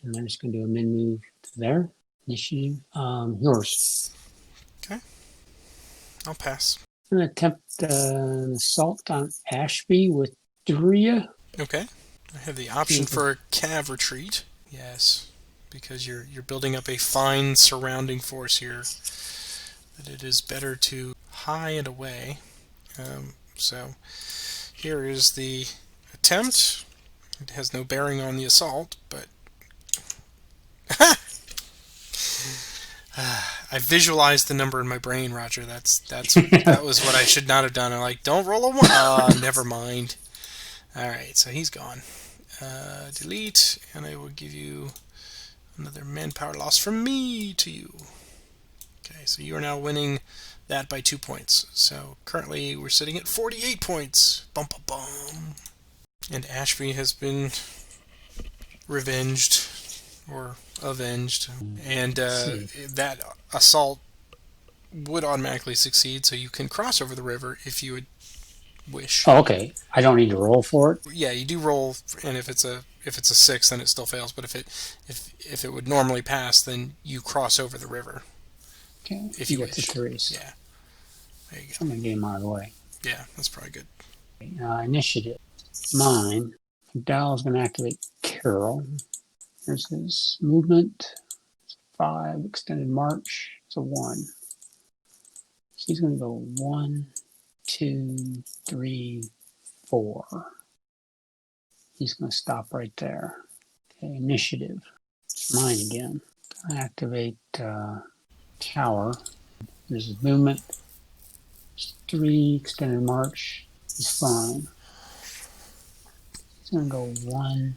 And I'm just going to do a mid move to there. Initiative. Yours. Okay. I'll pass. I'm going to attempt an assault on Ashby with Duria. Okay. I have the option for a cav retreat. Yes. Because you're building up a fine surrounding force here. That it is better to hide away. So here is the attempt. It has no bearing on the assault, but I visualized the number in my brain, Roger. That was what I should not have done. I'm like, don't roll a 1. Never mind. All right, so he's gone. Delete, and I will give you another manpower loss from me to you. Okay, so you are now winning that by 2 points. So currently we're sitting at 48 points. Bum bum bum. And Ashby has been revenged or avenged, and that assault would automatically succeed. So you can cross over the river if you would wish. Oh, okay. I don't need to roll for it. Yeah, you do roll, and if it's a 6, then it still fails. But if it would normally pass, then you cross over the river. Okay. If you get to wish. 3s. Yeah. There you go. I'm gonna get him out of the way. Yeah, that's probably good. Initiative. Mine. McDowell's gonna activate Carol. There's his movement. 5. Extended march. It's a 1. She's gonna go 1, 2, 3, 4. He's gonna stop right there. Okay, initiative. It's mine again. Gonna activate Tower. There's his movement. 3. Extended march. He's fine. He's gonna go 1,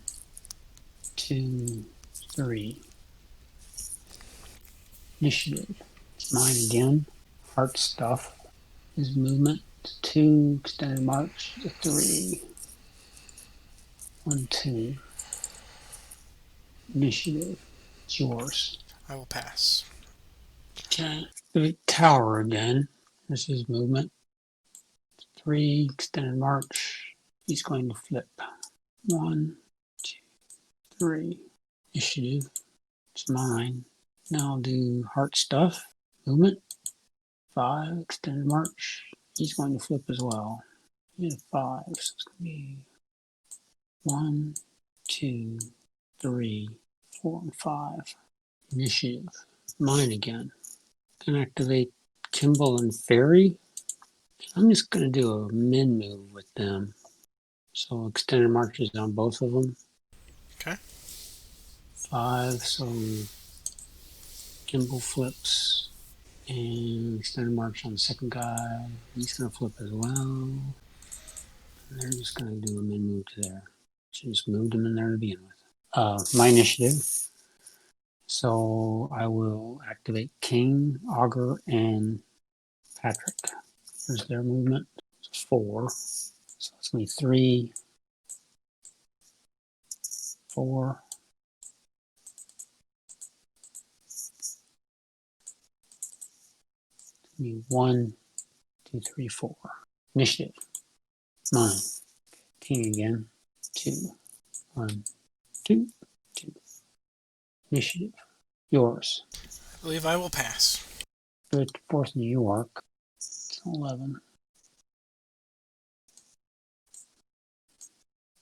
2, 3. Initiative. It's mine again. Heart stuff. His movement. 2. Extended march. 3. 1, 2. Initiative. It's yours. I will pass. Okay. The tower again. There's his movement. 3. Extended march. He's going to flip. 1, 2, 3. Initiative. It's mine. Now I'll do heart stuff. Movement. 5. Extended march. He's going to flip as well. He had 5, so it's going to be 1, 2, 3, 4, and 5. Initiative. Mine again. Can activate Kimball and Fairy. I'm just going to do a min move with them. So extended marches on both of them. Okay. 5, so Kimball flips. And extended march on the second guy. He's going to flip as well. And they're just going to do a min move to there. So just moved them in there to begin with. My initiative. So I will activate King, Augur, and Patrick. There's their movement. It's 4. So it's going to be 3, 4. It's going to be 1, 2, 3, 4. Initiative. Mine. King again. 2. 1, 2, 2. Initiative. Yours. I believe I will pass. Good. 4th New York. It's 11.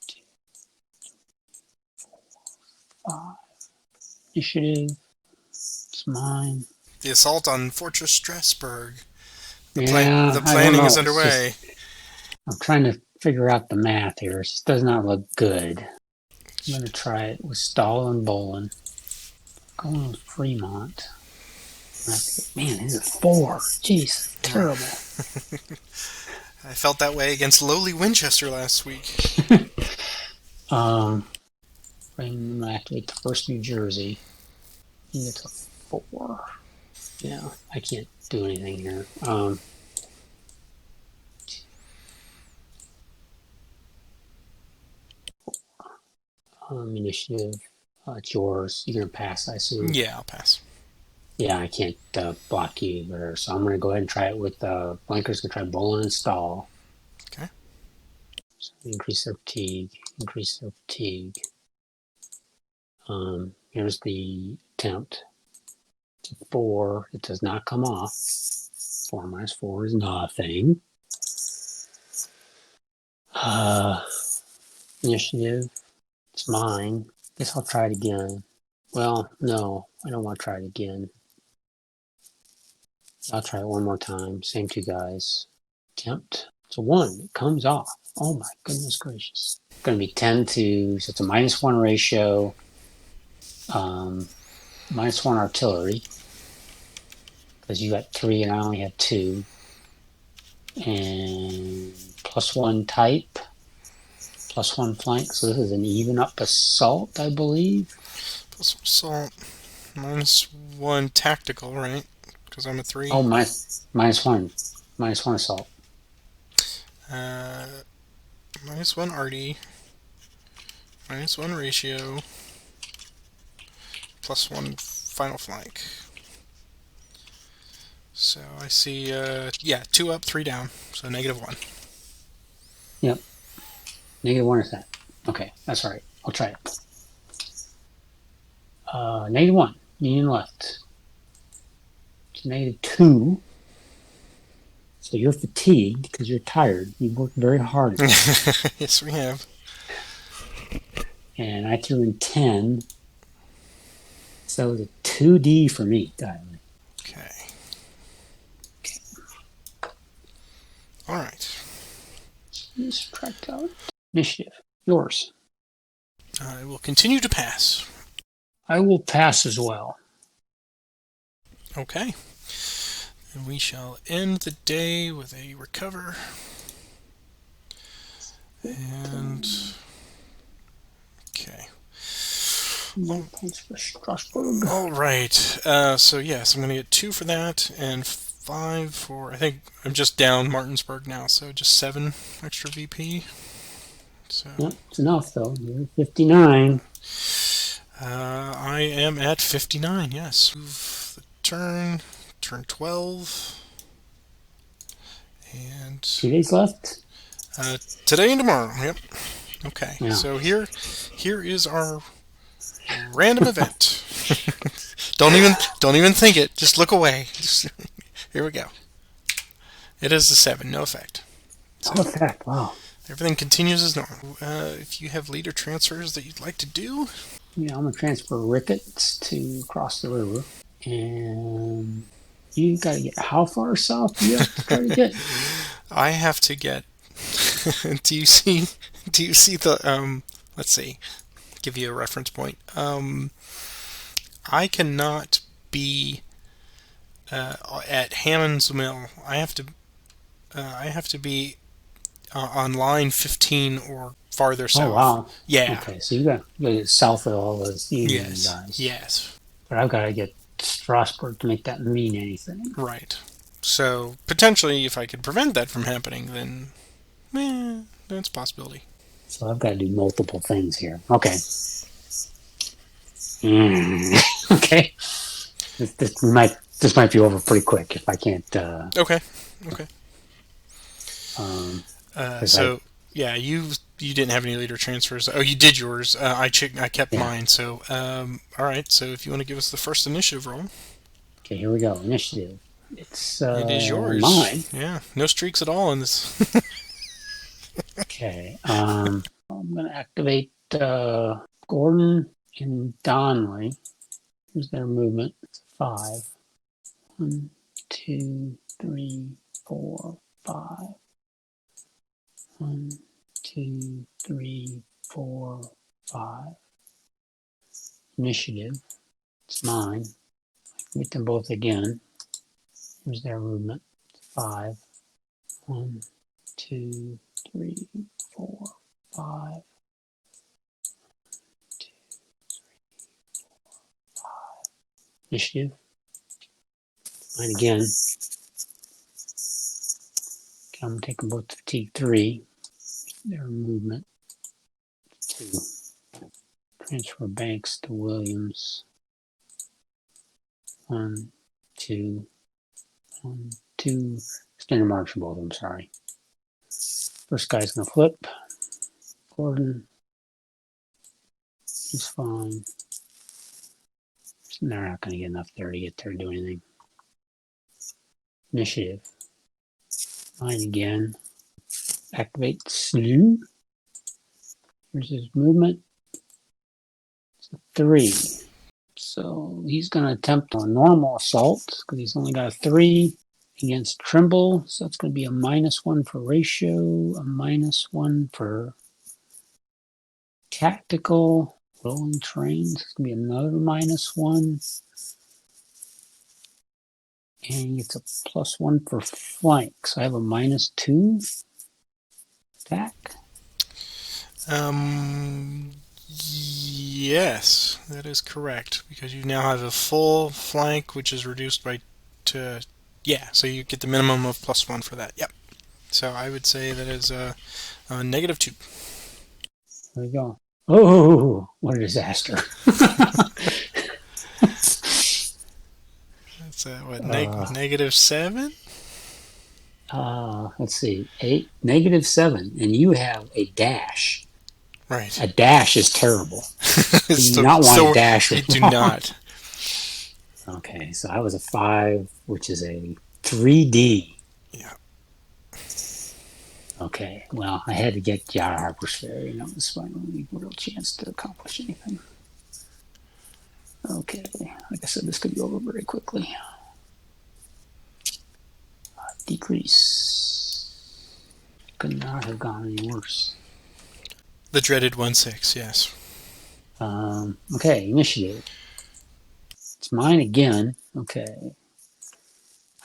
2, 4, 5. Initiative. It's mine. The assault on Fortress Strasbourg. The The planning is underway. I'm trying to figure out the math here. It just does not look good. I'm going to try it with Stahl and Bolin. Going with Fremont. Man, this is 4. Jeez, terrible. I felt that way against lowly Winchester last week. I'm going to activate the 1st New Jersey. It's a 4. Yeah, I can't do anything here. Initiative. It's yours. You're going to pass, I assume? Yeah, I'll pass. Yeah, I can't block you there. So I'm going to go ahead and try it with Blanker's going to try Bolin and Stahl. Okay. So increase their fatigue. Increase their fatigue. Here's the attempt. It's a 4. It does not come off. 4 minus 4 is nothing. Initiative. It's mine. Guess I'll try it again. Well, no, I don't want to try it again. I'll try it one more time. Same 2 guys. Attempt. It's a 1. It comes off. Oh my goodness gracious. It's going to be 10 to, so it's a -1 ratio. -1 artillery. because you got 3 and I only have 2. And +1 type, +1 flank. So this is an even up assault, I believe. Plus assault. -1 tactical, right? Because I'm a 3. Oh, -1. -1 assault. -1 arty. -1 ratio. +1 final flank. So I see, 2 up, 3 down. So -1. Yep. -1 is that. Okay, that's all right. I'll try it. -1. Union left. It's -2. So you're fatigued because you're tired. You worked very hard. Yes, we have. And I threw in 10. So the 2D for me, Tyler. Okay. All right. Subtract out. Initiative. Yours. I will continue to pass. I will pass as well. Okay. And we shall end the day with a recover. And okay. Points for Strasbourg. All right. So yes, I'm going to get 2 for that and 5 for. I think I'm just down Martinsburg now, so just 7 extra VP. So Yep, it's enough though. You're 59. I am at 59. Yes. Move the turn 12, and 2 days left. today and tomorrow. Yep. Okay. Yeah. So here is our random event. Don't even think it. Just look away. Here we go. It is the 7. No effect. So No effect. Wow. everything continues as normal. If you have leader transfers that you'd like to do, Yeah, I'm gonna transfer Ricketts to cross the river, and you gotta get how far south do you have to try to get? I have to get. Do you see? Do you see the? Let's see. Give you a reference point. I cannot be at Hammond's Mill. I have to. I have to be on line 15 or farther south. Oh wow. Yeah. Okay, so you got to get south of all those Union guys. Yes. But I've got to get Strasbourg to make that mean anything. Right. So potentially, if I could prevent that from happening, then that's a possibility. So I've got to do multiple things here. Okay. Okay. This might be over pretty quick if I can't. Okay. Yeah, you didn't have any leader transfers. Oh, you did yours. I kept mine. So all right. So if you want to give us the first initiative roll. Okay, here we go. Initiative. It is yours. Mine. Yeah, no streaks at all in this. Okay. I'm gonna activate Gordon and Donnelly. Here's their movement. It's 5. 1, 2, 3, 4, 5. 1, 2, 3, 4, 5. Initiative. It's mine. Get them both again. Here's their movement. 5. 1, 2, 3, 4, 5. 2, 3, 4, 5. Initiative. Mine again. Okay, I'm taking both fatigue 3. Their movement 2. Transfer Banks to Williams. 1, 2, 1, 2. Standard march for both of them, sorry. First guy's going to flip. Gordon. He's fine. They're not going to get enough there to get there to do anything. Initiative. Mine again. Activate Slew. Here's his movement. It's a 3. So he's going to attempt a normal assault because he's only got a 3 against Trimble. So that's going to be a -1 for ratio, a -1 for tactical, rolling trains. It's going to be another -1. And it's a +1 for flank. So I have a -2 attack. Yes, that is correct, because you now have a full flank, which is reduced by to yeah. So you get the minimum of +1 for that. Yep. So I would say that is a -2. There we go. Oh, what a disaster! That's what uh, -7. let's see, -7, and you have a dash. Right. A dash is terrible. You do so, not want so to dash you it do wrong. not. Okay, so I was a 5, which is a 3D. Yeah. Okay, well, I had to get you out of Harper's Ferry, and that was my only real chance to accomplish anything. Okay, like I said, this could be over very quickly. Decrease. Could not have gone any worse. The dreaded 1/6. Yes. Okay, initiative. It's mine again. Okay.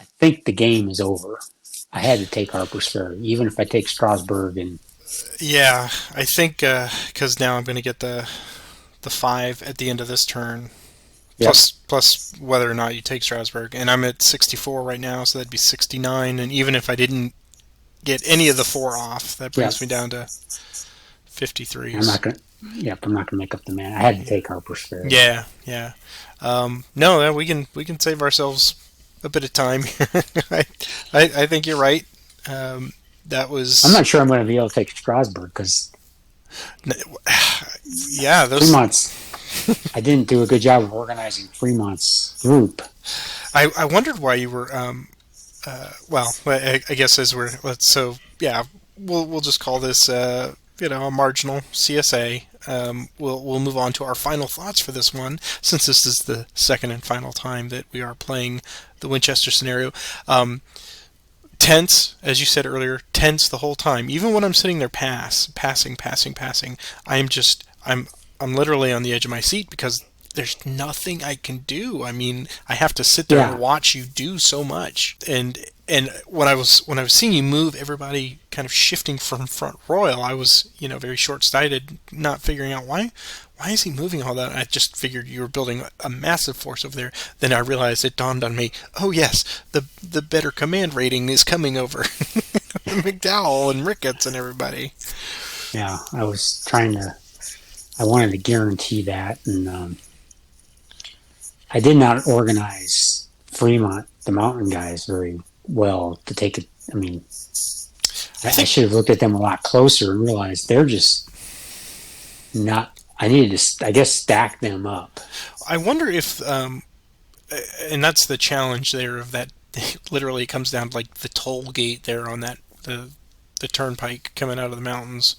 I think the game is over. I had to take Harper's Ferry, even if I take Strasbourg and Yeah, I think because now I'm going to get the 5 at the end of this turn, yep, plus whether or not you take Strasbourg, and I'm at 64 right now, so that'd be 69. And even if I didn't get any of the 4 off, that yep. brings me down to I'm 53s. not gonna. Yep, I'm not gonna make up the man. I had to take Harper's Ferry. Yeah, yeah. No, we can save ourselves a bit of time here. I think you're right. That I'm was not sure I'm going to be able to take Strasbourg because yeah. Those Fremont's. I didn't do a good job of organizing Fremont's group. I wondered why you were well, I guess as so yeah, we'll just call this a marginal CSA. We'll move on to our final thoughts for this one, since this is the second and final time that we are playing the Winchester scenario. Tense, as you said earlier, tense the whole time. Even when I'm sitting there passing, I'm literally on the edge of my seat because there's nothing I can do. I mean, I have to sit there and Yeah, watch you do so much. And when I was seeing you move everybody kind of shifting from front royal, I was, very short-sighted, not figuring out why is he moving all that? I just figured you were building a massive force over there. Then I realized it dawned on me, oh yes, the better command rating is coming over. McDowell and Ricketts and everybody. yeah. I was trying to. I wanted to guarantee that, and I did not organize Fremont, the mountain guys, very well to take it. I mean, I I think should have looked at them a lot closer and realized they're just not. I needed to, I guess, stack them up. I wonder if and that's the challenge there of that. Literally, it comes down to like the toll gate there on that the turnpike coming out of the mountains.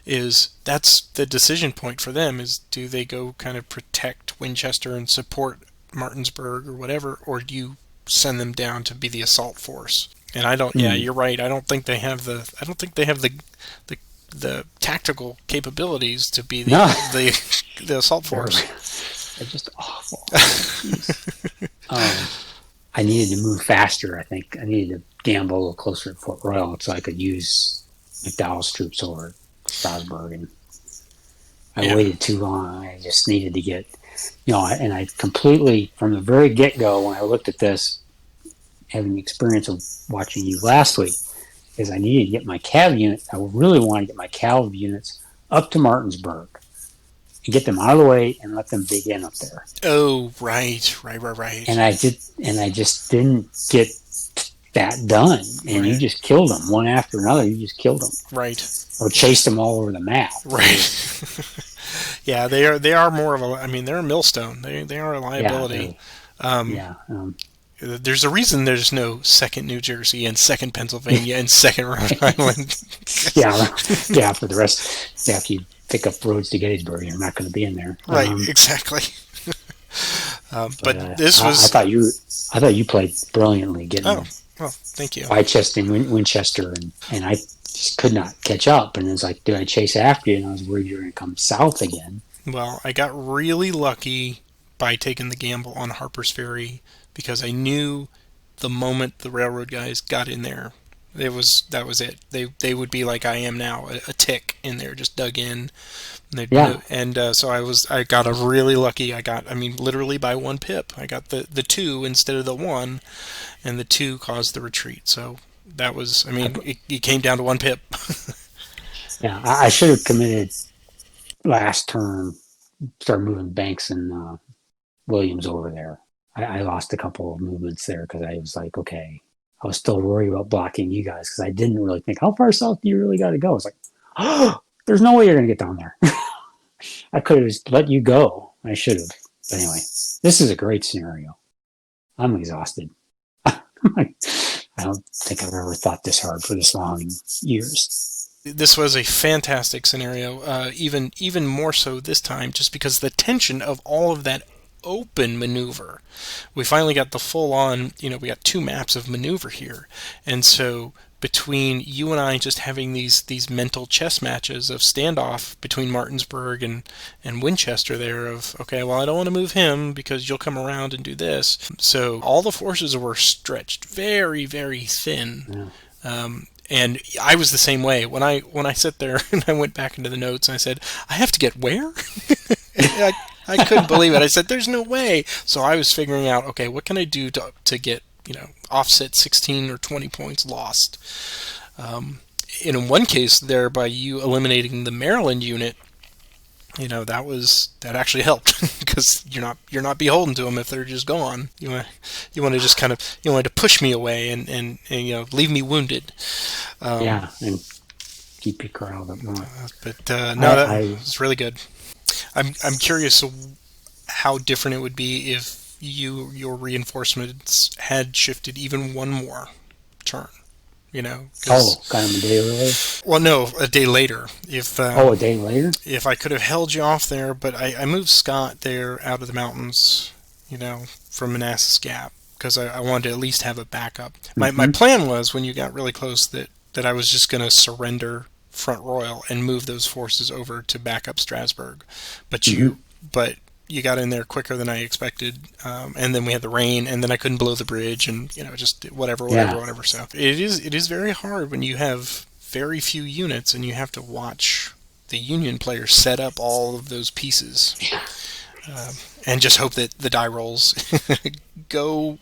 That's the decision point for them, is do they go kind of protect Winchester and support Martinsburg or whatever, or do you send them down to be the assault force? And I don't. Yeah, Hmm. you're right. I don't think they have the the tactical capabilities to be No, the assault they're, force. they're just awful. Jeez. Um, I needed to move faster. I think I needed to gamble a little closer at Fort Royal so I could use McDowell's troops over Strasbourg, and I Yeah. waited too long. I just needed to get, and I completely, from the very get go, when I looked at this, having the experience of watching you last week, is I needed to get my cav units. I really wanted to get my cav units up to Martinsburg and get them out of the way and let them begin up there. Oh, right. And I just didn't get that done. And you Right. just killed them one after another. You just killed them Right. or chased them all over the map. Right. Yeah, they are more of a. I mean, they're a millstone. They are a Yeah, liability. Um, yeah, there's a reason there's no second New Jersey and second Pennsylvania and second Rhode Island. yeah, yeah. For the rest, yeah, if you pick up roads to Gettysburg, you're not going to be in there. Right. Exactly. But But this I was. thought you played brilliantly Oh, getting well, thank you. Winchester and Winchester, and I just could not catch up. And it's like, did I chase after you? And I was worried you were going to come south again. Well, I got really lucky by taking the gamble on Harper's Ferry because I knew the moment the railroad guys got in there, that was it. They would be like I am now, a tick in there, just dug in. Yeah. And so I got a really lucky. I mean, literally by 1 pip. I got the 2 instead of the 1, and the 2 caused the retreat. So that was, I mean, it came down to 1 pip. Yeah. I should have committed last turn, started moving Banks and Williams over there. I lost a couple of movements there because I was like, okay, I was still worried about blocking you guys because I didn't really think, how far south do you really got to go? It's like, oh, there's no way you're going to get down there. I could have just let you go. I should have. But anyway, this is a great scenario. I'm exhausted. I don't think I've ever thought this hard for this long in years. This was a fantastic scenario, even more so this time, just because the tension of all of that open maneuver. We finally got the full on, we got 2 maps of maneuver here. And so between you and I just having these mental chess matches of standoff between Martinsburg and Winchester there of, okay, well, I don't want to move him because you'll come around and do this. So all the forces were stretched very, very thin. Yeah. And I was the same way. When I sat there and I went back into the notes and I said, I have to get where? I couldn't believe it. I said, there's no way. So I was figuring out, okay, what can I do to get, offset 16 or 20 points lost? In one case there, by you eliminating the Maryland unit, that actually helped because you're not beholden to them if they're just gone. You want to just kind of to push me away and leave me wounded. Yeah, and keep you corralled up more. But no, that was really good. I'm curious how different it would be if your reinforcements had shifted even one more turn. Got him a day earlier? Well, no, a day later. A day later? If I could have held you off there, but I moved Scott there out of the mountains, from Manassas Gap, because I wanted to at least have a backup. Mm-hmm. My plan was, when you got really close, that I was just going to surrender Front Royal and move those forces over to back up Strasburg. But you got in there quicker than I expected, and then we had the rain, and then I couldn't blow the bridge, and just whatever. So it is very hard when you have very few units and you have to watch the Union players set up all of those pieces, and just hope that the die rolls go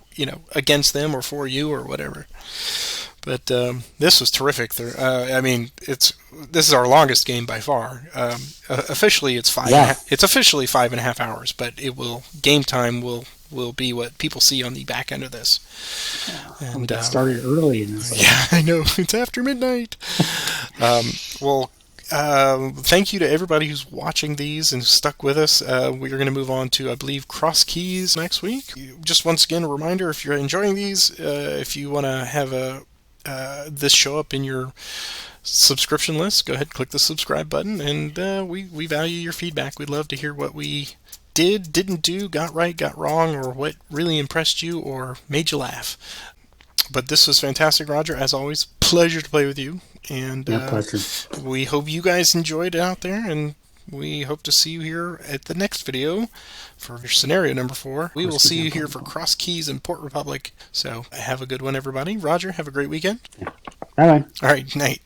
against them or for you or whatever. But this was terrific. This is our longest game by far. Officially, it's 5. Yeah. It's officially 5.5 hours, but game time will be what people see on the back end of this. Yeah. And we got started early. Yeah, I know. It's after midnight. Thank you to everybody who's watching these and stuck with us. We're going to move on to, I believe, Cross Keys next week. Just once again, a reminder, if you're enjoying these, if you want to have this show up in your subscription list, go ahead and click the subscribe button, and we value your feedback. We'd love to hear what we didn't do, got right, got wrong, or what really impressed you or made you laugh. But this was fantastic, Roger. As always, pleasure to play with you. And pleasure. We hope you guys enjoyed it out there, and we hope to see you here at the next video for your scenario number 4. We will see you here for Cross Keys and Port Republic. So have a good one, everybody. Roger, have a great weekend. Yeah. Bye-bye. All right, night.